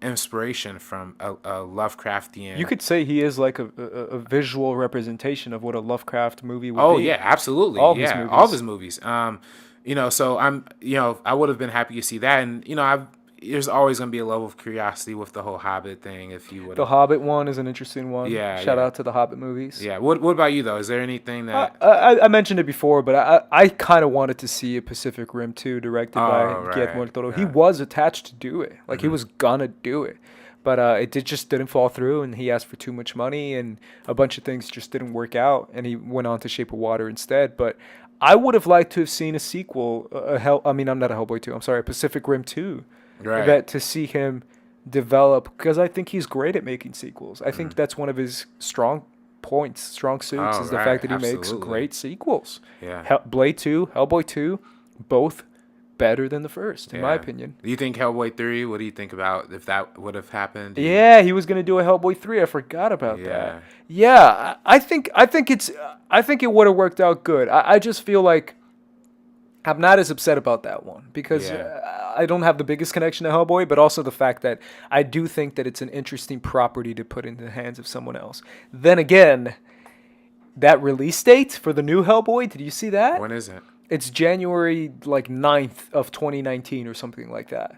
inspiration from a Lovecraftian. You could say he is like a visual representation of what a Lovecraft movie would be. Oh yeah, absolutely. All of his movies. So I would have been happy to see that, and there's always going to be a level of curiosity with the whole Hobbit thing. If you would, the Hobbit one is an interesting one. Yeah. Shout out to the Hobbit movies. Yeah. What about you though? Is there anything that I mentioned it before, but I kind of wanted to see a Pacific Rim 2 directed by Guillermo del Toro. Yeah. He was attached to do it. Like he was gonna do it. But it just didn't fall through, and he asked for too much money, and a bunch of things just didn't work out, and he went on to Shape of Water instead. But I would have liked to have seen a sequel. I'm not a Hellboy 2. I'm sorry, a Pacific Rim 2. Right. That to see him develop, because I think he's great at making sequels. I think that's one of his strong suits, is the fact that he makes great sequels. Yeah. Hellboy 2, both better than the first, in my opinion. Do you think Hellboy 3? What do you think about if that would have happened? Yeah, he was gonna do a Hellboy 3. I forgot about that. Yeah, I think it would have worked out good. I just feel like I'm not as upset about that one because I don't have the biggest connection to Hellboy, but also the fact that I do think that it's an interesting property to put into the hands of someone else. Then again, that release date for the new Hellboy, did you see that? When is it? It's January 9th of 2019 or something like that.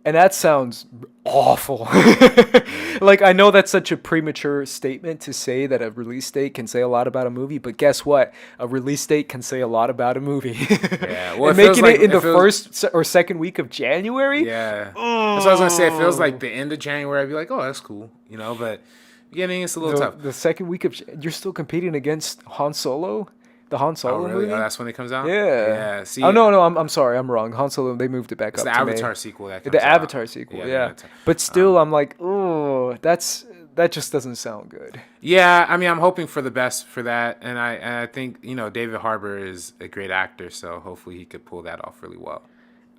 And that sounds awful. I know that's such a premature statement to say that a release date can say a lot about a movie, but guess what? A release date can say a lot about a movie. Yeah. Well, and making it in the first or second week of January? Yeah. Oh. That's what I was going to say. It feels like the end of January. I'd be like, oh, that's cool. But beginning, it's a little tough. The second week of... You're still competing against Han Solo? The Han Solo movie? Oh, that's when it comes out? Yeah. See, no, I'm sorry. I'm wrong. Han Solo, they moved it back up to the Avatar sequel that comes The out. Avatar sequel, yeah. But still, I'm like, oh, that just doesn't sound good. Yeah, I'm hoping for the best for that. And I think, David Harbour is a great actor, so hopefully he could pull that off really well.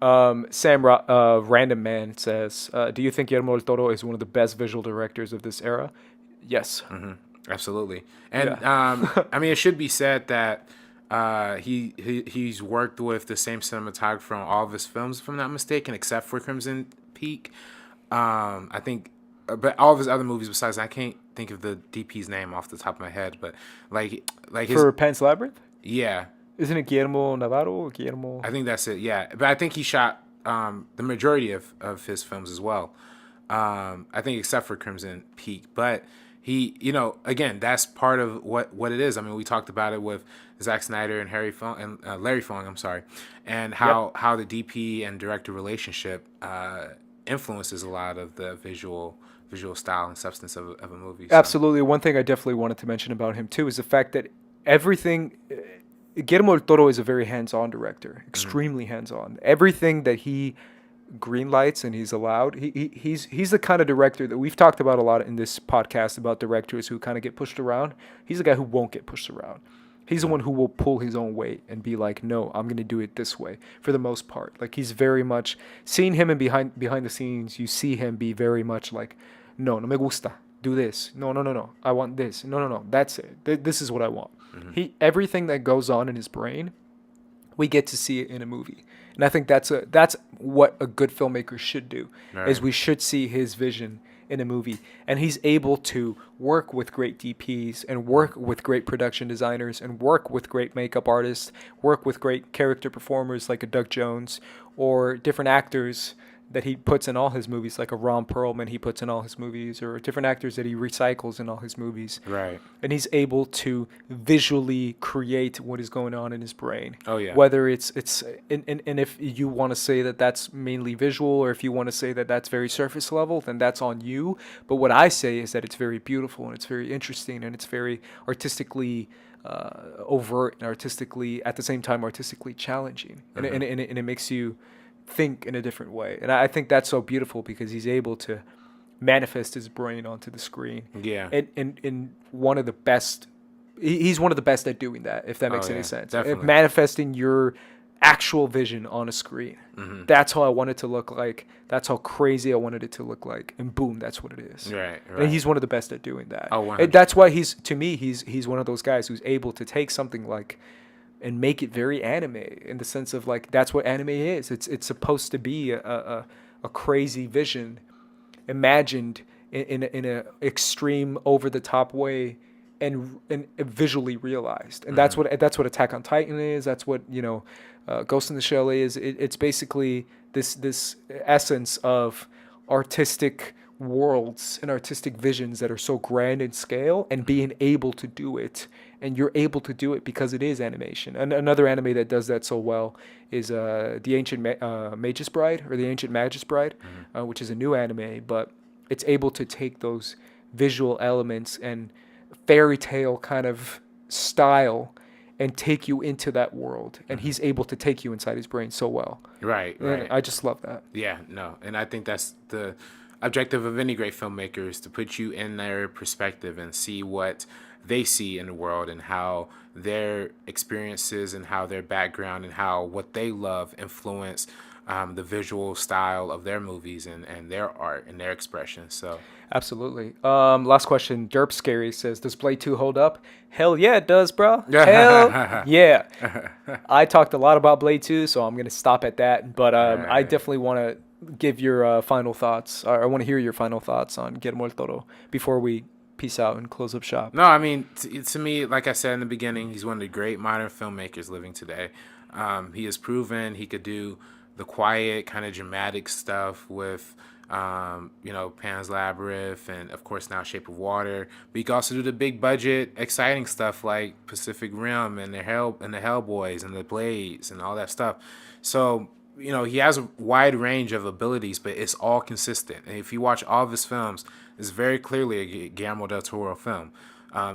Random Man says, do you think Guillermo del Toro is one of the best visual directors of this era? Yes. Absolutely. And Yeah. I mean, it should be said that he's worked with the same cinematographer on all of his films, if I'm not mistaken, except for Crimson Peak. I think, but all of his other movies besides, I can't think of the DP's name off the top of my head, but like his For Pan's Labyrinth? yeah, Isn't it Guillermo Navarro or Guillermo? I think that's it. Yeah, but I think he shot the majority of his films as well. I think except for Crimson Peak, but he, again, that's part of what it is. I mean, we talked about it with Zack Snyder and Larry Fong. I'm sorry, and Yep. how the DP and director relationship influences a lot of the visual style and substance of a movie. So. Absolutely. One thing I definitely wanted to mention about him too is the fact that everything Guillermo del Toro is a very hands-on director, extremely hands-on. Everything that he green lights and he's allowed, he's the kind of director that we've talked about a lot in this podcast about directors who kind of get pushed around. He's the guy who won't get pushed around. He's the one who will pull his own weight and be like, no, I'm going to do it this way for the most part. Like he's very much seeing him and behind the scenes, you see him be very much like, no, no me gusta. Do this. No, no, no, no. I want this. No, no, no. That's it. This is what I want. Everything that goes on in his brain, we get to see it in a movie. And I think that's what a good filmmaker should do. Right. Is we should see his vision in a movie, and he's able to work with great DPs and work with great production designers and work with great makeup artists, work with great character performers like a Doug Jones or different actors that he puts in all his movies, like a Ron Perlman he puts in all his movies, or different actors that he recycles in all his movies. Right. And he's able to visually create what is going on in his brain. Oh, yeah. Whether it's and if you want to say that that's mainly visual, or if you want to say that that's very surface level, then that's on you. But what I say is that it's very beautiful and it's very interesting and it's very artistically overt and artistically, at the same time, artistically challenging. And it makes you think in a different way. And I think that's so beautiful because he's able to manifest his brain onto the screen. Yeah. And one of the best, he's one of the best at doing that, if that makes any sense. Definitely. Manifesting your actual vision on a screen. That's how I want it to look like. That's how crazy I wanted it to look like. And boom, that's what it is. Right. And he's one of the best at doing that. Oh, 100%. And that's why he's one of those guys who's able to take something like and make it very anime in the sense of like that's what anime is. It's supposed to be a crazy vision imagined in a extreme over the top way and visually realized. And that's what Attack on Titan is. That's what Ghost in the Shell is. It's basically this essence of artistic worlds and artistic visions that are so grand in scale, and being able to do it, and you're able to do it because it is animation. And another anime that does that so well is the Ancient Magus Bride, or the Ancient Magus Bride, which is a new anime, but it's able to take those visual elements and fairy tale kind of style and take you into that world, and he's able to take you inside his brain so well. Right. And I just love that. Yeah, no. And I think that's the objective of any great filmmaker, is to put you in their perspective and see what they see in the world and how their experiences and how their background and how what they love influence the visual style of their movies and their art and their expression. So Absolutely. Last question. Derp Scary says, does Blade 2 hold up? Hell yeah, it does, bro. Hell yeah. I talked a lot about Blade 2, so I'm going to stop at that. But I definitely want to give your final thoughts. Or I want to hear your final thoughts on Guillermo del Toro before we peace out and close up shop. No, I mean, to me, like I said in the beginning, he's one of the great modern filmmakers living today. He has proven he could do the quiet, kind of dramatic stuff with Pan's Labyrinth, and of course now Shape of Water. But you can also do the big budget, exciting stuff like Pacific Rim and the Hellboys and the Blades and all that stuff. So he has a wide range of abilities, but it's all consistent. And if you watch all of his films, it's very clearly a Guillermo del Toro film.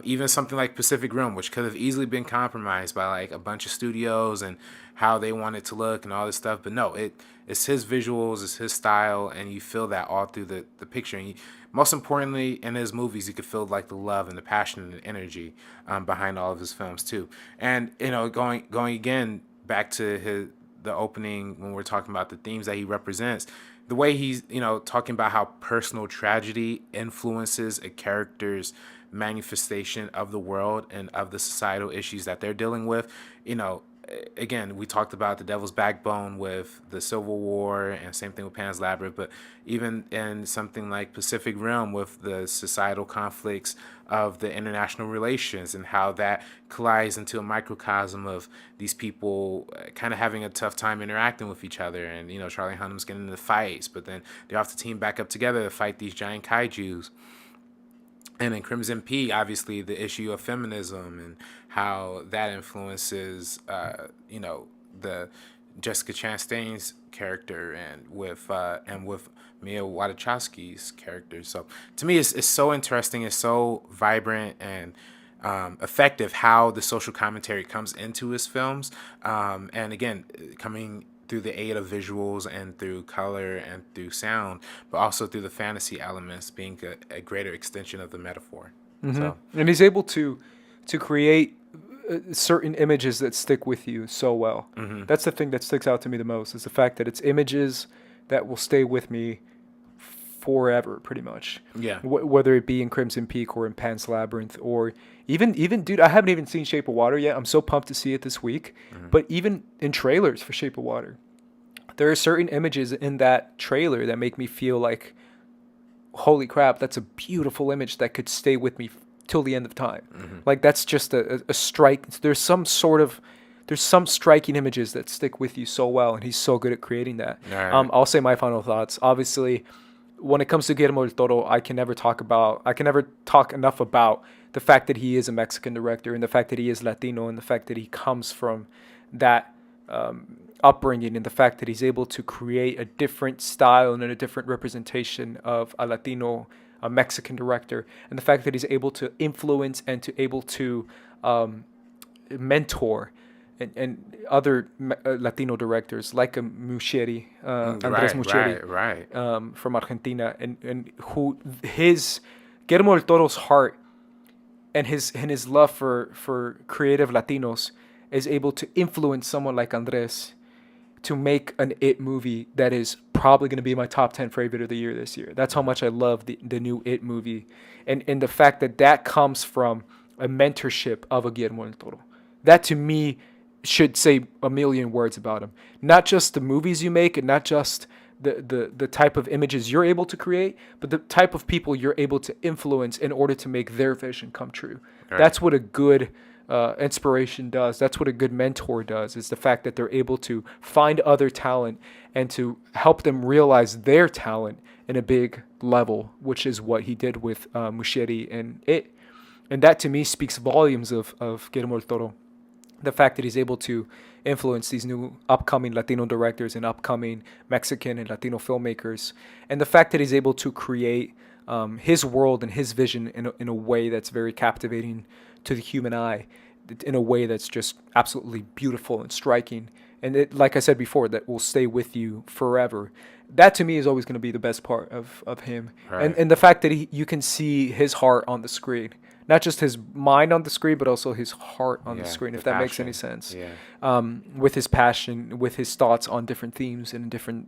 Even something like Pacific Rim, which could have easily been compromised by like a bunch of studios and how they want it to look and all this stuff. But no, it's his visuals, it's his style, and you feel that all through the picture. And most importantly, in his movies, you could feel like the love and the passion and the energy behind all of his films too. And going again back to the opening when we're talking about the themes that he represents, the way he's, talking about how personal tragedy influences a character's manifestation of the world and of the societal issues that they're dealing with. Again, we talked about the Devil's Backbone with the Civil War, and same thing with Pan's Labyrinth, but even in something like Pacific Rim with the societal conflicts of the international relations and how that collides into a microcosm of these people kind of having a tough time interacting with each other. And, Charlie Hunnam's getting into fights, but then they have to team back up together to fight these giant kaijus. And in Crimson Peak, obviously, the issue of feminism and how that influences, the Jessica Chastain's character and with Mia Wasikowski's character. So to me, it's so interesting. It's so vibrant and effective how the social commentary comes into his films. And again, coming through the aid of visuals and through color and through sound, but also through the fantasy elements being a greater extension of the metaphor. So, And he's able to create certain images that stick with you so well. That's the thing that sticks out to me the most, is the fact that it's images that will stay with me forever, pretty much. Yeah. Whether it be in Crimson Peak or in Pan's Labyrinth, or even dude, I haven't even seen Shape of Water yet. I'm so pumped to see it this week. But even in trailers for Shape of Water, there are certain images in that trailer that make me feel like, holy crap, that's a beautiful image that could stay with me till the end of time. Like, that's just a strike. There's some striking images that stick with you so well, and he's so good at creating that. Right. I'll say my final thoughts. Obviously, when it comes to Guillermo del Toro, I can never talk enough about the fact that he is a Mexican director, and the fact that he is Latino, and the fact that he comes from that upbringing, and the fact that he's able to create a different style and a different representation of a Mexican director, and the fact that he's able to influence and able to mentor and other Latino directors like Muschietti, Andres Muschietti, right. from Argentina, and who Guillermo del Toro's heart and his love for creative Latinos is able to influence someone like Andres to make an It movie that is probably going to be my top 10 favorite of the year this year. That's how much I love the new It movie, and the fact that comes from a mentorship of a Guillermo del Toro. That to me should say a million words about him. Not just the movies you make, and not just the type of images you're able to create, but the type of people you're able to influence in order to make their vision come true. Right. That's what a good inspiration does. That's what a good mentor does, is the fact that they're able to find other talent and to help them realize their talent in a big level, which is what he did with Muschietti and It. And that to me speaks volumes of Guillermo del Toro. The fact that he's able to influence these new upcoming Latino directors and upcoming Mexican and Latino filmmakers, and the fact that he's able to create his world and his vision in a way that's very captivating to the human eye, in a way that's just absolutely beautiful and striking, and it, like I said before, that will stay with you forever. That to me is always going to be the best part of him. Right. And the fact that you can see his heart on the screen. Not just his mind on the screen, but also his heart on the screen, if that makes any sense. Yeah. With his passion, with his thoughts on different themes and different,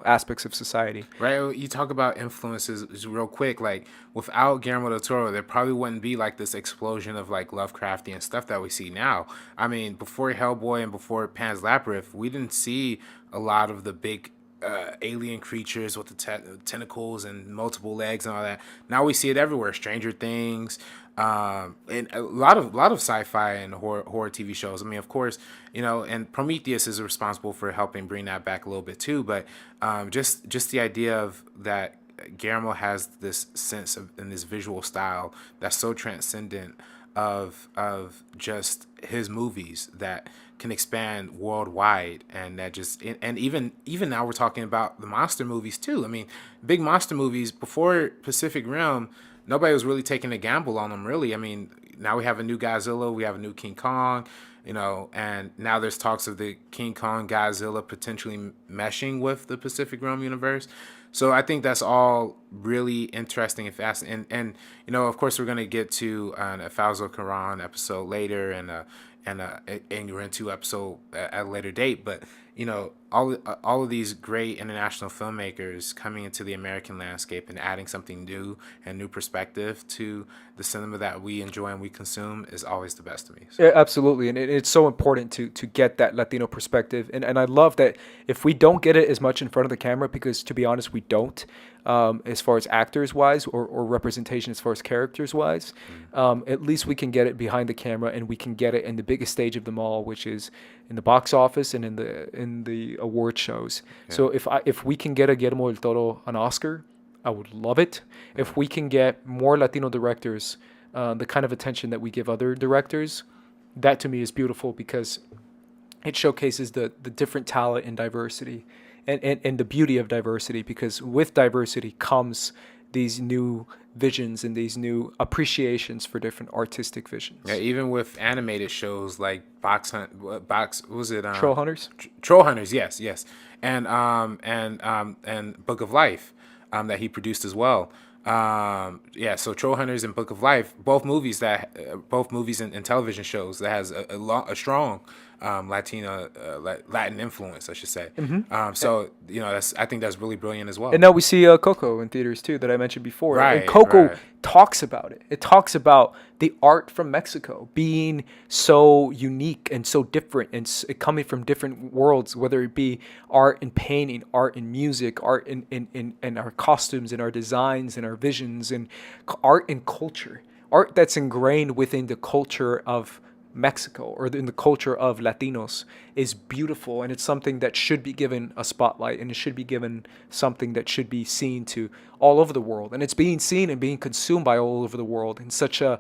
aspects of society. Right. You talk about influences real quick. Like, without Guillermo del Toro, there probably wouldn't be like this explosion of like Lovecraftian stuff that we see now. I mean, before Hellboy and before Pan's Labyrinth, we didn't see a lot of the big alien creatures with the tentacles and multiple legs and all that. Now we see it everywhere. Stranger Things, and a lot of sci-fi and horror TV shows. I mean, of course, and Prometheus is responsible for helping bring that back a little bit too. But just the idea of that Guillermo has this sense of, in this visual style that's so transcendent of just his movies that can expand worldwide, and that just, and even now we're talking about the monster movies too. I mean, big monster movies before Pacific Rim, nobody was really taking a gamble on them, really. I mean, now we have a new Godzilla, we have a new King Kong, and now there's talks of the King Kong Godzilla potentially meshing with the Pacific Rim universe. So I think that's all really interesting and fascinating. And of course, we're going to get to an Alfonso Cuarón episode later, and and you're into episode at a later date. But all of these great international filmmakers coming into the American landscape and adding something new and new perspective to the cinema that we enjoy and we consume is always the best to me. So. Yeah, absolutely, and it's so important to get that Latino perspective, and I love that if we don't get it as much in front of the camera, because to be honest, we don't, as far as actors wise or representation as far as characters wise, at least we can get it behind the camera, and we can get it in the biggest stage of them all, which is in the box office and in the award shows. Yeah. So if we can get a Guillermo del Toro an Oscar, I would love it. If we can get more Latino directors the kind of attention that we give other directors, that to me is beautiful, because it showcases the different talent and diversity and the beauty of diversity, because with diversity comes these new visions and these new appreciations for different artistic visions. Yeah, even with animated shows like Troll Hunters? Troll Hunters, yes. And Book of Life that he produced as well. So Troll Hunters and Book of Life, both movies and television shows that has a strong Latin influence, I should say. Mm-hmm. I think that's really brilliant as well. And now we see Coco in theaters too, that I mentioned before. Right, and Coco talks about it. It talks about the art from Mexico being so unique and so different, and coming from different worlds, whether it be art and painting, art and music, art in our costumes and our designs and our visions, and art and culture. Art that's ingrained within the culture of Mexico or in the culture of Latinos is beautiful, and it's something that should be given a spotlight, and it should be given something that should be seen to all over the world, and it's being seen and being consumed by all over the world in such a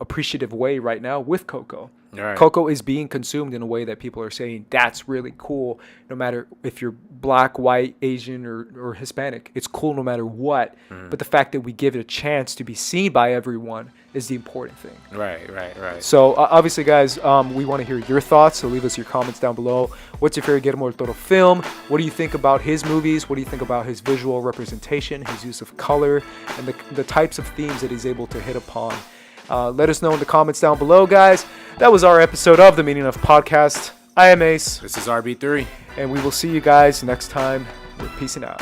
appreciative way right now with Coco. Right. Coco is being consumed in a way that people are saying that's really cool, no matter if you're black, white, Asian, or Hispanic. It's cool no matter what. But the fact that we give it a chance to be seen by everyone is the important thing. Right. So obviously, guys, we want to hear your thoughts. So leave us your comments down below. What's your favorite Guillermo del Toro film? What do you think about his movies? What do you think about his visual representation, his use of color, and the types of themes that he's able to hit upon? Let us know in the comments down below, guys. That was our episode of The Meaning of Podcast. I am Ace. This is RB3. And we will see you guys next time. We're peacing out.